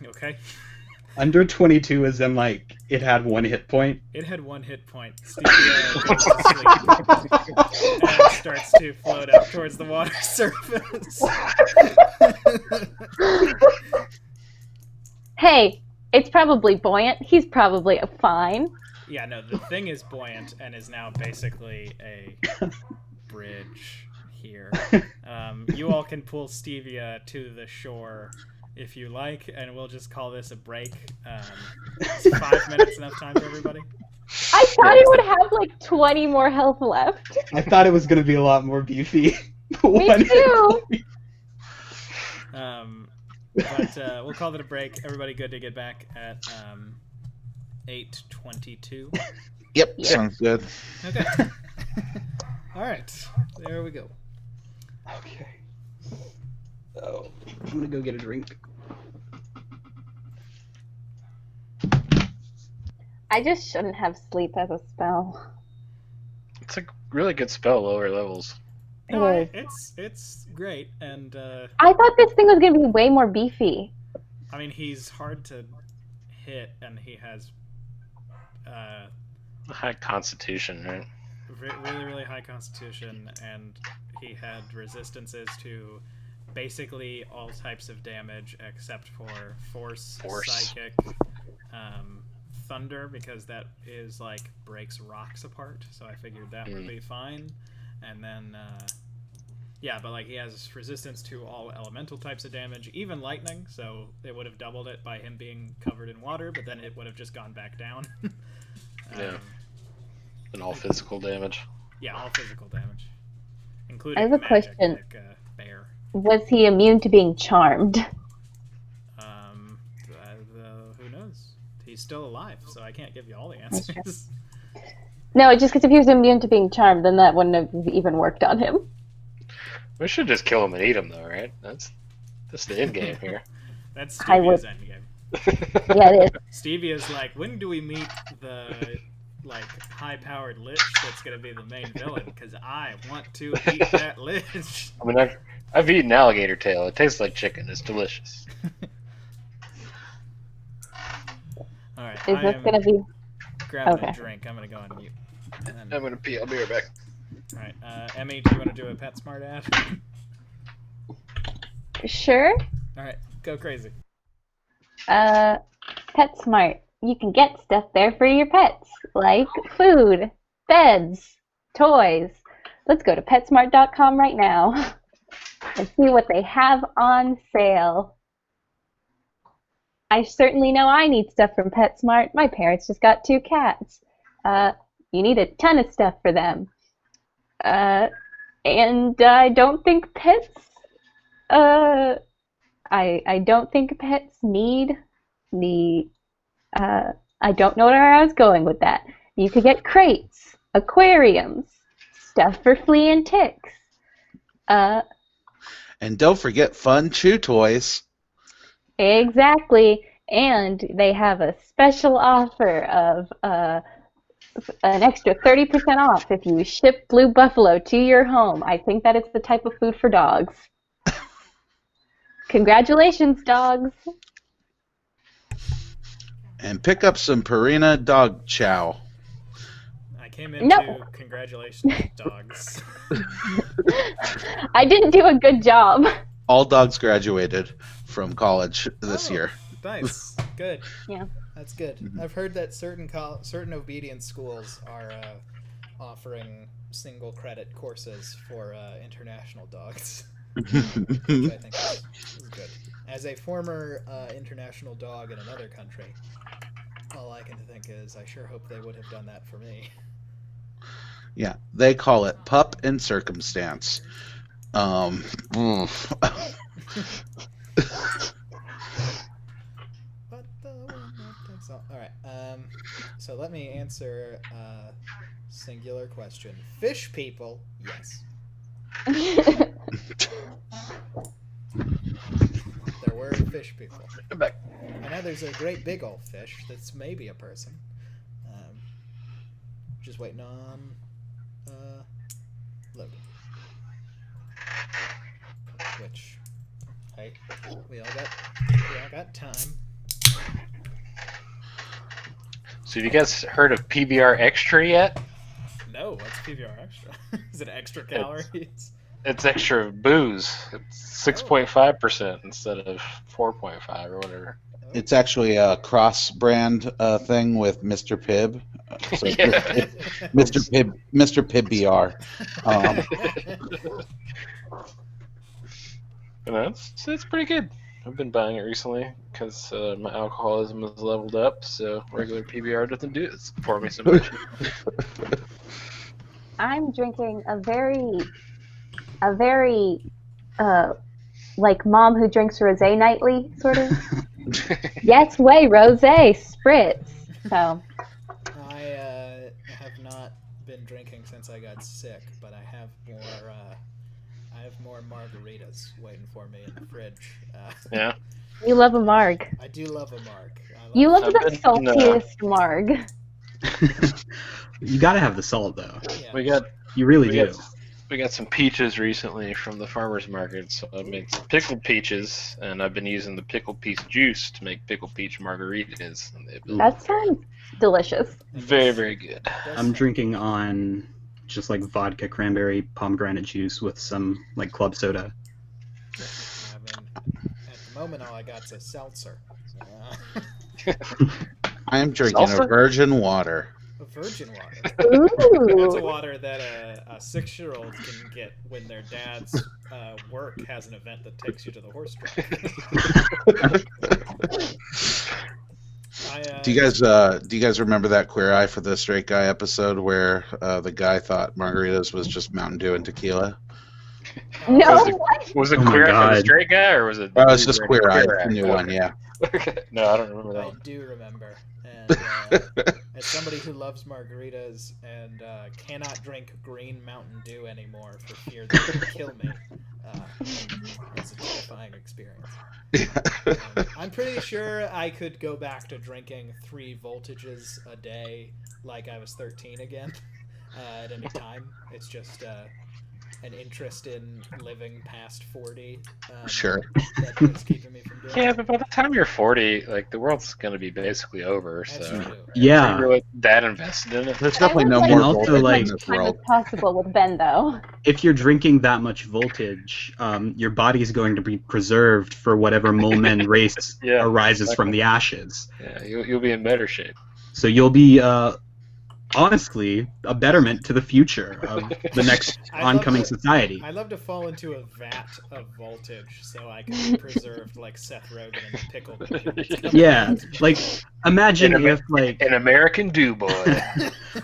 Okay. Under 22 is in like it had 1 hit point. It had 1 hit point. Stevia goes to sleep and starts to float up towards the water surface. Hey, it's probably buoyant. He's probably fine. Yeah, no, the thing is buoyant and is now basically a bridge here. You all can pull Stevia to the shore if you like, and we'll just call this a break. Is 5 minutes enough time for everybody? I thought it would have like 20 more health left. I thought it was gonna be a lot more beefy. Me too. But we'll call it a break. Everybody good to get back at 8:22. Yep, sounds good. Okay. All right. There we go. Okay. Oh, I'm gonna go get a drink. I just shouldn't have sleep as a spell. It's a really good spell, lower levels. No, It it's great, and I thought this thing was gonna be way more beefy. I mean he's hard to hit, and he has High constitution, right? really really high constitution, and he had resistances to basically all types of damage except for force. Psychic, thunder, because that is like breaks rocks apart, so I figured that would be fine. And then yeah, but like he has resistance to all elemental types of damage, even lightning, so it would have doubled it by him being covered in water, but then it would have just gone back down. Yeah. And all physical damage. Yeah, all physical damage, including I have a magic, question. like bear. Was he immune to being charmed? Who knows? He's still alive, so I can't give you all the answers. No, just because if he was immune to being charmed, then that wouldn't have even worked on him. We should just kill him and eat him, though, right? That's the end game here. That's I would- Stevia's endgame. Yeah, it is. Stevia's like, when do we meet the like high-powered lich that's gonna be the main villain? Because I want to eat that lich. I mean, I've eaten alligator tail. It tastes like chicken. It's delicious. All right, Is this gonna be? grabbing okay. a drink. I'm gonna go on mute. And then, I'm gonna pee. I'll be right back. all right, Emmy, do you want to do a PetSmart ad? Sure. All right, go crazy. PetSmart. You can get stuff there for your pets, like food, beds, toys. Let's go to PetSmart.com right now and see what they have on sale. I certainly know I need stuff from PetSmart. My parents just got 2 cats. You need a ton of stuff for them. And I don't think pets. I don't think pets need the. I don't know where I was going with that. You could get crates, aquariums, stuff for flea and ticks. And don't forget fun chew toys. Exactly. And they have a special offer of an extra 30% off if you ship Blue Buffalo to your home. I think that is the type of food for dogs. Congratulations, dogs. And pick up some Purina dog chow. I came into No. congratulations, dogs. I didn't do a good job. All dogs graduated from college this Oh, year. Nice, good. Yeah. That's good. Mhm. I've heard that certain obedience schools are offering single credit courses for international dogs, which I think is good. As a former international dog in another country, all I can think is I sure hope they would have done that for me. Yeah, they call it pup and circumstance. But the one that takes all right. So let me answer a singular question. Fish people, yes. There were fish people. I'm back. I know there's a great big old fish that's maybe a person. Just waiting on Logan. Which, hey, we all got time. So have you guys heard of PBR Extra yet? No, what's PBR extra? Is it extra calories? It's extra booze. It's 6.5% instead of 4.5 or whatever. It's actually a cross-brand thing with Mr. Pibb. So Yeah. Mr. Pibb BR. You know, it's pretty good. I've been buying it recently because my alcoholism has leveled up, so regular PBR doesn't do it for me so much. I'm drinking a very, like mom who drinks rosé nightly, sort of. Yes, way rosé spritz. So I have not been drinking since I got sick, but I have more margaritas waiting for me in the fridge. Yeah. you love a marg. I do love a marg. You love I've the been- saltiest marg. You gotta have the salt though. Yeah. We got You really we do. got we got some peaches recently from the farmers market, so I made some pickled peaches, and I've been using the pickled peach juice to make pickled peach margaritas. And they've been That sounds delicious. very, very good. I'm drinking on just like vodka cranberry pomegranate juice with some like club soda. At the moment, all I got's a seltzer. I am drinking Salsa? a virgin water. A virgin water. That's a Ooh. water that a 6-year-old can get when their dad's work has an event that takes you to the horse track. Do you guys remember that Queer Eye for the Straight Guy episode where the guy thought margaritas was just Mountain Dew and tequila? No, Was it- what? Was it Oh my queer eye for the God. straight guy, or was it? Oh, it's just Queer Eye, the new Okay. one, yeah. Okay. No, I don't remember that I one. do remember. And as somebody who loves margaritas and cannot drink green Mountain Dew anymore for fear that it will kill me, it's a terrifying experience. I'm pretty sure I could go back to drinking 3 voltages a day like I was 13 again at any time. It's just an interest in living past 40. Sure. That is keeping me from doing Yeah, it. but by the time you're 40, like the world's gonna be basically over. That's So true. are Yeah. you really that invested in it? There's definitely no I would more like to voltage like- in this Time world. as possible with Ben, though. If you're drinking that much voltage, your body is going to be preserved for whatever Molmen race Yeah, arises exactly. from the ashes. Yeah, you'll be in better shape. So you'll be, honestly, a betterment to the future of the next I love oncoming to- society. I love to fall into a vat of voltage so I can be preserved like Seth Rogen in the pickle movie. that's coming Yeah, out. like imagine In a- if like An American Dew boy.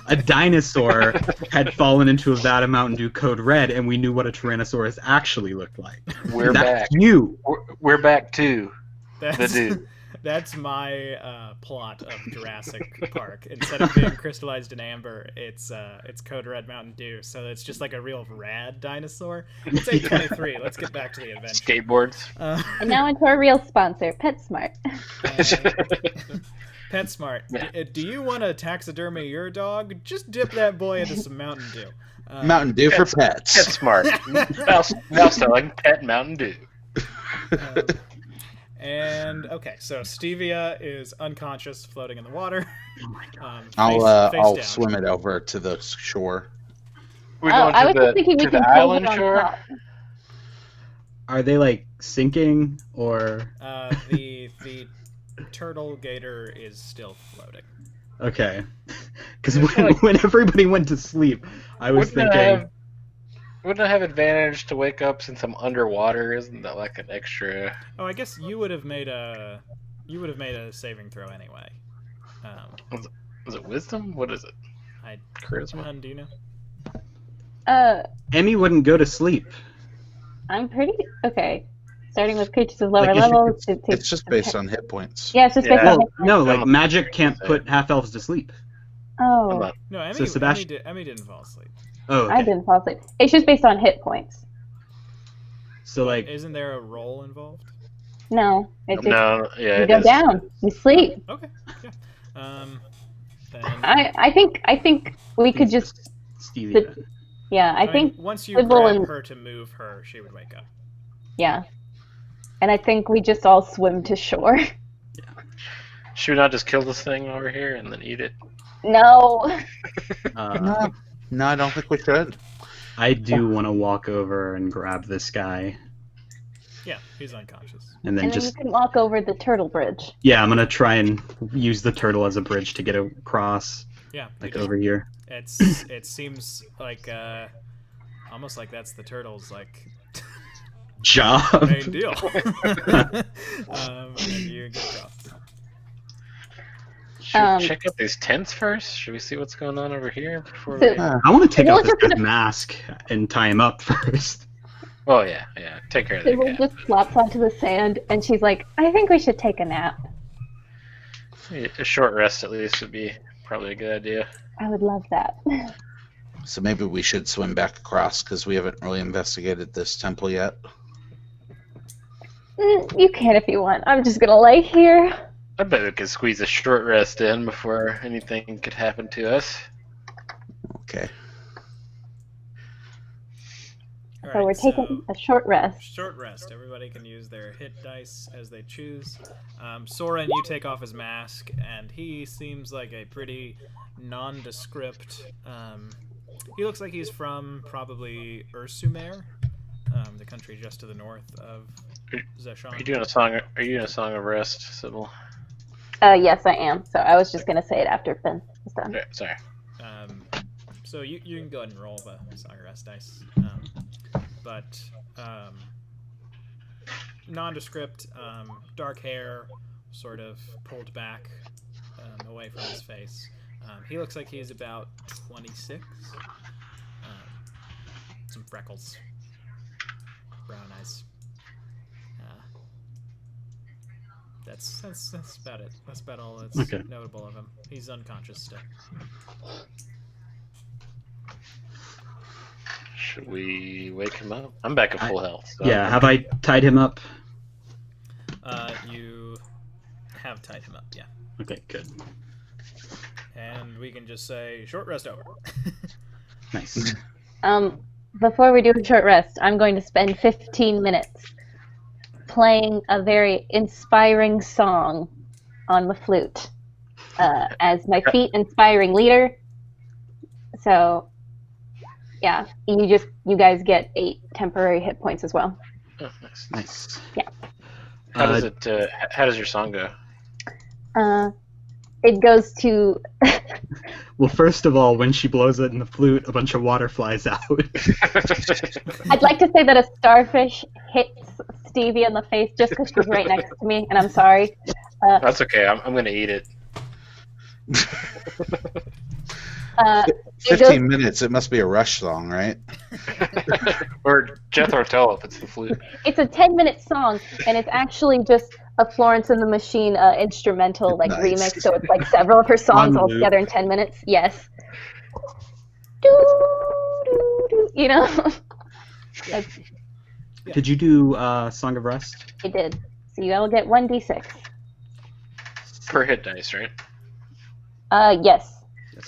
a dinosaur had fallen into a vat of Mountain Dew Code Red, and we knew what a Tyrannosaurus actually looked like. We're That's back. you. We're back too. That's, The dude. that's my plot of Jurassic Park. Instead of being crystallized in amber, it's Code Red Mountain Dew. So it's just like a real rad dinosaur. It's 8:23. Let's get back to the adventure. Skateboards. And now into our real sponsor, PetSmart. PetSmart. Yeah. Do you want to taxidermy your dog? Just dip that boy into some Mountain Dew. Mountain Dew for pets. Pet Smart. now selling Pet Mountain Dew. And okay, so Stevia is unconscious, floating in the water. Face I'll down. swim it over to the shore. We're Oh, going I to was the, just thinking we to can the hold island it on shore. top. Are they like sinking or The turtle gator is still floating. okay? Because It's like- when everybody went to sleep, I was thinking, Wouldn't I have advantage to wake up since I'm underwater? Isn't that like an extra? Oh, I guess you would have made a saving throw anyway. Is it wisdom? What is it? I Charisma? do you know? Emmy wouldn't go to sleep. I'm pretty okay. Starting with creatures of lower Like, levels. It's just based on hit points. Yeah, it's just based Yeah. on. Well, no, like I'm- magic can't put half elves to sleep. I'm Oh, not- No, Emmy, So Sebastian- Emmy didn't fall asleep. Oh, I okay. didn't fall asleep. It's just based on hit points. So like, Isn't there a roll involved? No, it's just No, yeah, you it go is. down, you sleep. Okay. Yeah. Then I think we could just Stevie. but- Then. yeah. I mean, think once you Sybil grab and- her to move her, she would wake up. yeah, and I think we just all swim to shore. Should we not just kill this thing over here and then eat it? No, No, I don't think we should. I do want to walk over and grab this guy, Yeah, he's unconscious. and then and then just you can walk over the turtle bridge. yeah, I'm gonna try and use the turtle as a bridge to get across, Yeah, like over here. it seems like almost like that's the turtle's like job. Main deal. And you get dropped. Should we check out these tents first? Should we see what's going on over here before So- we... I want to take Well, out this just gonna- guy's mask and tie him up first. Oh, yeah. Take care of that Sybil guy. just flops onto the sand, and she's like, I think we should take a nap. A short rest, at least, would be probably a good idea. I would love that. So maybe we should swim back across because we haven't really investigated this temple yet. You can if you want. I'm just gonna lay here. I bet we could squeeze a short rest in before anything could happen to us. Okay. All So we're right, taking a short rest. Short rest. Everybody can use their hit dice as they choose. Soren, you take off his mask, and he seems like a pretty nondescript. He looks like he's from probably Ursumer, the country just to the north of Zeshan. Are you doing a song? Are you doing a song of rest, Sybil? Yes, I am. So I was just gonna say it after Finn was done. Yeah, sorry. So you can go ahead and roll the Song of Rest dice. But nondescript, dark hair, sort of pulled back away from his face. He looks like he's about 26. Some freckles, brown eyes. That's about it. That's about all that's Okay. notable of him. He's unconscious still. Should we wake him up? I'm back at full health. So Yeah, have I tied him up? You have tied him up, yeah. Okay, good. And we can just say short rest over. Nice. Before we do a short rest, I'm going to spend 15 minutes playing a very inspiring song on the flute as my feat inspiring leader. So, yeah, you guys get 8 temporary hit points as well. oh, nice. Nice. Yeah. How does it? How does your song go? It goes to Well, first of all, when she blows it in the flute, a bunch of water flies out. I'd like to say that a starfish hits Stevie in the face just because she's right next to me, and I'm sorry. That's okay. I'm gonna eat it. It 15 minutes. It must be a Rush song, right? Or Jethro Tull if it's the flute. It's a 10-minute song, and it's actually just a Florence and the Machine instrumental Nice. remix. So it's like several of her songs On all loop. together in 10 minutes. Yes. You know, That's- Did you do Song of Rest? I did. So you all get 1d6. Per hit dice, right? Yes,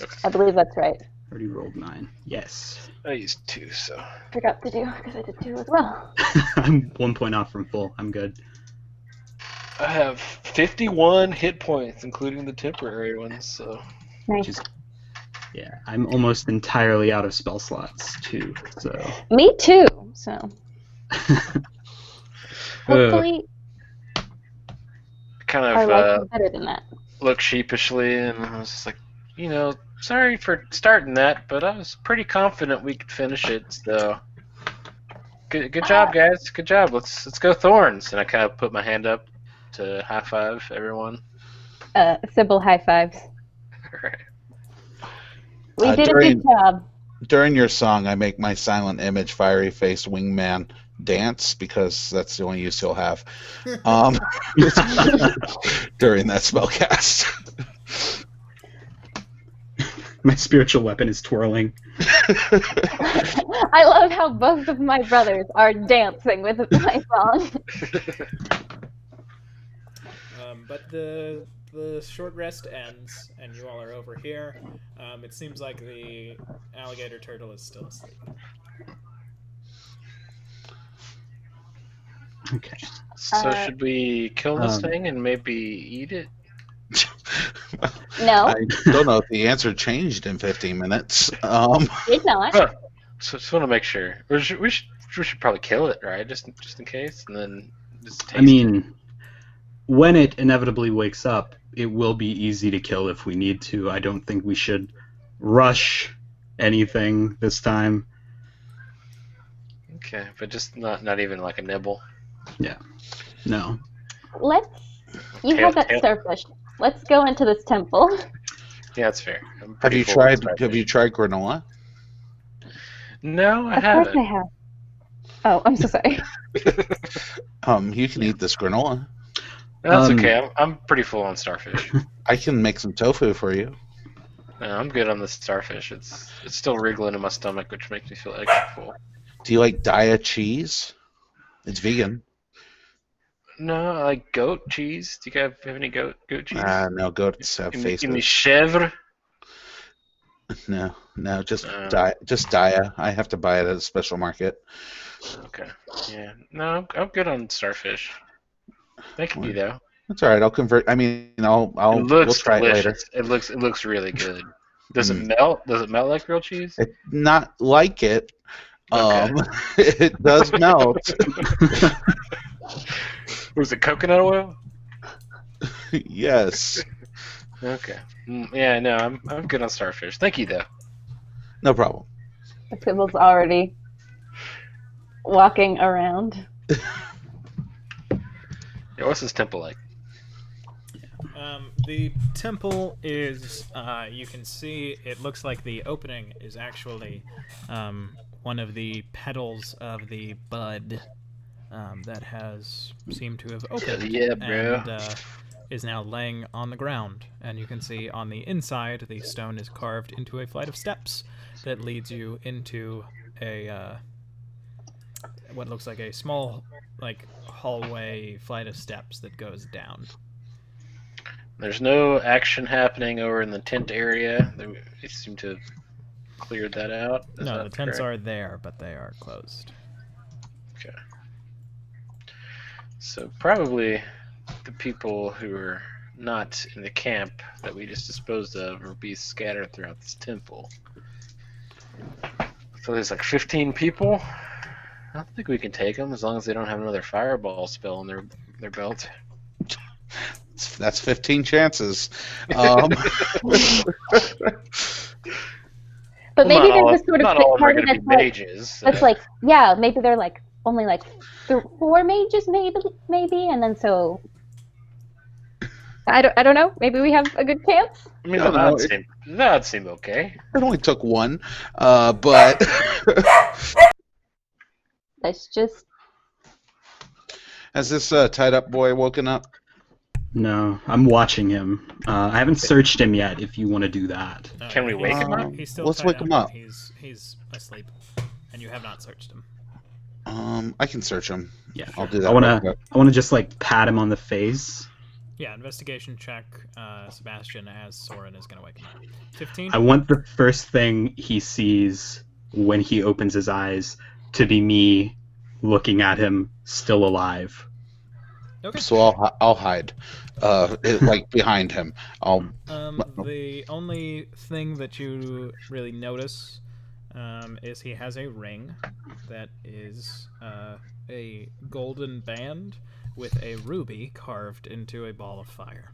Okay. I believe that's right. Already rolled 9. Yes. I used 2, so. Forgot to do because I did 2 as well. I'm 1 point off from full. I'm good. I have 51 hit points, including the temporary ones. So. Nice. Just- Yeah, I'm almost entirely out of spell slots too. So Me too. So hopefully Kind our of life is better than that. looked sheepishly, and I was just like, sorry for starting that, but I was pretty confident we could finish it. So, good job, guys. Good job. Let's go Thorns. And I kind of put my hand up to high five everyone. Sybil high fives. Alright. We did a during- good job. During your song, I make my silent image, fiery face wingman dance because that's the only use he'll have during that spellcast. my spiritual weapon is twirling. I love how both of my brothers are dancing with my song. But the short rest ends, and you all are over here. It seems like the alligator turtle is still asleep. Okay. So should we kill this Um, thing and maybe eat it? No, I don't know if the answer changed in 15 minutes. did not. Huh. So just want to make sure. We should probably kill it, right? Just in case, and then just taste I mean, when it inevitably wakes up, it will be easy to kill if we need to. I don't think we should rush anything this time. Okay, but just not even like a nibble. No. You Tail- had that tail- starfish. Let's go into this temple. Yeah, that's fair. I'm Have pretty you full tried? of starfish. Have you tried granola? No, I Of course haven't. I have. Oh, I'm so sorry. You can eat this granola. That's okay. I'm pretty full on starfish. I can make some tofu for you. No, I'm good on the starfish. It's still wriggling in my stomach, which makes me feel extra full. Do you like Daya cheese? It's vegan. No, I like goat cheese. Do you guys have any goat cheese? No, goats have Give me faces. chèvre. No, just Oh. Daya. I have to buy it at a special market. Okay. Yeah. No, I'm good on starfish. Thank you, though. That's all right. I'll convert. I mean, It we'll looks try delicious. it later. It looks really good. Does it melt? Does it melt like real cheese? It's not like it. Okay. It does melt. Was it coconut oil? Yes. Okay. Yeah, no, I'm good on starfish. Thank you, though. No problem. Sybil's already walking around. Yeah, what's this temple like? The temple is, you can see, it looks like the opening is actually one of the petals of the bud that has seemed to have opened. Yeah, bro. And is now laying on the ground. And you can see on the inside, the stone is carved into a flight of steps that leads you into a, what looks like a small, hallway flight of steps that goes down. There's no action happening over in the tent area. They seem to have cleared that out. Is No, that the tents correct? are there, but they are closed. Okay. So probably the people who are not in the camp that we just disposed of will be scattered throughout this temple. So there's like 15 people. I don't think we can take them as long as they don't have another fireball spell in their belt. That's 15 chances. But Well, maybe not all there's a sort of not all of them are party going to that's be like, mages. that's like, yeah, maybe they're like only like 4 mages, maybe, and then so I don't know. Maybe we have a good chance. I mean, I don't know. that'd seem okay. It only took one, but Let's just has this tied up boy woken up? No, I'm watching him. I haven't searched him yet. If you want to do that. Can we wake him up? He's still Let's tied wake him up. He's asleep, and you have not searched him. I can search him. Yeah. I'll do that. I real wanna quick. just like pat him on the face. Yeah, investigation check, Sebastian, as Soren is going to wake him up. 15? I want the first thing he sees when he opens his eyes to be me looking at him still alive. Okay. So I'll hide, like behind him. The only thing that you really notice is he has a ring that is a golden band with a ruby carved into a ball of fire.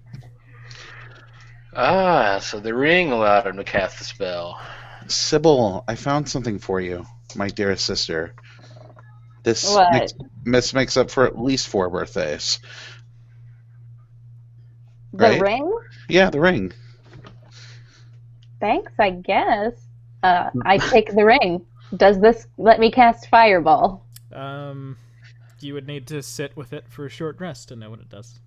Ah, so the ring allowed him to cast the spell. Sybil, I found something for you, my dearest sister. This What? makes up for at least 4 birthdays. the Right? ring. Yeah, the ring. Thanks, I guess. I take the ring. Does this let me cast fireball? You would need to sit with it for a short rest to know what it does.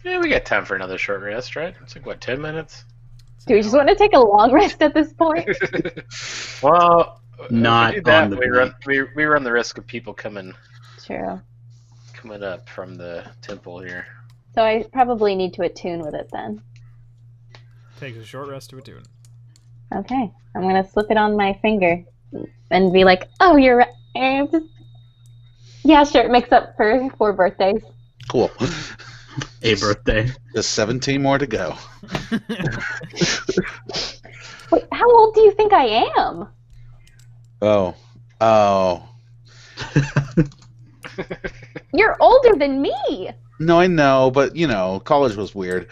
Yeah, we got time for another short rest, right? It's like, what, 10 minutes? Do we just want to take a long rest at this point? Well, Not if we do that, on the we run the risk of people coming True. up from the temple here. So I probably need to attune with it then. Takes a short rest to attune. Okay, I'm gonna slip it on my finger and be like, "Oh, you're right." And just... Yeah, sure. It makes up for 4 birthdays. Cool. A birthday. There's 17 more to go. Wait, how old do you think I am? Oh. You're older than me. No, I know, but college was weird.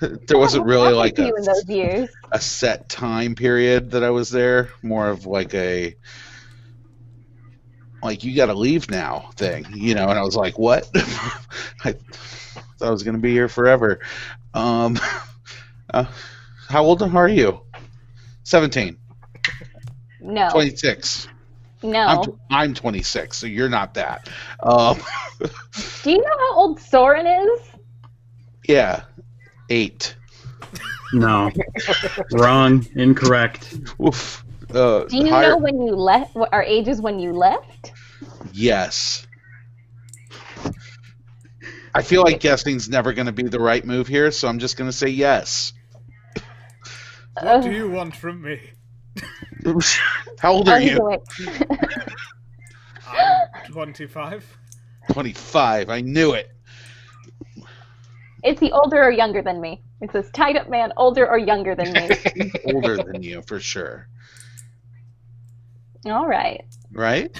there wasn't What really happened like to you in those years? a set time period that I was there. More of like you got to leave now thing, And I was like, what? I thought I was going to be here forever. Um, how old are you? 17. No. 26. No. I'm 26, so you're not that. Um, Do you know how old Soren is? yeah, 8. No. Wrong. Incorrect. Oof. Do you know when you left? What our ages when you left? Yes. I feel like guessing's never going to be the right move here, so I'm just going to say yes. What do you want from me? How old are you? I'm 25. 25. I knew it. Is he older or younger than me? It says tied up man, older or younger than me. Older than you, for sure. All right. Right?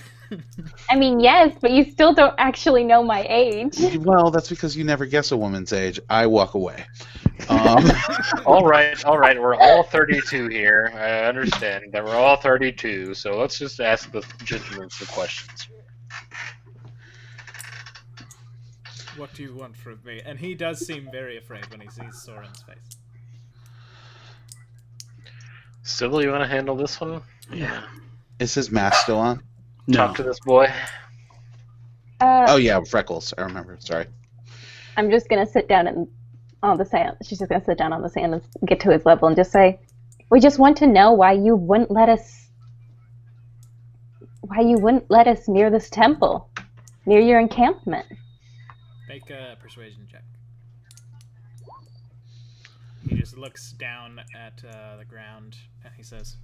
I mean, yes, but you still don't actually know my age. Well, that's because you never guess a woman's age. I walk away. All right. We're all 32 here. I understand that we're all 32, so let's just ask the gentlemen some questions. What do you want from me? And he does seem very afraid when he sees Soren's face. Sybil, you want to handle this one? Yeah. Is his mask still on? No. Talk to this boy. Oh, yeah, freckles. I remember. Sorry. I'm just going to sit down on the sand. She's just going to sit down on the sand and get to his level and just say, we just want to know why you wouldn't let us near this temple, near your encampment. Make a persuasion check. He just looks down at the ground and he says,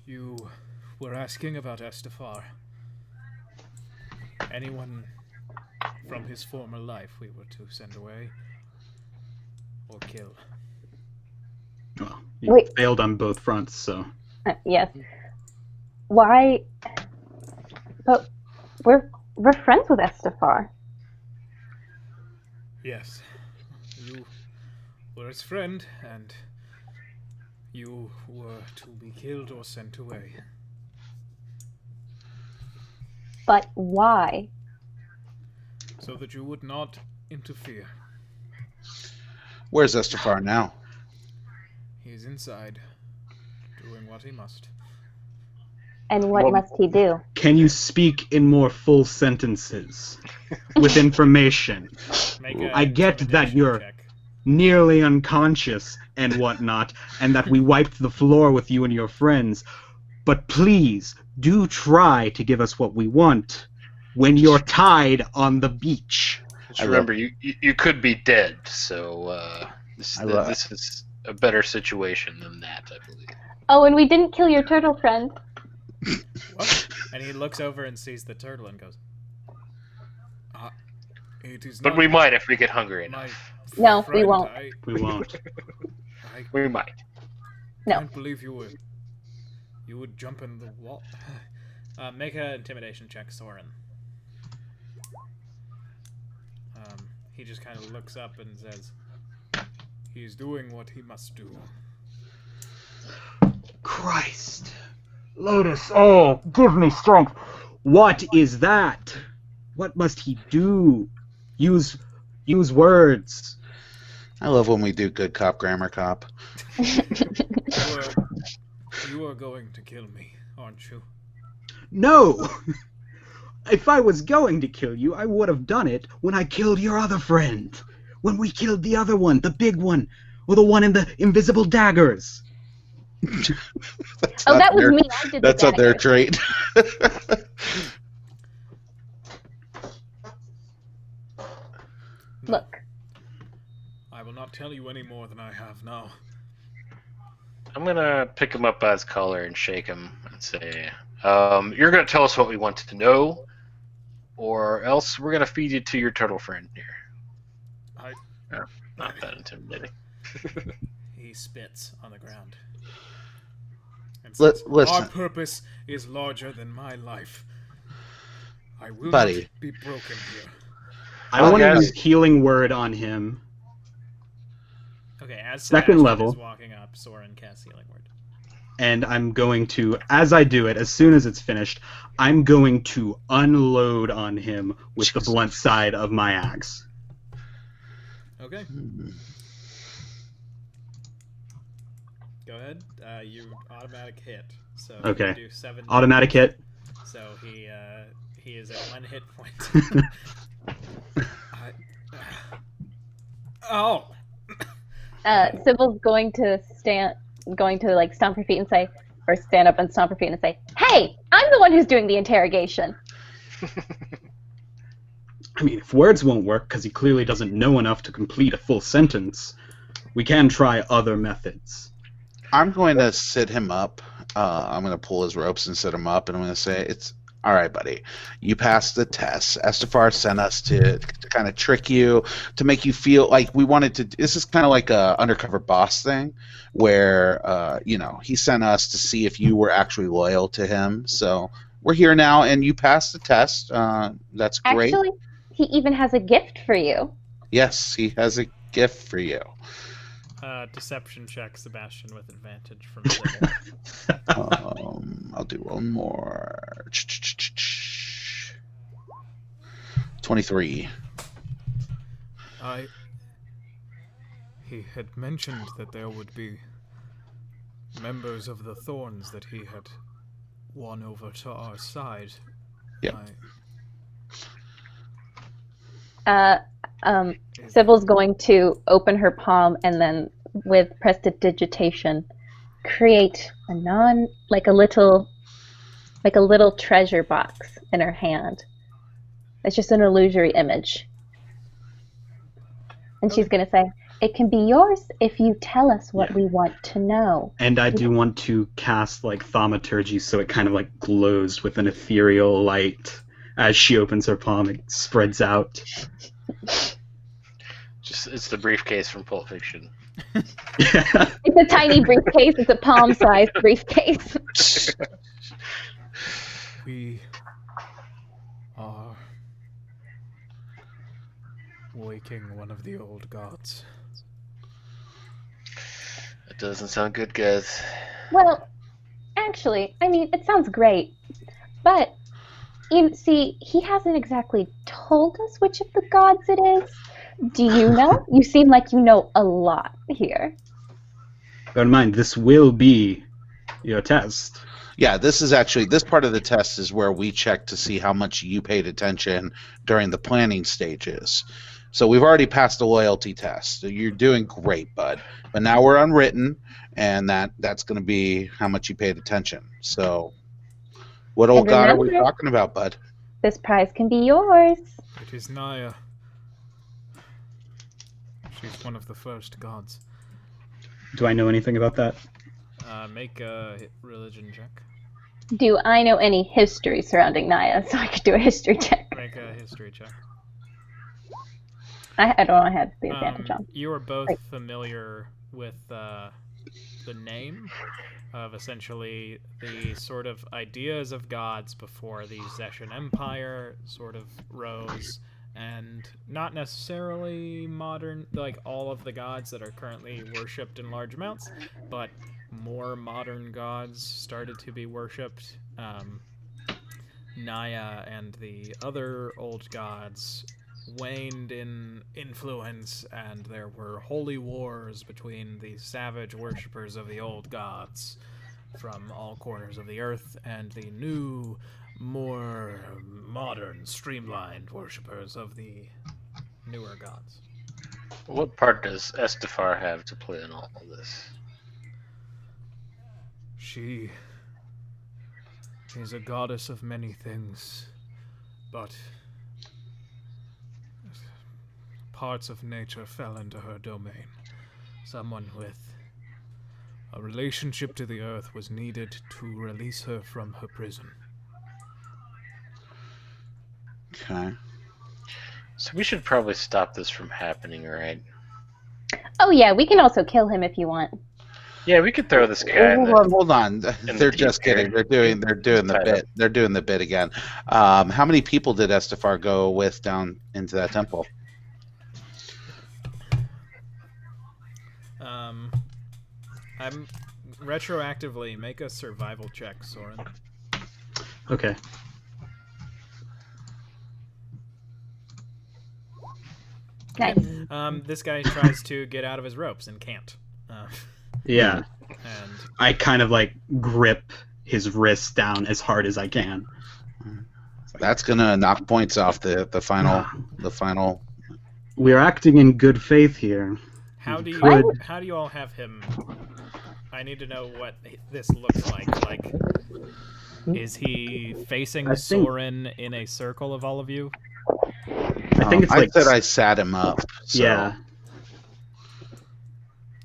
"You were asking about Estefar. Anyone from his former life we were to send away or kill." Well, you Wait. failed on both fronts, so. Yes. Why? But we're friends with Estefar. Yes, you were his friend, and you were to be killed or sent away. But why? So that you would not interfere. Where's Estefar now? He is inside, doing what he must. And what must he do? Can you speak in more full sentences? With information. Make a I get that intimidation you're check. nearly unconscious and whatnot, and that we wiped the floor with you and your friends. But please, do try to give us what we want when you're tied on the beach. Just remember, you could be dead, so this is a better situation than that, I believe. Oh, and we didn't kill your turtle friend. What? And he looks over and sees the turtle and goes, "It is But not we might if we get hungry my enough. No, we friend. won't. We won't. I We might. No. can't believe you would jump in the wall." Make an intimidation check, Soren. He just kind of looks up and says, "He's doing what he must do." Christ. Lotus, oh, give me strength. What is that? What must he do? Use words. I love when we do good cop, grammar cop. You are going to kill me, aren't you? No! If I was going to kill you, I would have done it when I killed your other friend. When we killed the other one, the big one, or the one in the invisible daggers. That was me. I did That's the not their dagger. trait. Look. I will not tell you any more than I have now. I'm gonna pick him up by his collar and shake him and say, "You're gonna tell us what we want to know, or else we're gonna feed you to your turtle friend here." Not that intimidating. He spits on the ground. And Listen. "Our purpose is larger than my life. I will Buddy. not be broken here." I want to guys. use healing word on him. Okay, as Second Sebastian level. is walking up, Soren casts Healing Word. And I'm going to, as I do it, as soon as it's finished, I'm going to unload on him with the blunt side of my axe. Okay. Go ahead. You automatic hit. So Okay. you do 7 Automatic damage. hit. So he is at 1 hit point. Oh. Sybil's going to like stomp her feet and say, or stand up and stomp her feet and say, "Hey, I'm the one who's doing the interrogation." I mean, if words won't work because he clearly doesn't know enough to complete a full sentence, we can try other methods. I'm going to sit him up. I'm going to pull his ropes and sit him up, and I'm going to say, "It's all right, buddy. You passed the test. Estefar sent us to kind of trick you, to make you feel like we wanted to. This is kind of like a undercover boss thing, where he sent us to see if you were actually loyal to him. So we're here now, and you passed the test. That's great. Actually, he even has a gift for you. Yes, he has a gift for you." Deception check, Sebastian, with advantage from Sybil. I'll do one more. 23. He had mentioned that there would be members of the Thorns that he had won over to our side. Yep. Sybil's going to open her palm and then, with prestidigitation, create a little treasure box in her hand. It's just an illusory image. And she's going to say, "It can be yours if you tell us what we want to know." And I do want to cast like thaumaturgy so it kind of like glows with an ethereal light. As she opens her palm, it spreads out. It's the briefcase from Pulp Fiction. It's a tiny briefcase. It's a palm-sized briefcase. We are waking one of the old gods. That doesn't sound good, guys. Well, actually, I mean, it sounds great, but you see, he hasn't exactly told us which of the gods it is. Do you know? You seem like you know a lot here. Bear in mind, this will be your test. Yeah, this part of the test is where we check to see how much you paid attention during the planning stages. So we've already passed the loyalty test. So you're doing great, bud. But now we're unwritten, and that's going to be how much you paid attention. So what old god are we talking about, bud? This prize can be yours. It is Naya. She's one of the first gods. Do I know anything about that? Make a religion check. Do I know any history surrounding Naya so I could do a history check? Make a history check. I don't have the advantage on. You are both familiar with the name of essentially the sort of ideas of gods before the Zeshan Empire sort of rose, and not necessarily modern, like all of the gods that are currently worshipped in large amounts, but more modern gods started to be worshipped. Naya and the other old gods waned in influence, and there were holy wars between the savage worshippers of the old gods from all corners of the earth and the new, more modern, streamlined worshippers of the newer gods. What part does Estefar have to play in all of this? She is a goddess of many things, but parts of nature fell into her domain. Someone with a relationship to the earth was needed to release her from her prison. Okay. So we should probably stop this from happening, right? Oh yeah, we can also kill him if you want. Yeah, we could throw this guy in the... Hold on. They're just kidding. They're doing the bit. They're doing the bit again. How many people did Estefar go with down into that temple? I'm retroactively make a survival check, Soren. Okay. Nice. This guy tries to get out of his ropes and can't. Yeah. And I kind of like grip his wrist down as hard as I can. That's gonna knock points off the final. We're acting in good faith here. how do you Could- how do you all have him? I need to know what this looks like. Like, is he facing I think- Soren in a circle of all of you? I think it's I like said I sat him up. So. yeah.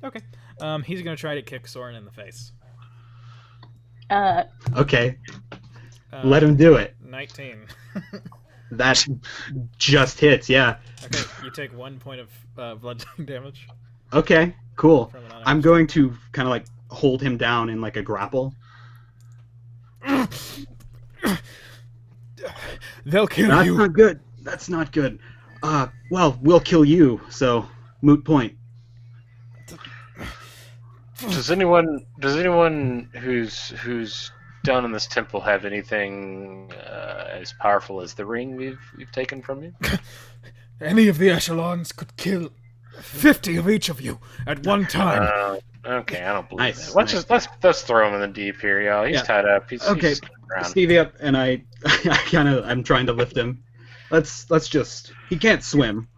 Okay. He's gonna try to kick Soren in the face. Okay. Uh, Let him do it. 19. That just hits. Yeah. Okay, you take 1 point of bludgeoning damage. Okay. Cool. From an I'm going to kind of like hold him down in like a grapple. They'll kill That's you. not good. That's not good. Well, we'll kill you. So, moot point. Does anyone who's down in this temple have anything as powerful as the ring we've taken from you? Any of the echelons could kill 50 of each of you at one time. Okay, I don't believe Nice, that. Let's throw him in the deep here, y'all. He's Yeah. tied up. He's Okay. he's around. Stevie up, and I'm trying to lift him. Let's just. He can't swim.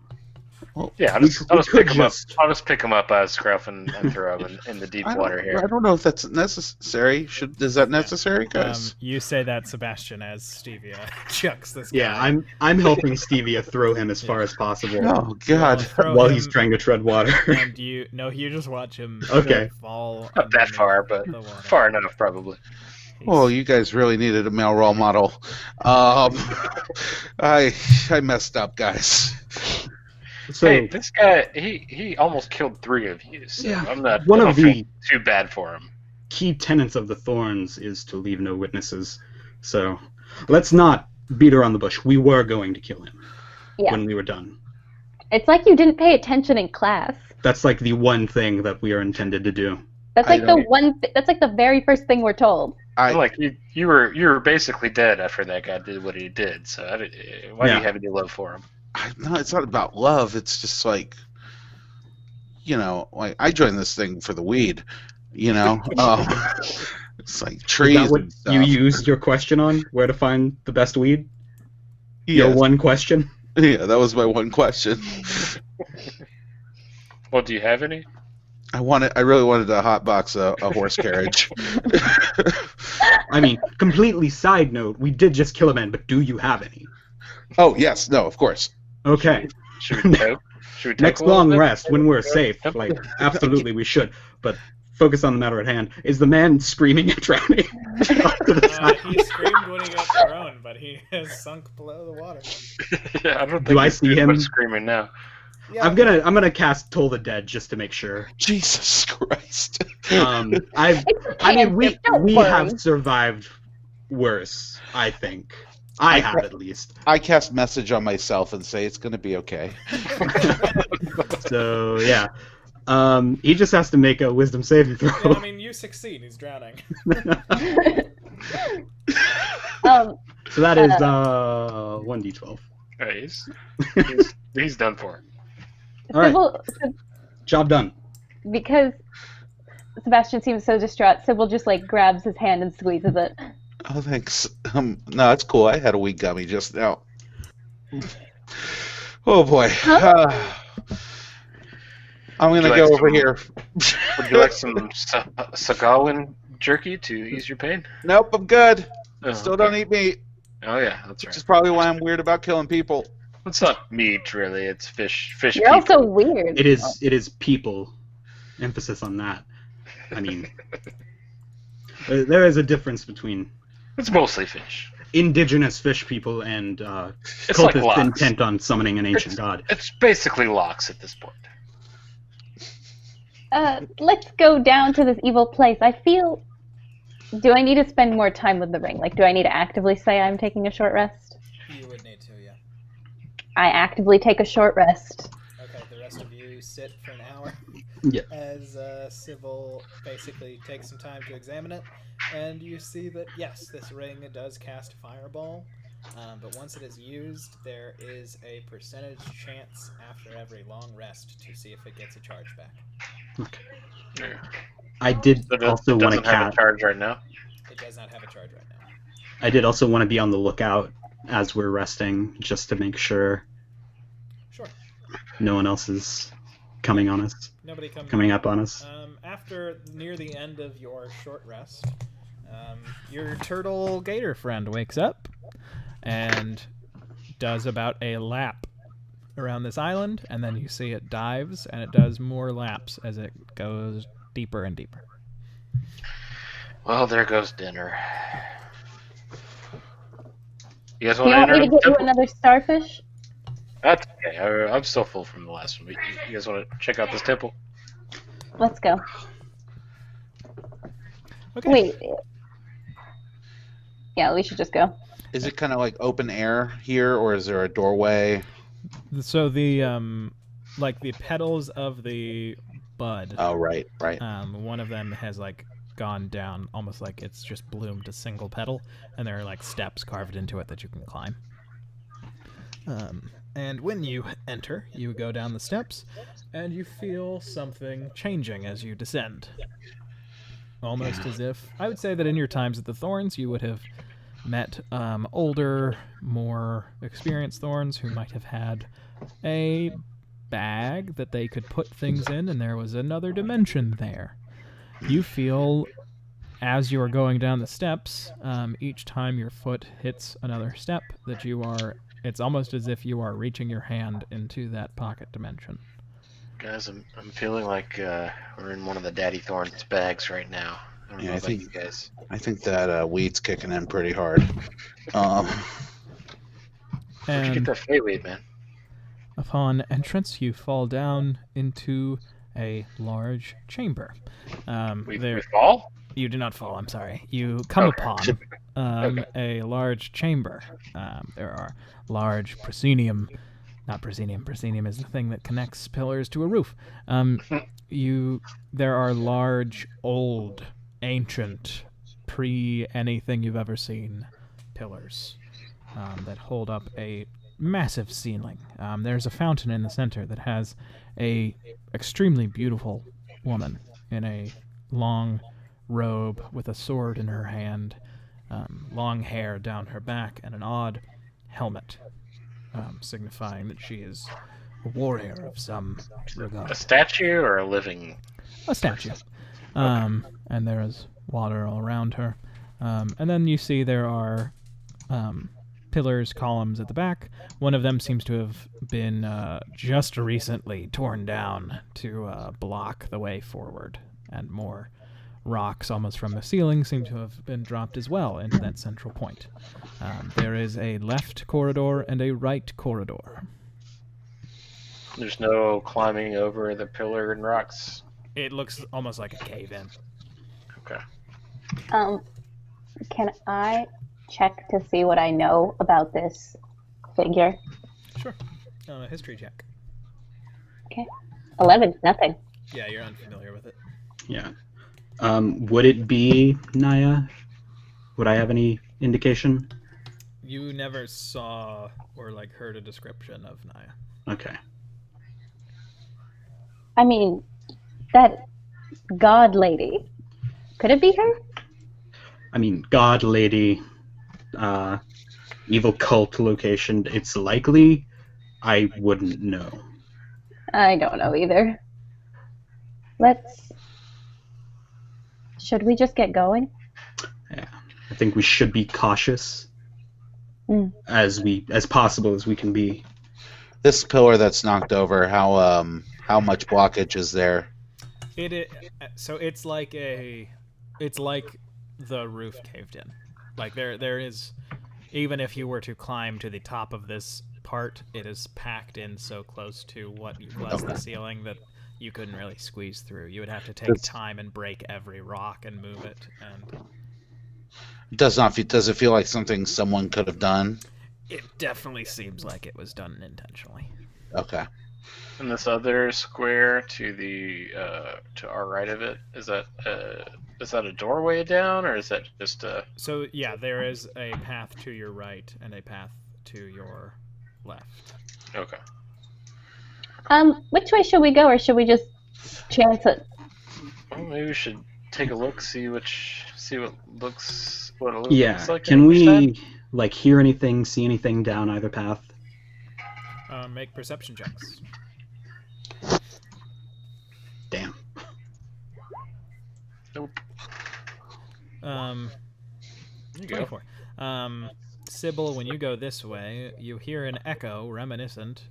Yeah, I'll We- just, we I'll just could pick him up. I'll just pick him up as Scruff and throw him in the deep water I here. don't know if that's necessary. Is that necessary, guys? You say that, Sebastian, as Stevia chucks this guy. Yeah, I'm helping Stevia throw him as far as possible Oh God! Throw while him, he's trying to tread water. And you just watch him Okay. fall. Not that underneath far, but the water. far enough, probably. Well, you guys really needed a male role model. I messed up, guys. So Hey, this guy, he almost killed 3 of you. So Yeah, I'm not. one I of don't feel the- too bad for him. key tenets of the Thorns is to leave no witnesses. So let's not beat around the bush. We were going to kill him Yeah. when we were done. It's like you didn't pay attention in class. That's like the one thing that we are intended to do. That's I like the don't- one. That's like the very first thing we're told. Like you were basically dead after that guy did what he did. So why do Yeah. you have any love for him? No, it's not about love. It's just like, like I joined this thing for the weed. It's like Is trees that what and stuff. you used your question on? Where to find the best weed? Yeah, Your one question? yeah, that was my one question. Well, do you have any? I really wanted to hotbox a horse carriage. I mean, completely side note, we did just kill a man, but do you have any? Oh yes, no, of course. Okay. Should we take? Should we take Next a little long bit? rest when we're safe. Yep. Like, absolutely we should. But focus on the matter at hand. Is the man screaming and drowning? He screamed when he got thrown, but he has sunk below the water. Yeah, I don't think Do I he's see doing him? much screaming now. Yeah, I'm gonna cast Toll the Dead just to make sure. Jesus Christ. I It's mean, we cancer, don't we worry. have survived worse. I think. I have at least. I cast message on myself and say it's going to be okay. So yeah. He just has to make a Wisdom saving throw. Yeah, I mean, you succeed. He's drowning. So that is 1d12. Right, he's done for. All right, Sybil, job done. because Sebastian seems so distraught, Sybil just like grabs his hand and squeezes it. Oh, thanks. No, it's cool. I had a weed gummy just now. Oh boy. I'm gonna Would you go like over some- here. Would you like some Sagawin jerky to ease your pain? Nope, I'm good. Oh, Still okay. don't eat meat, Oh yeah, that's which is right. probably why I'm weird about killing people. It's not meat really. It's fish. Fish. You're people. also weird. It is people. Emphasis on that. I mean, there is a difference between It's mostly fish. indigenous fish people and It's like cultists lox. intent on summoning an ancient god. It's basically locks at this point. Let's go down to this evil place. I feel. Do I need to spend more time with the ring? Like, do I need to actively say I'm taking a short rest? You would need to, yeah. I actively take a short rest. Okay, the rest of you sit for an hour. Yeah. as Sybil basically takes some time to examine it, and you see that yes, this ring does cast Fireball, but once it is used, there is a percentage chance after every long rest to see if it gets a charge back. Okay. I did So also it want to doesn't have a charge right now. It does not have a charge right now. I did also want to be on the lookout as we're resting, just to make sure Sure. no one else is coming on us, Nobody coming up on us. After near the end of your short rest, your turtle gator friend wakes up and does about a lap around this island, and then you see it dives, and it does more laps as it goes deeper and deeper. Well, there goes dinner. You guys Do want you want me to enter? get you another starfish? That's okay. I'm still full from the last one. You guys want to check out this temple? Let's go. Okay. Wait. Yeah, we should just go. Is it kind of like open air here, or is there a doorway? So the like the petals of the bud, Oh, right. one of them has like gone down, almost like it's just bloomed a single petal, and there are like steps carved into it that you can climb. And when you enter, you go down the steps, and you feel something changing as you descend. Almost as if, I would say that in your times at the Thorns, you would have met older, more experienced Thorns who might have had a bag that they could put things in, and there was another dimension there. You feel, as you are going down the steps, each time your foot hits another step, that you are, it's almost as if you are reaching your hand into that pocket dimension. Guys, I'm feeling like we're in one of the Daddy Thorns bags right now. I don't know about you guys. I think that weed's kicking in pretty hard. Where'd you get And that fey weed, man? upon entrance, you fall down into a large chamber. We fall? You do not fall, I'm sorry. You come Okay. upon a large chamber. There are large proscenium. Not proscenium. Proscenium is the thing that connects pillars to a roof. There are large, old, ancient, pre-anything you've ever seen pillars that hold up a massive ceiling. There's a fountain in the center that has a extremely beautiful woman in a long robe with a sword in her hand, long hair down her back, and an odd helmet, signifying that she is a warrior of some regard. A statue or a living? A statue. And there is water all around her. And then you see there are pillars, columns at the back. One of them seems to have been just recently torn down to block the way forward, and more rocks almost from the ceiling seem to have been dropped as well into that central point. There is a left corridor and a right corridor. There's no climbing over the pillar and rocks. It looks almost like a cave-in. Okay. Can I check to see what I know about this figure? Sure. History check. Okay. 11. Nothing. Yeah, you're unfamiliar with it. Yeah. Would it be Naya? Would I have any indication? You never saw or like heard a description of Naya. Okay. I mean, that god lady. Could it be her? I mean, God Lady, evil cult location. It's likely. I wouldn't know. I don't know either. Should we just get going? Yeah. I think we should be cautious as possible as we can be. This pillar that's knocked over, how much blockage is there? So it's like the roof caved in. Like there is, even if you were to climb to the top of this part, it is packed in so close to what was the ceiling that you couldn't really squeeze through. You would have to take time and break every rock and move it. And Does it feel like something someone could have done? it definitely seems like it was done intentionally. Okay. And this other square to the to our right of it, is that a doorway down, or is that just a? So yeah, there is a path to your right and a path to your left. Okay. Which way should we go, or should we just chance it? Well, maybe we should take a look, see what it looks Yeah. like. Can on each side. we like hear anything, see anything down either path? Make perception checks. Damn. Nope. Um, There you go. 24. Sybil, when you go this way, you hear an echo reminiscent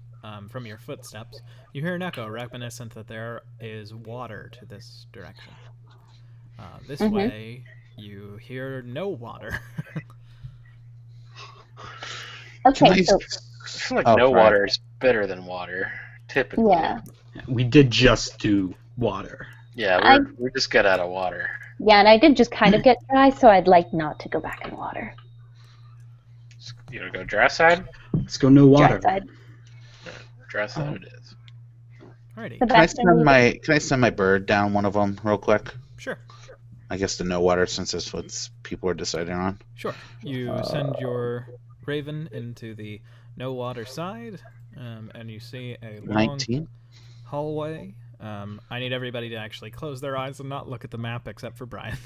from your footsteps. You hear an echo reminiscent that there is water to this direction. This way, you hear no water. Okay, so I feel like Oh, no sorry. water is better than water, typically. yeah, We did just do water. Yeah, we just got out of water. yeah, and I did just kind of get dry, so I'd like not to go back in water. You want to go dry side? Let's go no water. Dry side. Dry side it is. Alrighty, Can I send my bird down one of them real quick? sure. I guess the no water, since that's what people are deciding on. Sure. You send your raven into the no water side, and you see a long 19. hallway. I need everybody to actually close their eyes and not look at the map except for Brian.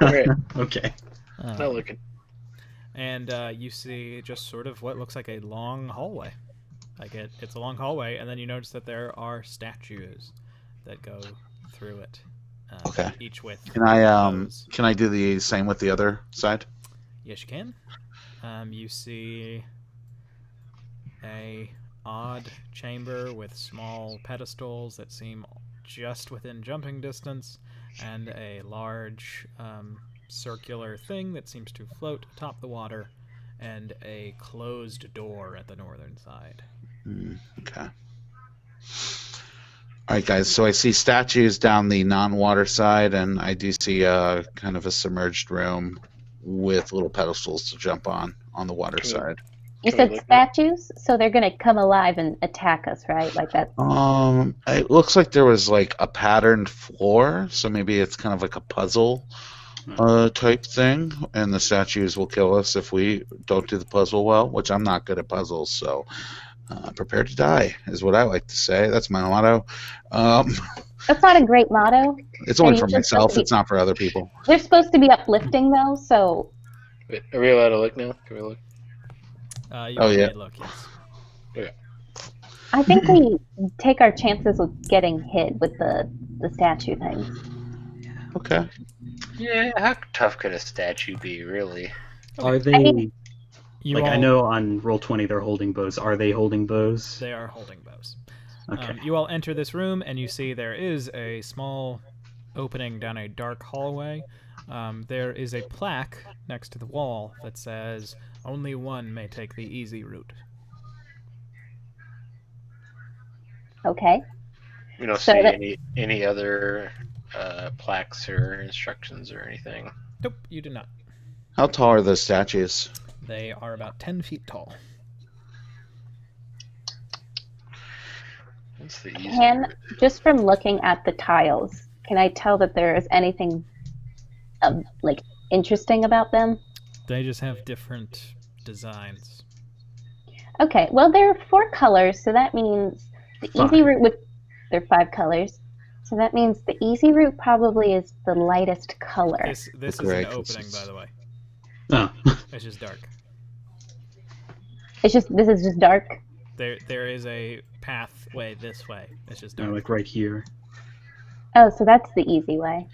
Alright, Okay. not looking. And you see just sort of what looks like a long hallway. Like it's a long hallway, and then you notice that there are statues that go through it. Okay. Each with Can I bows. can I do the same with the other side? Yes, you can. You see a odd chamber with small pedestals that seem just within jumping distance, and a large circular thing that seems to float atop the water, and a closed door at the northern side. Okay. All right, guys. So I see statues down the non-water side, and I do see kind of a submerged room with little pedestals to jump on the water Cool. side. You Can we said look at- statues, so they're gonna come alive and attack us, right? Like that. It looks like there was like a patterned floor, so maybe it's kind of like a puzzle type thing, and the statues will kill us if we don't do the puzzle well, which I'm not good at puzzles, so prepare to die is what I like to say. That's my motto. That's not a great motto. It's only you for just myself. have to be- It's not for other people. They're supposed to be uplifting though, so Wait, are we allowed to look now? Can we look? You Oh, may yeah. look, yes. I think we take our chances with getting hit with the statue things. Okay. Yeah, how tough could a statue be, really? Are they mean- You like I all- know on Roll20 they're holding bows. Are they holding bows? They are holding bows. Okay. You all enter this room, and you see there is a small opening down a dark hallway. There is a plaque next to the wall that says, "Only one may take the easy route." Okay. We don't So see that- any other plaques or instructions or anything. Nope, you do not. How tall are those statues? They are about 10 feet tall. What's the easy Can route? just from looking at the tiles, can I tell that there is anything like interesting about them? They just have different designs. Okay, well there are 4 colors, so that means the easy Five. route would there are 5 colors. So that means the easy route probably is the lightest color. This is Greg, an this opening, is- by the way. Oh. It's just dark. This is just dark. There is a pathway this way. It's just dark. Like right here. Oh, so that's the easy way.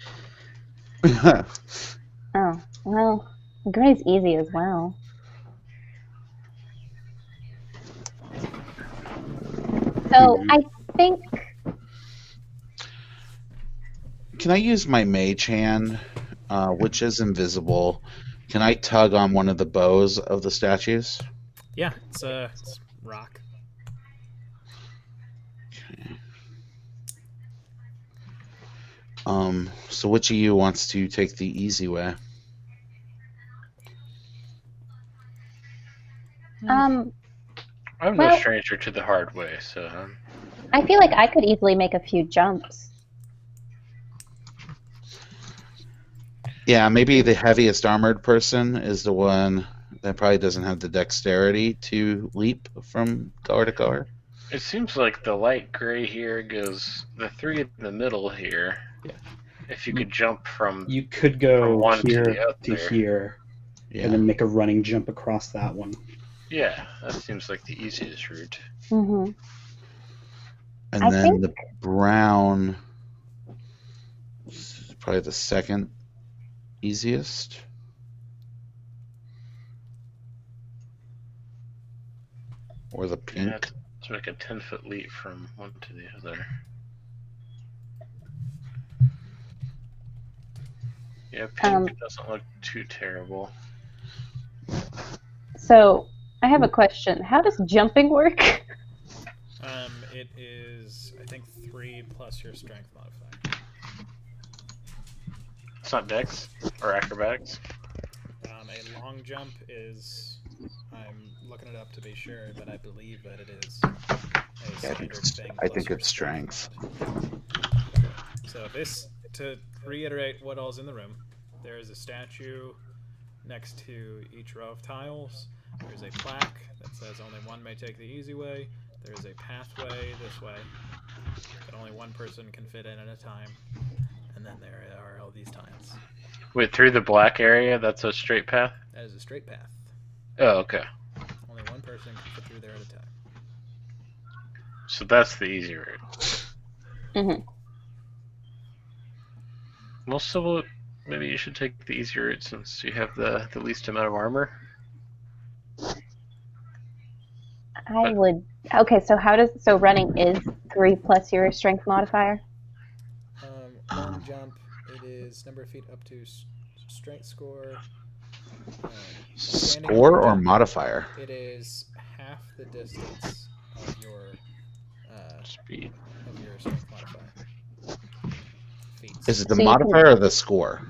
Oh, well, gray's easy as well. So I think Can I use my mage hand, which is invisible? Can I tug on one of the bows of the statues? Yeah, it's rock. So which of you wants to take the easy way? I'm well- no stranger to the hard way, so I feel like I could easily make a few jumps. Yeah, maybe the heaviest armored person is the one that probably doesn't have the dexterity to leap from color to color. It seems like the light gray here goes the 3 in the middle here. Yeah. If you could jump from You could From go one to here the other. to here, Yeah. and then make a running jump across that one. yeah, that seems like the easiest route. Mm-hmm. And I then think- the brown is probably the second easiest. Or the Yeah, pink. to make a 10-foot leap from one to the other. Yeah, pink doesn't look too terrible. So I have a question. How does jumping work? It is, I think, 3 plus your strength modifier. It's not dex or acrobatics. A long jump is, I'm looking it up to be sure, but I believe that it is a Yeah, standard thing. I plus think your it's strength. mod. So this, to reiterate what all's in the room, there is a statue next to each row of tiles. There's a plaque that says only one may take the easy way. There is a pathway this way that only one person can fit in at a time. And then there are all these tiles. Wait, through the black area, that's a straight path? That is a straight path. Oh, okay. Only one person can fit through there at a time. So that's the easy route. Mm-hmm. Most of it, maybe you should take the easy route since you have the least amount of armor. I would. Okay, so so running is 3 plus your strength modifier? Long jump, it is number of feet up to strength score. Standing Score long or jump, modifier? it is half the distance of your Speed. strength modifier. Feet. Is it the So you can- modifier or the score?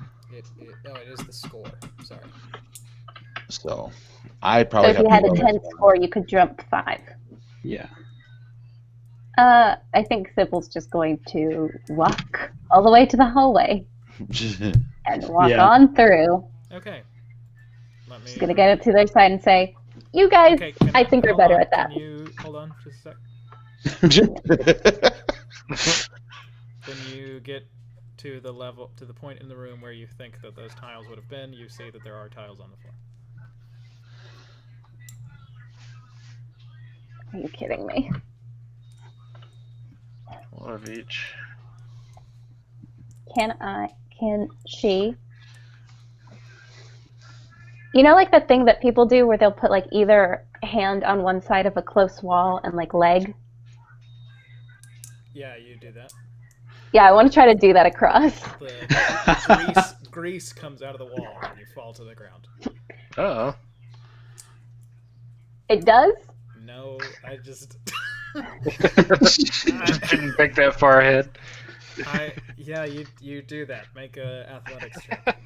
No, it is the score. Sorry. So I So probably if have you had a the 10 score, you could jump 5. Yeah. I think Sybil's just going to walk all the way to the hallway and walk Yeah. on through. Okay. Let me. She's going to get up to their side and say, "You guys, Okay, can I think are hold better on, at that." Can you hold on just a sec? When you get to the point in the room where you think that those tiles would have been, you see that there are tiles on the floor. Are you kidding me? One of each. Can she? You know, like the thing that people do where they'll put like either hand on one side of a close wall and like leg? Yeah, you do that. Yeah, I want to try to do that across. The grease comes out of the wall and you fall to the ground. Oh. It does? No, I just. Didn't think that far ahead. Yeah, you do that. Make a athletics check.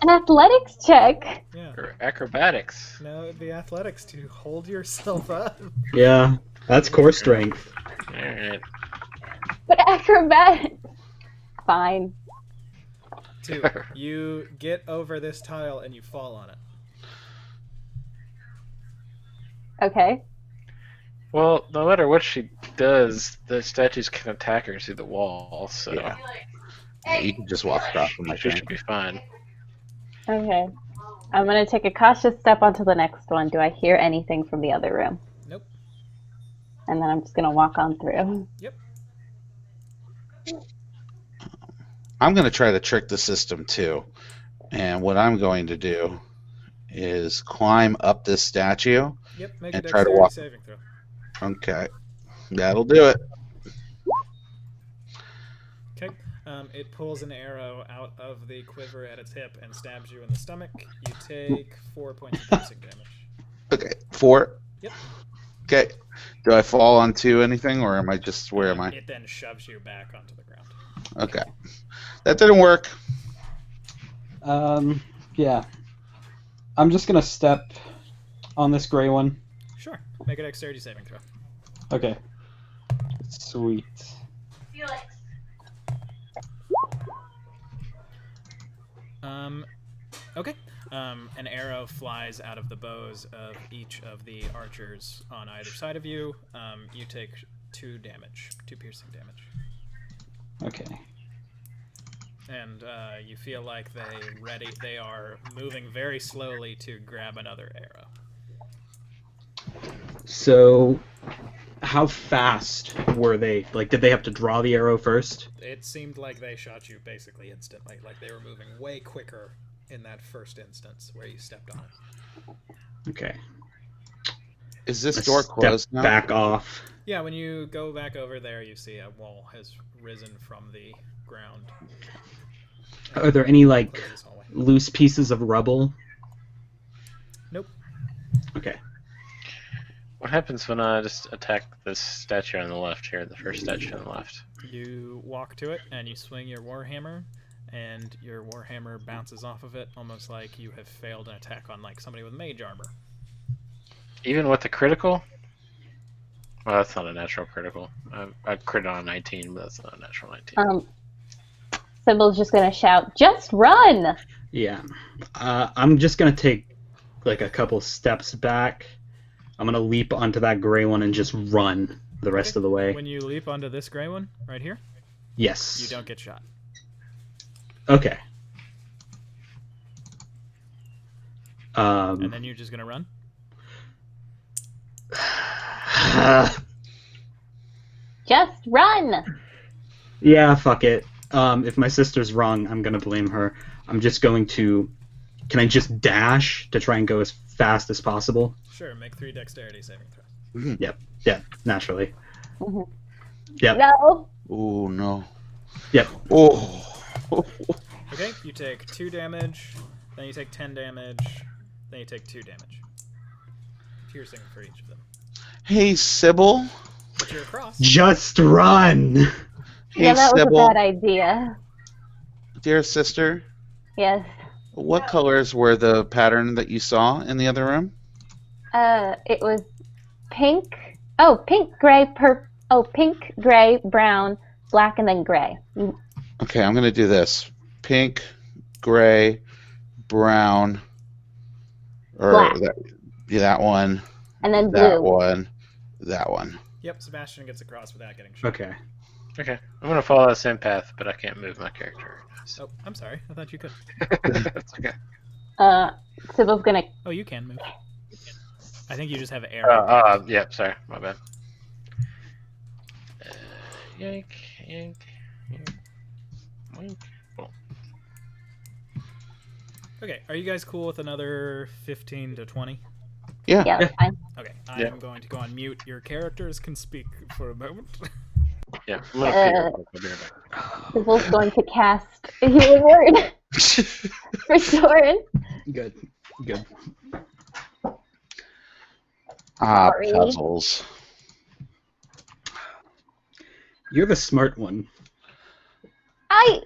An athletics check? Yeah. Or acrobatics. No, it'd be athletics to hold yourself up. Yeah. That's core strength. Alright. But acrobat. Fine. 2. You get over this tile and you fall on it. Okay. Well, no matter what she does, the statues can attack her through the wall, so Yeah. Yeah, you can just walk across from my she thing. should be fine. Okay. I'm going to take a cautious step onto the next one. Do I hear anything from the other room? Nope. And then I'm just going to walk on through. Yep. I'm going to try to trick the system too. And what I'm going to do is climb up this statue. Yep. Make a And try to dexterity walk. saving throw. Okay. That'll do it. Okay. It pulls an arrow out of the quiver at its hip and stabs you in the stomach. You take 4 points of piercing damage. Okay. 4. Yep. Okay. Do I fall onto anything or am I just, where am I? It then shoves you back onto the ground. Okay. That didn't work. Yeah. I'm just gonna step on this gray one. Sure. Make a dexterity saving throw. Okay. Sweet. Okay. An arrow flies out of the bows of each of the archers on either side of you. You take 2 damage, 2 piercing damage. Okay. And you feel like they are moving very slowly to grab another arrow. So, how fast were they? Like, did they have to draw the arrow first? It seemed like they shot you basically instantly, like they were moving way quicker in that first instance where you stepped on it. Okay. Is this Let's door step closed now? back off. Yeah, when you go back over there, you see a wall has risen from the ground. Are there any, like, Closes this hallway. loose pieces of rubble? Nope. Okay. What happens when I just attack this statue on the left here, the first statue on the left? You walk to it and you swing your warhammer, and your warhammer bounces off of it, almost like you have failed an attack on like somebody with mage armor. Even with the critical? Well, that's not a natural critical. I crit on a 19, but that's not a natural 19. Sybil's just gonna shout, "Just run!" Yeah. I'm just gonna take, like, a couple steps back. I'm gonna leap onto that gray one and just run the rest of the way. When you leap onto this gray one right here, Yes. you don't get shot. Okay. And then you're just gonna run. Just run! Yeah, fuck it. If my sister's wrong, I'm gonna blame her. I'm just going to... Can I just dash to try and go as fast as possible? Sure, make 3 dexterity saving throws. Yeah, naturally. Mhm. Yep. No! Oh no. Yep. Oh. Okay, you take 2 damage, then you take 10 damage, then you take 2 damage. Piercing for each of them. Hey, Sybil. But you're across. Just run! Hey, Yeah, that was Sybil. a bad idea. Dear sister, Yes. what colors were the pattern that you saw in the other room? It was pink. Oh, pink, gray, pink, gray, brown, black, and then gray. Okay, I'm gonna do this: pink, gray, brown, or Black. that one, And then that blue. one, that one. Yep, Sebastian gets across without getting shot. Okay. Okay, I'm gonna follow that same path, but I can't move my character right now. So. Oh, I'm sorry. I thought you could. That's okay. Sybil's gonna. Oh, you can move. I think you just have arrow. Yeah, sorry, my bad. Yank, yank, yank, yank. Boom. Okay, are you guys cool with another 15 to 20? Yeah. Yeah, that's fine. Okay, Yeah. I'm going to go on mute. Your characters can speak for a moment. Yeah, I'm gonna figure it out. I'll be right back. Sybil's going to cast a healing word for Soren. Good. Good. Sorry. Puzzles. You're the smart one. I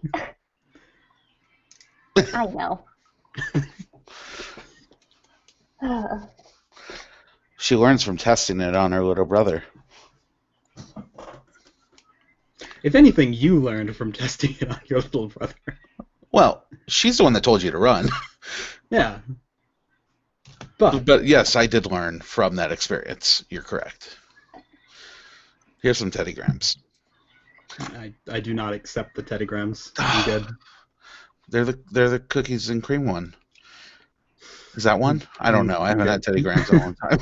know. She learns from testing it on her little brother. If anything, you learned from testing it on your little brother. Well, she's the one that told you to run. Yeah. But But yes, I did learn from that experience. You're correct. Here's some teddygrams. I do not accept the teddygrams. I'm good. They're the cookies and cream one. Is that one? I don't know. I haven't had teddygrams in a long time.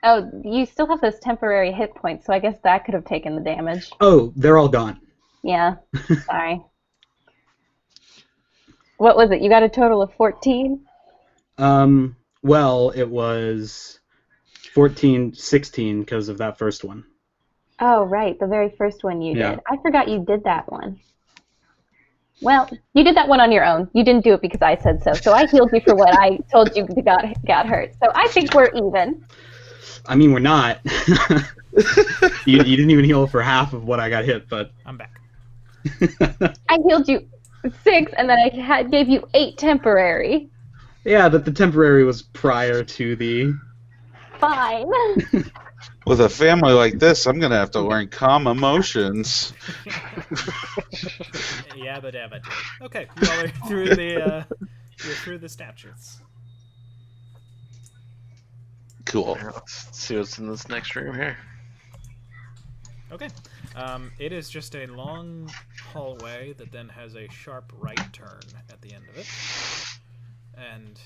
Oh, you still have those temporary hit points, so I guess that could have taken the damage. Oh, they're all gone. Yeah. Sorry. What was it? You got a total of 14? Well, it was 14, 16 because of that first one. Oh, right. The very first one you Yeah. did. I forgot you did that one. Well, you did that one on your own. You didn't do it because I said so. So I healed you for what I told you got hurt. So I think we're even. I mean, we're not. you didn't even heal for half of what I got hit, but... I'm back. I healed you 6, and then I gave you 8 temporary. Yeah, but the temporary was prior to the fine. With a family like this, I'm gonna have to learn calm emotions. Yabba dabba do. Okay, you all are through the you're through the statutes. Cool. Alright, let's see what's in this next room here. Okay. It is just a long hallway that then has a sharp right turn at the end of it. And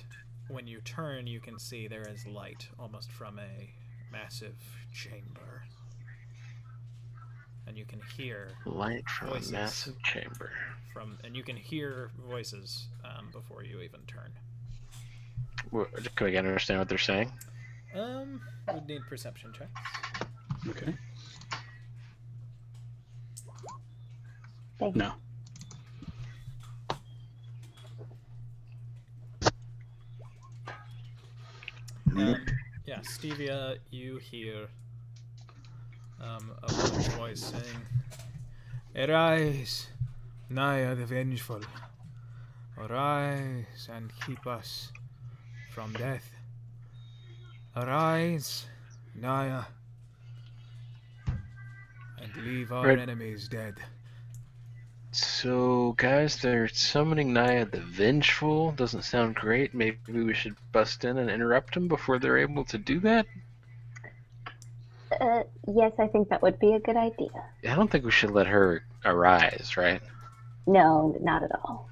when you turn, you can see there is light almost from a massive chamber. And you can hear Light from voices a massive chamber. and you can hear voices before you even turn. Can we understand what they're saying? Would need perception checks. Okay. Thank you. No. Yeah, Stevia, you hear a woman's voice saying, "Arise, Naya the Vengeful. Arise and keep us from death. Arise, Naya, and leave our Right. enemies dead." So, guys, they're summoning Naya the Vengeful. Doesn't sound great. Maybe we should bust in and interrupt them before they're able to do that? Yes, I think that would be a good idea. I don't think we should let her arise, right? No, not at all.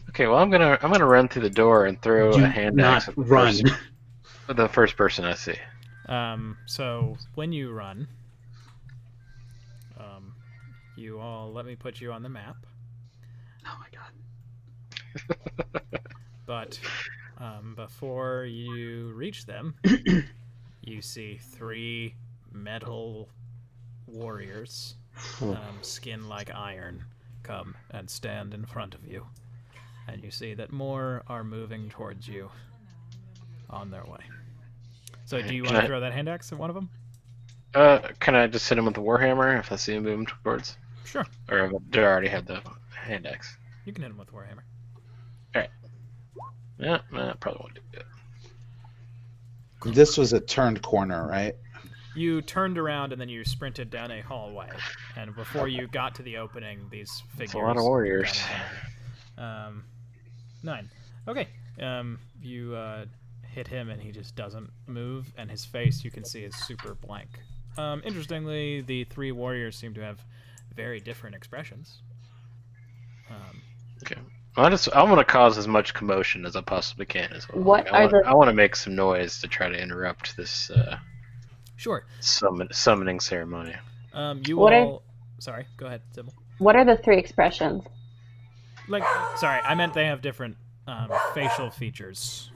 Okay, well, I'm gonna run through the door and throw Do a hand not axe at run. the first person I see. So when you run, you all let me put you on the map. Oh my god. But before you reach them, you see 3 metal warriors, skin like iron, come and stand in front of you. And you see that more are moving towards you on their way. So do you want to throw that hand axe at one of them? Can I just hit him with the warhammer if I see him moving towards? Sure. Or do I already have the hand axe? You can hit him with Warhammer. Yeah, probably won't do it. This was a turned corner, right? You turned around and then you sprinted down a hallway. And before you got to the opening, these figures... That's a lot of warriors. got in front of you. 9. Okay. You hit him and he just doesn't move. And his face, you can see, is super blank. Interestingly, the 3 warriors seem to have very different expressions. Okay. Well, I want to cause as much commotion as I possibly can as well. What I are the- want to make some noise to try to interrupt this Sure. summoning ceremony. Sorry, go ahead, Sybil. What are the 3 expressions? Sorry, I meant they have different facial features.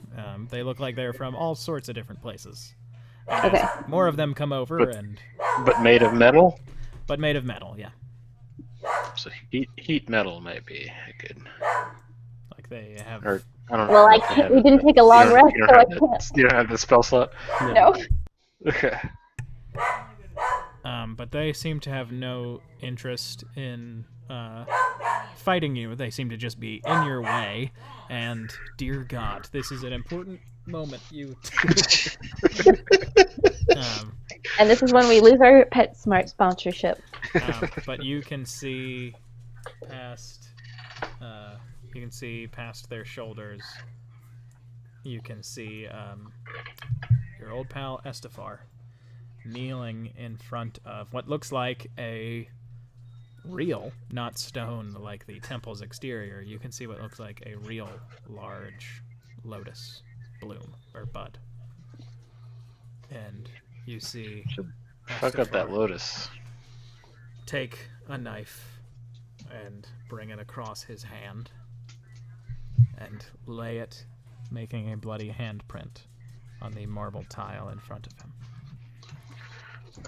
They look like they're from all sorts of different places. And Okay. as more of them come over, But made of metal? but made of metal, yeah. So heat metal might be good. Like they have. Or I don't know. Well, I if they can't. have We didn't it. take a long You rest, don't so I have can't. you don't have the spell slot? No. Okay. But they seem to have no interest in fighting you. They seem to just be in your way. And dear God, this is an important moment. And this is when we lose our PetSmart sponsorship. But you can see past. You can see past their shoulders. You can see your old pal Estefar kneeling in front of what looks like a real, not stone like the temple's exterior. You can see what looks like a real large lotus bloom or bud. And you see Fuck up that Estefar lotus. take a knife and bring it across his hand and lay it, making a bloody handprint on the marble tile in front of him.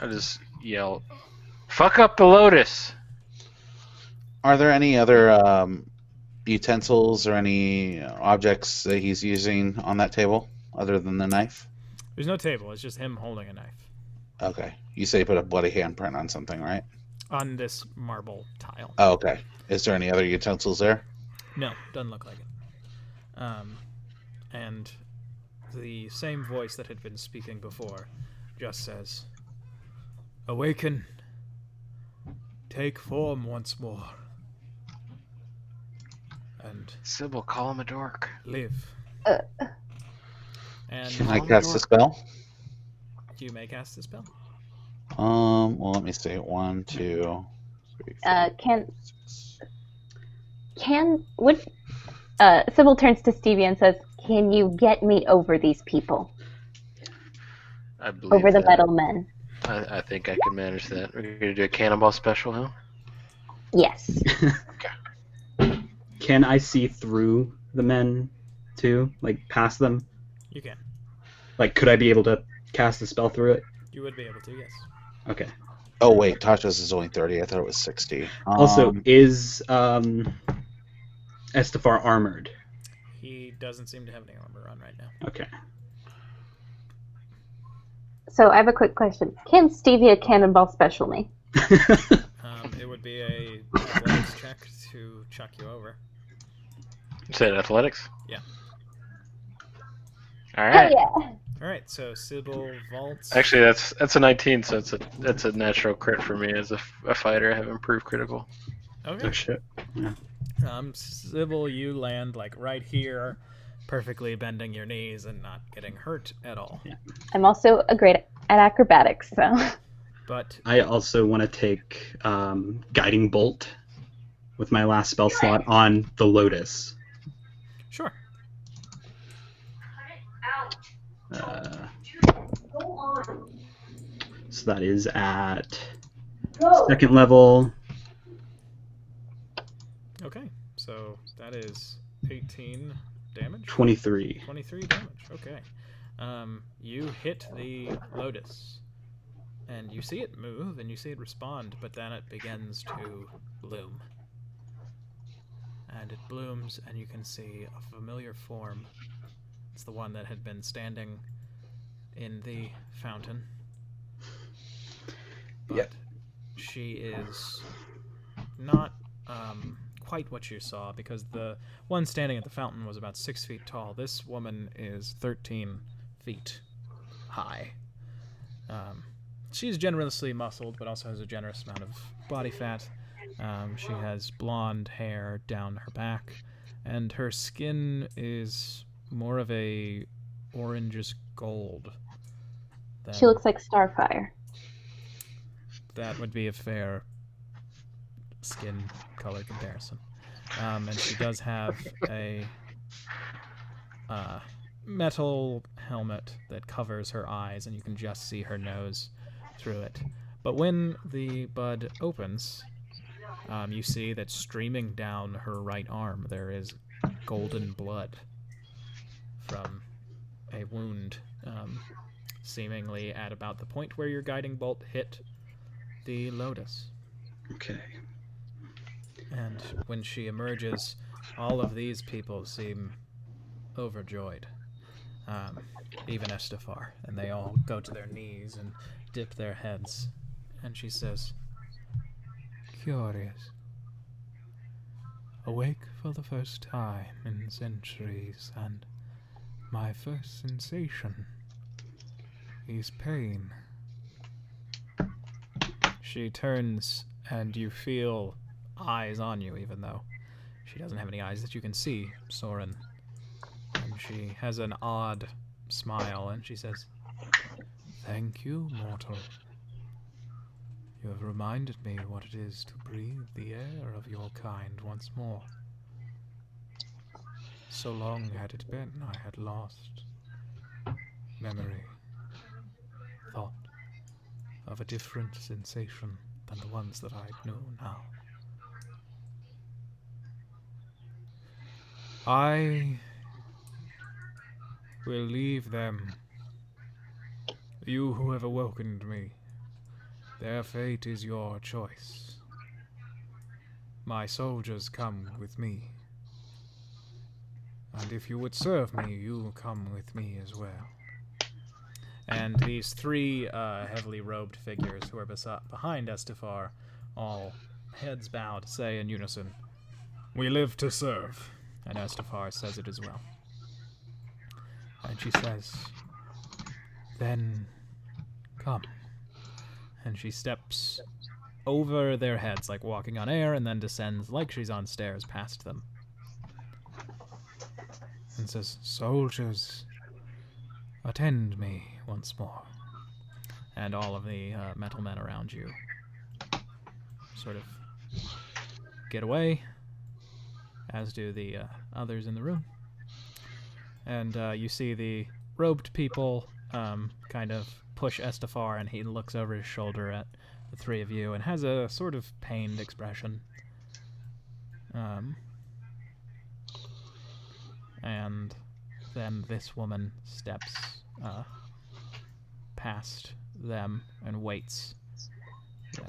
I just yell, "Fuck up the lotus!" Are there any other utensils or any objects that he's using on that table other than the knife? There's no table, it's just him holding a knife Okay. You say you put a bloody handprint on something, right? on this marble tile. Oh, okay. Is there any other utensils there? No, doesn't look like it. And the same voice that had been speaking before just says, "Awaken. Take form once more. And Sybil, call him a dork. live." Uh, And Can I cast a spell? you may cast the spell. Well, let me see. 1, 2, 3, 4, Can 6. Sybil turns to Stevie and says, "Can you get me over these people? I believe Over the that. metal men?" I think I can manage that. We're going to do a cannonball special now? Yes. Can I see through the men too? Like past them? You can. Like could I be able to cast a spell through it? You would be able to, yes. Okay. Oh, wait. Tasha's is only 30. I thought it was 60. Also, is Estefar armored? He doesn't seem to have any armor on right now. Okay. So I have a quick question. Can Stevia cannonball special me? It would be a athletics check to chuck you over. You said athletics? Yeah. All Hell right. yeah! All right, so Sybil vaults. Actually, that's a 19, so that's a natural crit for me as a fighter. I have improved critical. Okay. Oh shit. Sybil, you land like right here, perfectly bending your knees and not getting hurt at all. Yeah. I'm also a great at acrobatics, so. But I also want to take Guiding Bolt with my last spell slot on the Lotus. sure. So that is at second level. Okay, so that is 18 damage. 23. 23 damage. Okay. You hit the lotus, and you see it move, and you see it respond, but then it begins to bloom. And it blooms, and you can see a familiar form. It's the one that had been standing in the fountain. But she is not quite what you saw, because the one standing at the fountain was about 6 feet tall. This woman is 13 feet high. She's generously muscled, but also has a generous amount of body fat. She has blonde hair down her back, and her skin is more of a orangish gold. She looks like Starfire. That would be a fair skin color comparison. And she does have a metal helmet that covers her eyes, and you can just see her nose through it. But when the bud opens, you see that streaming down her right arm there is golden blood from a wound, seemingly at about the point where your guiding bolt hit the lotus. Okay. And when she emerges, all of these people seem overjoyed. Even Estefar. And they all go to their knees and dip their heads. And she says, "Curious. Awake for the first time in centuries, and my first sensation is pain." She turns, and you feel eyes on you, even though she doesn't have any eyes that you can see, Soren. And she has an odd smile, and she says, "Thank you, mortal. You have reminded me what it is to breathe the air of your kind once more. So long had it been I had lost memory, thought of a different sensation than the ones that I know now. I will leave them, you who have awakened me. Their fate is your choice. My soldiers come with me. And if you would serve me, you come with me as well." And these three heavily robed figures who are behind Estefar, all heads bowed, say in unison, "We live to serve." And Estefar says it as well. And she says, "Then come." And she steps over their heads, like walking on air, and then descends like she's on stairs past them. And says, "Soldiers, attend me once more." And all of the metal men around you sort of get away, as do the others in the room. And you see the robed people kind of push Estafar, and he looks over his shoulder at the three of you and has a sort of pained expression. And then this woman steps past them and waits.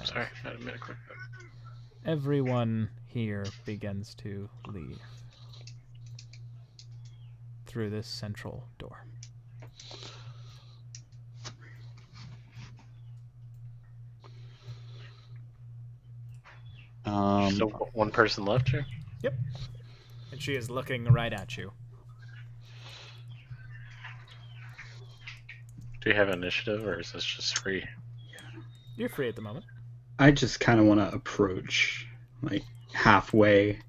Sorry, I didn't mean to click that. Everyone here begins to leave through this central door. So one person left here? Yep. And she is looking right at you. Do you have initiative, or is this just free? You're free at the moment. I just kind of want to approach, like, halfway.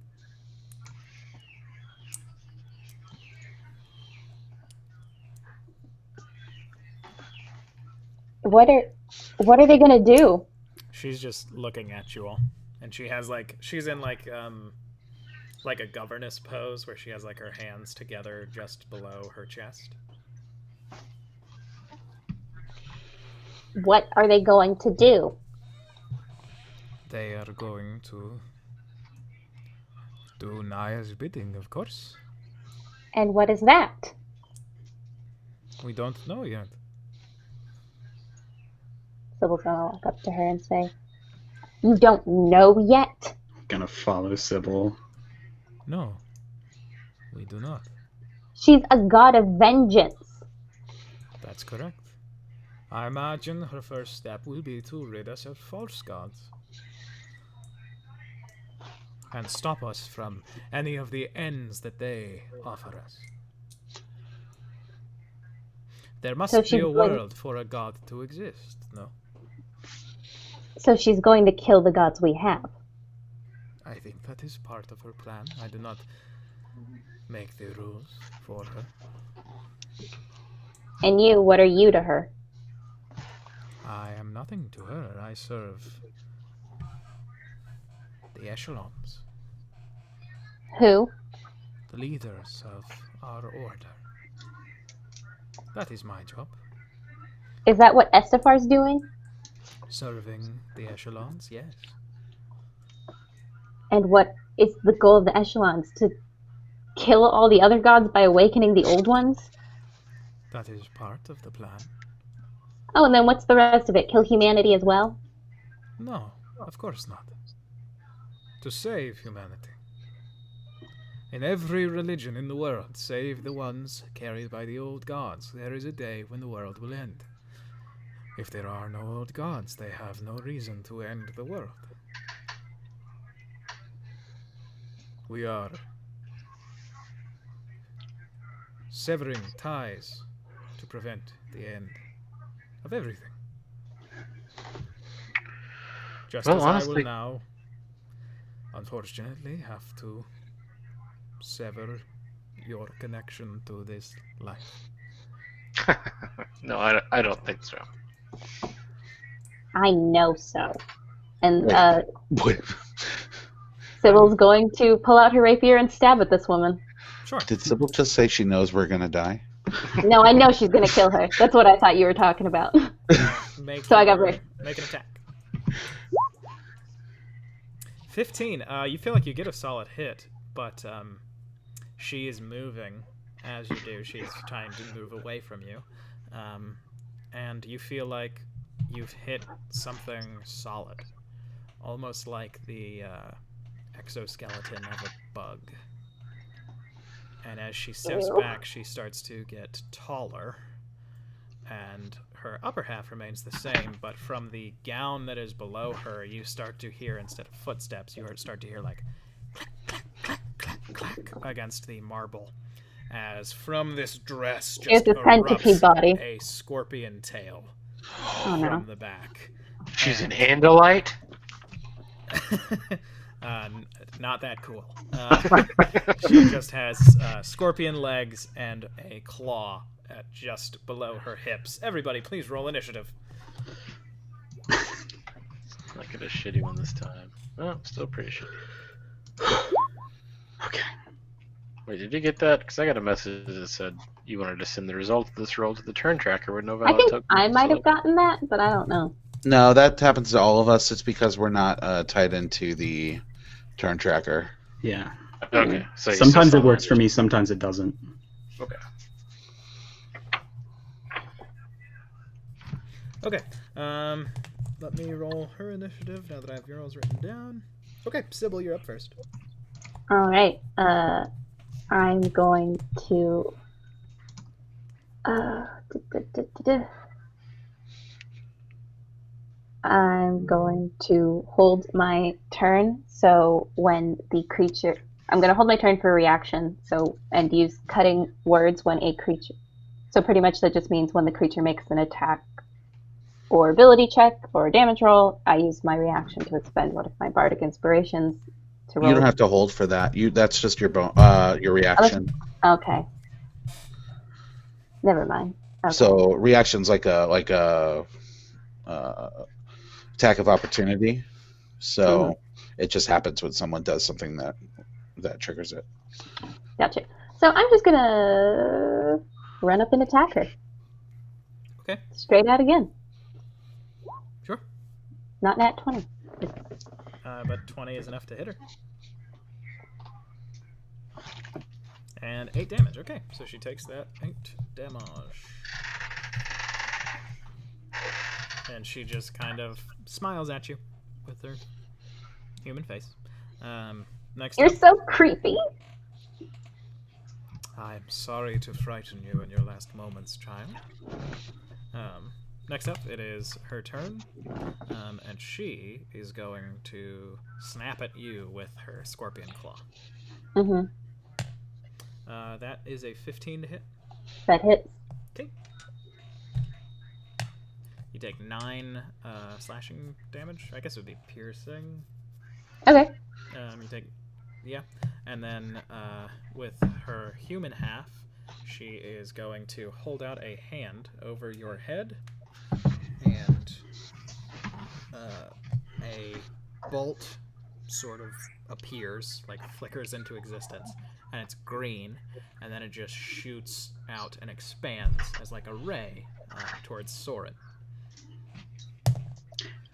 What are they gonna do? She's just looking at you all, and she has she's in like a governess pose where she has like her hands together just below her chest. What are they going to do? They are going to do Naya's bidding, of course. And what is that? We don't know yet. Sybil's gonna walk up to her and say, "You don't know yet?" Gonna follow Sybil. No, we do not. She's a god of vengeance. That's correct. I imagine her first step will be to rid us of false gods. And stop us from any of the ends that they offer us. There must So be she's a going- world for a god to exist, no? So she's going to kill the gods we have. I think that is part of her plan. I do not make the rules for her. And you, what are you to her? I am nothing to her. I serve the echelons, Who? the leaders of our order. That is my job. Is that what Estefar's doing? Serving the echelons, yes. And what is the goal of the echelons? To kill all the other gods by awakening the old ones? That is part of the plan. Oh, and then what's the rest of it? Kill humanity as well? No, of course not. To save humanity. In every religion in the world, save the ones carried by the old gods, there is a day when the world will end. If there are no old gods, they have no reason to end the world. We are severing ties to prevent the end of everything. Just Well, as honestly- I will now, unfortunately, have to sever your connection to this life. No, I don't think so. I know so. And Wait, Sybil's going to pull out her rapier and stab at this woman. Sure. did Sybil just say she knows we're gonna die? No, I know she's going to kill her. That's what I thought you were talking about. Make So I got your- ready. Make an attack. 15. You feel like you get a solid hit, but she is moving as you do. She's trying to move away from you. And you feel like you've hit something solid. Almost like the exoskeleton of a bug. And as she steps back, she starts to get taller. And her upper half remains the same, but from the gown that is below her, you start to hear, instead of footsteps, you start to hear like clack, clack, clack, clack, clack against the marble. as from this dress She has just a centipede erupts body. a scorpion tail Oh no. from the back. She's an And- Andalite. Not that cool. She just has scorpion legs and a claw at just below her hips. Everybody, please roll initiative. Not get a shitty one this time. Oh, still pretty shitty. Okay. Wait, did you get that? Because I got a message that said you wanted to send the result of this roll to the turn tracker with no I valid think token. I might have So- gotten that, but I don't know. No, that happens to all of us. It's because we're not tied into the turn tracker. Yeah. Okay. So you Sometimes still it works for follow me, sometimes it doesn't. Okay. Okay. Let me roll her initiative now that I have your rolls written down. Okay, Sybil, you're up first. All right. I'm going to. I'm going to hold my turn. So when the creature, I'm going to hold my turn for reaction. So and use cutting words when a creature. So pretty much that just means when the creature makes an attack or ability check or a damage roll, I use my reaction to expend one of my bardic inspirations to roll. You don't have to hold for that. That's just your your reaction. Okay. Never mind. Okay. So reaction's like a attack of opportunity. So it just happens when someone does something that triggers it. Gotcha. So I'm just gonna run up and attack her. Okay. Straight out again. Sure. Not nat 20. But 20 is enough to hit her. And 8 damage. Okay, so she takes that 8 damage. And she just kind of smiles at you with her human face. Next You're up, so creepy. I'm sorry to frighten you in your last moments, child. Next up, it is her turn, and she is going to snap at you with her scorpion claw. Mm-hmm. That is a 15 to hit. That hits. Okay. You take 9 slashing damage. I guess it would be piercing. Okay. You take, yeah, and then with her human half, she is going to hold out a hand over your head, and a bolt sort of appears, like flickers into existence, and it's green, and then it just shoots out and expands as like a ray towards Soren.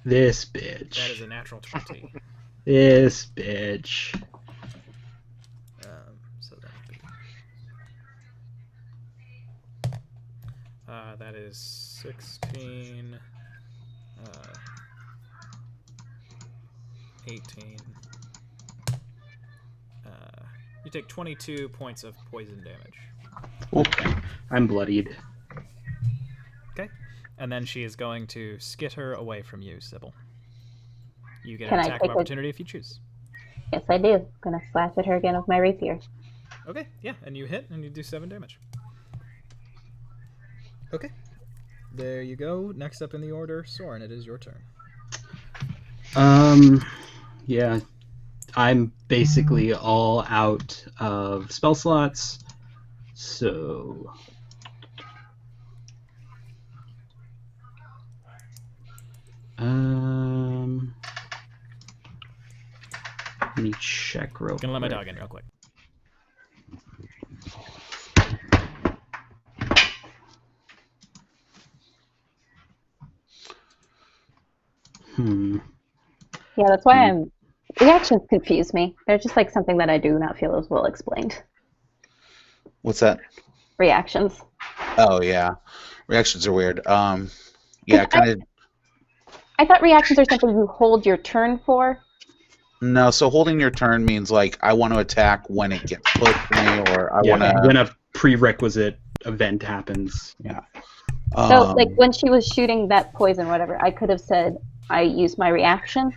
This bitch. That is a natural 20. This bitch. So that would be... that is 16... 18... you take 22 points of poison damage. Okay. I'm bloodied. Okay. And then she is going to skitter away from you, Sybil. You get Can an I attack take of a- opportunity if you choose. Yes, I do. Gonna slash at her again with my rapier. Okay, yeah, and you hit, and you do 7 damage. Okay. There you go. Next up in the order, Soren, it is your turn. Yeah. I'm basically all out of spell slots. So let me check real Gonna let my quick. dog in real quick. Yeah, that's why I'm. Reactions confuse me. They're just like something that I do not feel is well explained. What's that? Reactions. Oh yeah, reactions are weird. Yeah, kind of. I thought reactions are something you hold your turn for. No, so holding your turn means like I want to attack when it gets close to me, or I want to. when a prerequisite event happens. Yeah. So, like when she was shooting that poison, whatever, I could have said I used my reaction.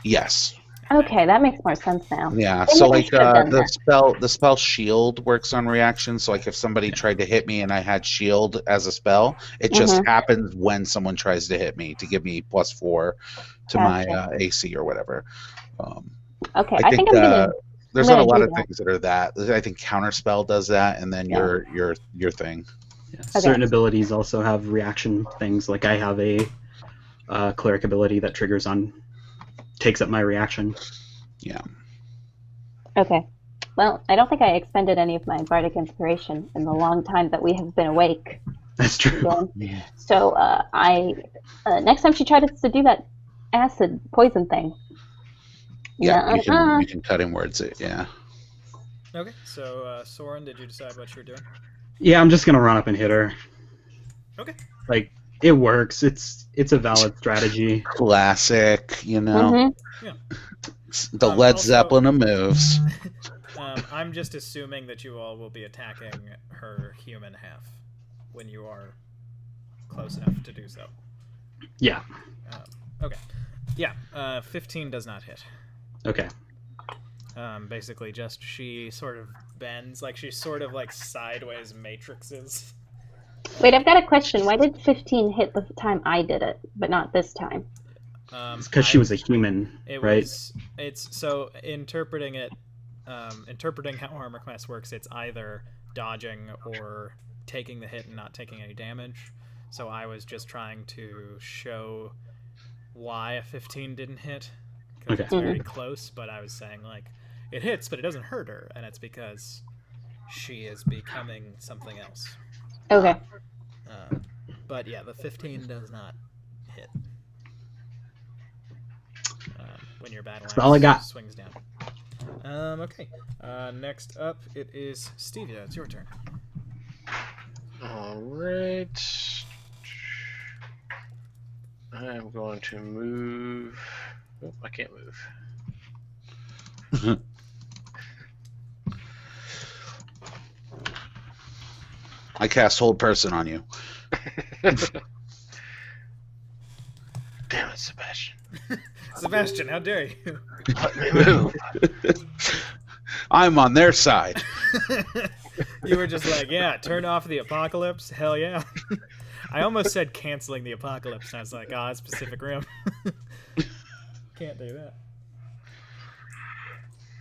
Yes. Okay, that makes more sense now. Yeah, They so maybe like should have done the spell shield works on reaction. So like if somebody tried to hit me and I had shield as a spell, it just happens when someone tries to hit me to give me +4 to my Gotcha. AC or whatever. Okay, I think I'm gonna there's not a do lot of that. things that are that. I think counterspell does that, and then Yeah. your thing. Yeah. Certain abilities also have reaction things. Like I have a cleric ability that takes up my reaction. Yeah. Okay. Well, I don't think I expended any of my bardic inspiration in the long time that we have been awake. That's true. Again. So I next time she tries to do that acid poison thing. Yeah, you can cut in words it. Yeah. Okay, so Soren, did you decide what you're doing? Yeah, I'm just gonna run up and hit her. Okay. Like it works. It's a valid strategy. Classic, you know. Yeah. The Led Zeppelin of moves. I'm just assuming that you all will be attacking her human half when you are close enough to do so. Yeah. Okay. Yeah, 15 does not hit. Okay. Basically just she sort of bends, like she's sort of like sideways matrixes. Wait, I've got a question. Why did 15 hit the time I did it, but not this time? It's because she was a human, right? It's so interpreting how armor class works. It's either dodging or taking the hit and not taking any damage. So I was just trying to show why a 15 didn't hit, because it's very close. But I was saying like it hits, but it doesn't hurt her, and it's because she is becoming something else. Okay. But yeah, the 15 does not hit. When your battle That's all I got. Swings down. Okay. Next up, it is Stevia. It's your turn. All right. I'm going to move. Oh, I can't move. I cast Hold Person on you. Damn it, Sebastian. Sebastian, how dare you? Let me move. I'm on their side. You were just like, yeah, turn off the apocalypse? Hell yeah. I almost said canceling the apocalypse, and I was like, oh, that's Pacific Rim. Can't do that.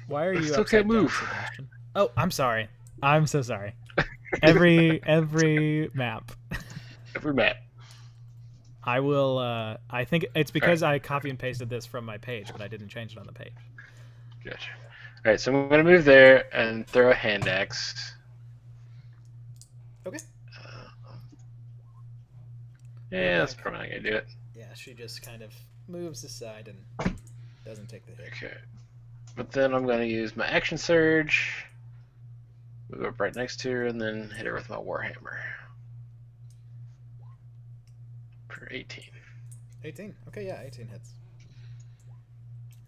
Why are you still upside can't move, Sebastian? Oh, I'm sorry. I'm so sorry. Every map. Every map. I will, I think it's because I copy and pasted this from my page, but I didn't change it on the page. Gotcha. Alright, so I'm going to move there and throw a hand axe. Okay. Yeah, that's probably not going to do it. Yeah, she just kind of moves aside and doesn't take the hit. Okay. But then I'm going to use my action surge, move up right next to her, and then hit her with my warhammer. For 18. 18. Okay, yeah, 18 hits.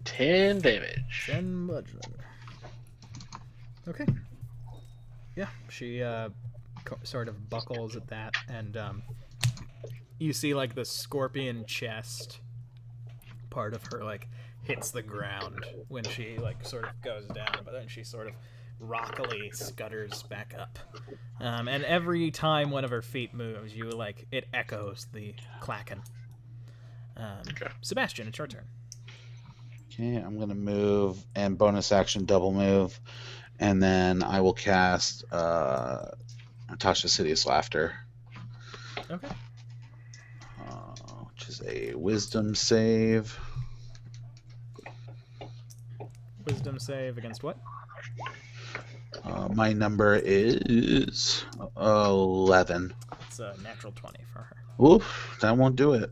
10 damage. 10 bludgeoning. Okay. Yeah, she sort of buckles at that, and you see like the scorpion chest part of her like hits the ground when she like sort of goes down, but then she sort of rockily scutters back up. And every time one of her feet moves, you like it echoes the clacking. Okay. Sebastian, it's your turn. Okay, I'm gonna move and bonus action double move, and then I will cast Tasha's Hideous Laughter. Okay. Which is a Wisdom save. Wisdom save against what? My number is 11. It's a natural 20 for her. Oof, that won't do it.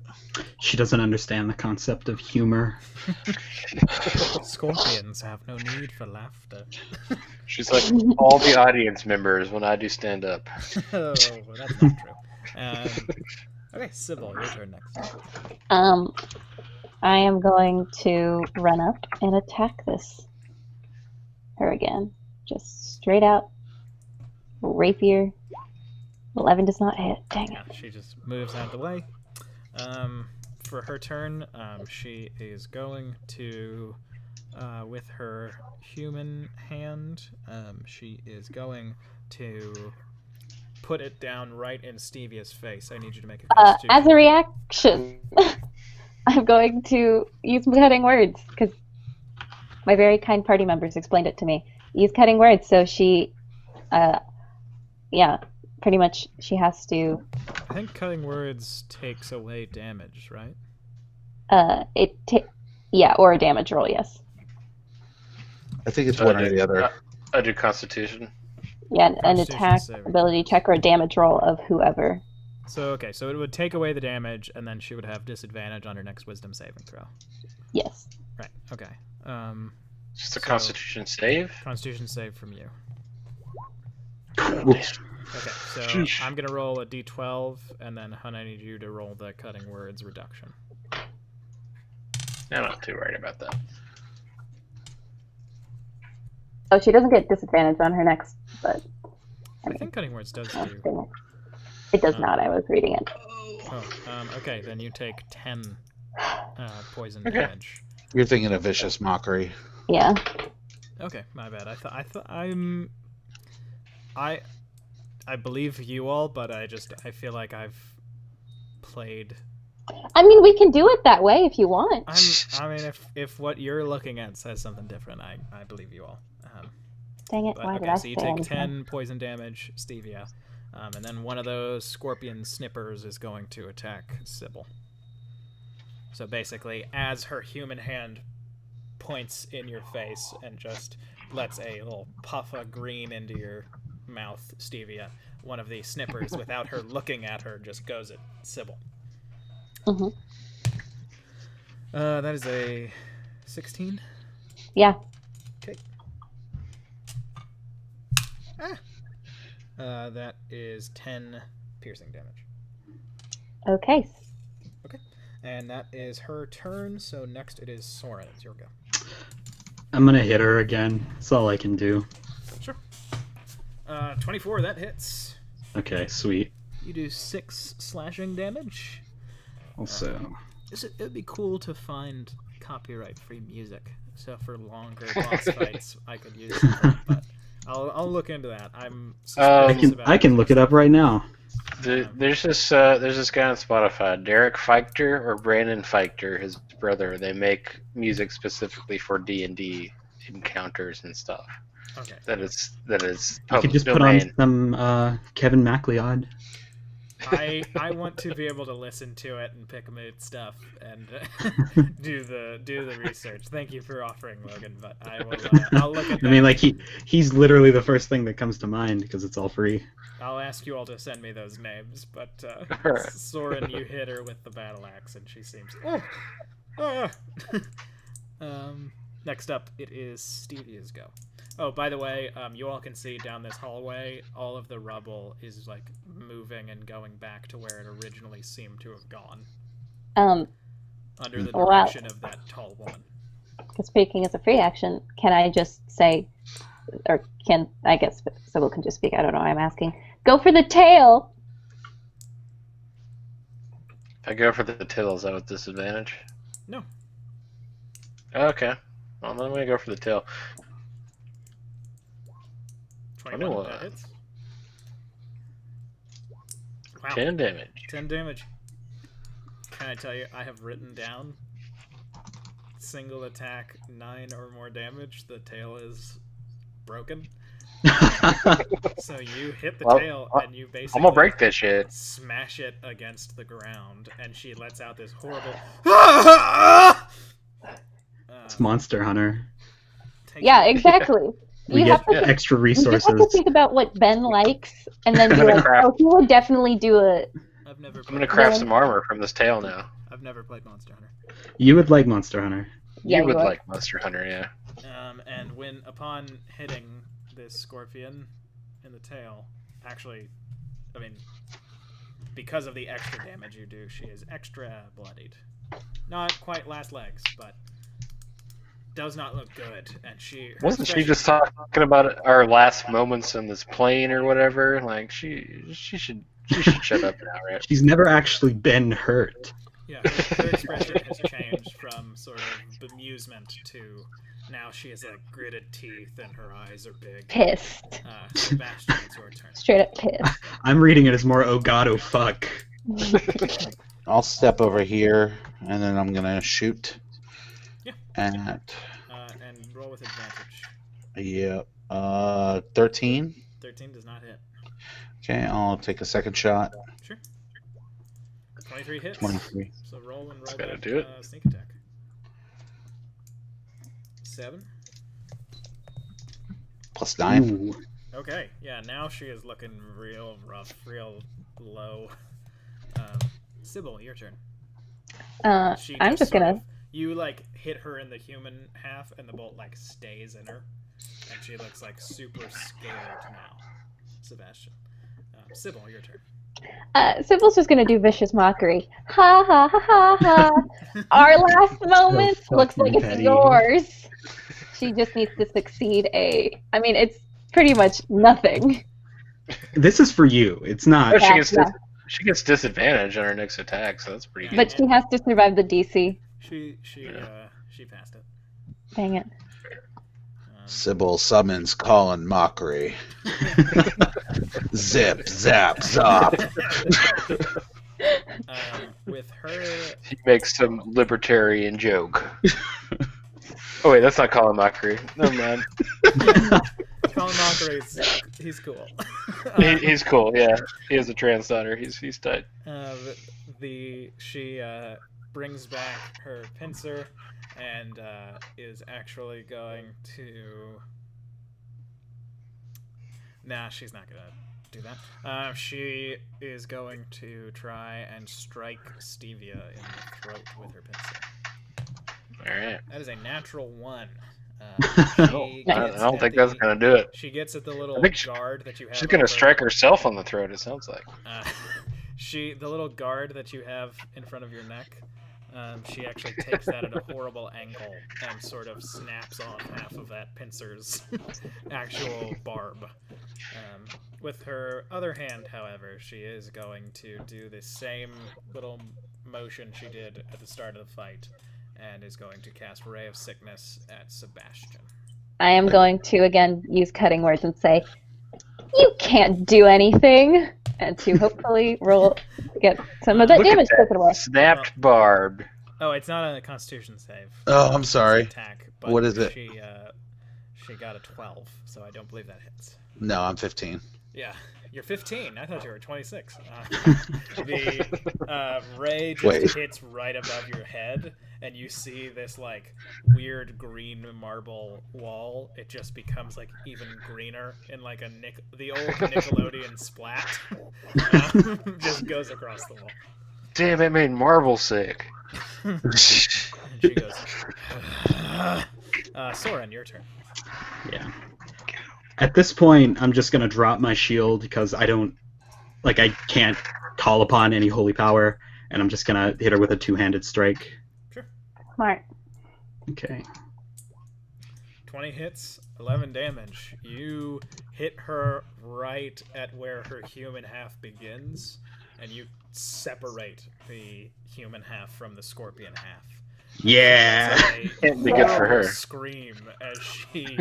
She doesn't understand the concept of humor. Scorpions have no need for laughter. She's like all the audience members when I do stand up. Oh, well, that's not true. Okay, Sybil, your turn next. I am going to run up and attack her again. Just straight out. Rapier. 11 does not hit. Dang it. Yeah, she just moves out of the way. For her turn, she is going to with her human hand, she is going to put it down right in Stevia's face. I need you to make a constitution. As a reaction, I'm going to use cutting words because my very kind party members explained it to me. Use cutting words, so she, pretty much she has to. I think cutting words takes away damage, right? Or a damage roll, yes. I think it's So one or the other. I do Constitution. Yeah, an Constitution attack, saving. ability check, or a damage roll of whoever. So it would take away the damage, and then she would have disadvantage on her next Wisdom saving throw. Yes. Right. Okay. Just a So- Constitution save. Constitution save from you. Whoops. Okay, so Sheesh. I'm gonna roll a d12, and then Hun, I need you to roll the cutting words reduction. I'm not too worried about that. Oh, she doesn't get disadvantage on her next, but I think cutting words does do. it does not. I was reading it. Okay, then you take 10 poison Okay. damage. You're thinking of vicious mockery. Yeah. Okay, my bad. I believe you all, but I feel like I've played. I mean, we can do it that way if you want. If what you're looking at says something different, I believe you all. Dang it! But, Why did okay, I so you say take anything? 10 poison damage, Stevia, and then one of those scorpion snippers is going to attack Sybil. So basically, as her human hand points in your face and just lets a little puff of green into your mouth, Stevia, one of these snippers, without her looking at her, just goes at Sybil. Mm-hmm. That is a 16. Yeah. Okay. That is 10 piercing damage. Okay. And that is her turn, so next it is Soren. It's your go. I'm gonna hit her again. That's all I can do. Sure. 24, that hits. Okay, sweet. You do 6 slashing damage. Also, It would be cool to find copyright-free music, so for longer boss fights I could use something, but I'll look into that. I'm suspicious about I can look it up right now. There's this guy on Spotify, Derek Feichter or Brandon Feichter, his brother. They make music specifically for D&D encounters and stuff. Okay. That is You public could just domain. put on some Kevin MacLeod. I want to be able to listen to it and pick mood stuff and do the research. Thank you for offering, Logan, but I will. I'll look at that. I mean, like he's literally the first thing that comes to mind because it's all free. I'll ask you all to send me those names, but Alright. Soren, you hit her with the battle axe, and she seems. Next up, it is Stevia's go. Oh, by the way, you all can see down this hallway, all of the rubble is like moving and going back to where it originally seemed to have gone, under the Well, direction of that tall woman. Speaking as a free action, can I just say, or can I guess Sybil can just speak? I don't know. I'm asking. Go for the tail. If I go for the tail, is that with disadvantage? No. Okay. Well, then I'm gonna go for the tail. 21, that hits. Wow. 10 damage. 10 damage. Can I tell you, I have written down single attack 9 or more damage. The tail is broken. So you hit the Well, tail and you basically I'm gonna break this shit. smash it against the ground, and she lets out this horrible. It's Monster Hunter. Takes Yeah, you- exactly. We You get have to. extra You just have to resources. think about what Ben likes, and then be I'm gonna like, craft- "Oh, he would definitely do a." I've never. I'm gonna Played, craft some armor from this tail now. I've never played Monster Hunter. You would like Monster Hunter. Yeah, you would would. like Monster Hunter, yeah. And when upon hitting this scorpion in the tail, actually, I mean, because of the extra damage you do, she is extra bloodied. Not quite last legs, but does not look good. And her Wasn't she expression- just talking about our last moments in this plane or whatever? Like she should shut up now, right? She's never actually been hurt. Yeah, her expression has changed from sort of bemusement to Now she has like gritted teeth and her eyes are big. Pissed. Sebastian, it's your turn. Straight up pissed. I'm reading it as more oh god, oh fuck. I'll step over here, and then I'm gonna shoot. Yeah. At And roll with advantage. 13. 13 does not hit. Okay, I'll take a second shot. Sure. 23 hits. 23. So roll That's gotta that do it. sneak attack. 7. Plus 9. Ooh. Okay, yeah, now she is looking real rough, real low. Sybil, your turn. She I'm just sort gonna. of- you like hit her in the human half, and the bolt like stays in her, and she looks like super scared now. Sebastian, Sybil, your turn. Sybil's just gonna do vicious mockery. Ha ha ha ha ha. Our last moment looks like it's petty. yours. She just needs to succeed I mean, it's pretty much nothing. This is for you. It's not. Oh, she Yeah, gets yeah. she gets disadvantage on her next attack, so that's pretty good. But she has to survive the DC. She Yeah. she passed it. Dang it. Sybil summons Colin Mockery. Zip, zap, zop. With her, He makes some libertarian joke. Oh wait, that's not Colin Mockery. Never mind. Colin Mockery's he's cool. He's cool. Yeah, he is a trans daughter. He's tight. She brings back her pincer and is actually going to. Nah, she's not gonna do that. She is going to try and strike Stevia in the throat with her pincer. All right. That is a natural 1. I don't think that's gonna do it. She gets at the little I think guard that you have. She's gonna over- strike herself on the throat. It sounds like. The little guard that you have in front of your neck. She actually takes that at a horrible angle and sort of snaps off half of that pincer's actual barb. With her other hand, however, she is going to do the same little motion she did at the start of the fight and is going to cast Ray of Sickness at Sebastian. I am going to again use cutting words and say, "You can't do anything," and to hopefully get some of that Look at damage taken away. Snapped barb. Oh, it's not a Constitution save. Oh, I'm sorry. It's an attack, but What is it? She got a 12, so I don't believe that hits. No, I'm 15. Yeah, you're 15. I thought you were 26. The ray just Wait. hits right above your head, and you see this like weird green marble wall. It just becomes like even greener in like the old Nickelodeon splat. Just goes across the wall. Damn, it made Marvel sick. And she goes, Soren, your turn. Yeah. At this point, I'm just gonna drop my shield because I can't call upon any holy power, and I'm just gonna hit her with a two-handed strike. Sure. Smart. Okay. 20 hits, 11 damage. You hit her right at where her human half begins, and you separate the human half from the scorpion half. Yeah. Can't be good for her. Scream as she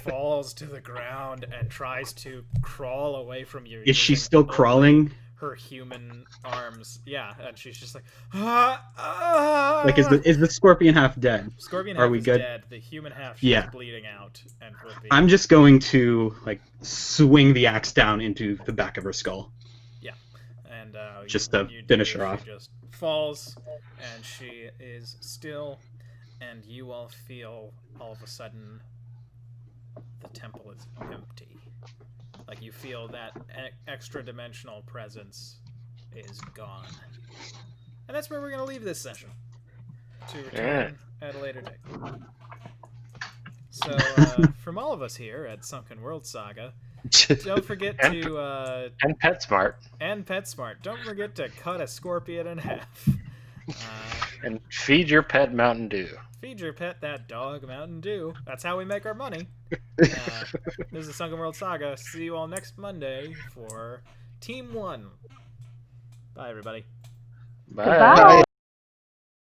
falls to the ground and tries to crawl away from you. Is she using still only crawling? Her human arms, yeah, and she's just like, ah. Like, is the scorpion half dead? Scorpion Are half we is good? dead. The human half, Yeah. she's bleeding out and will be. I'm just going to swing the axe down into the back of her skull. And Just when to you finish do, her off. She just falls, and she is still, and you all feel all of a sudden the temple is empty. Like you feel that extra dimensional presence is gone. And that's where we're going to leave this session. To return at a later date. So, from all of us here at Sunken World Saga, don't forget to... And PetSmart. and PetSmart, don't forget to cut a scorpion in half. And feed your pet Mountain Dew. Feed your pet that dog Mountain Dew. That's how we make our money. This is the Sunken World Saga. See you all next Monday for Team 1. Bye, everybody. Bye. Goodbye.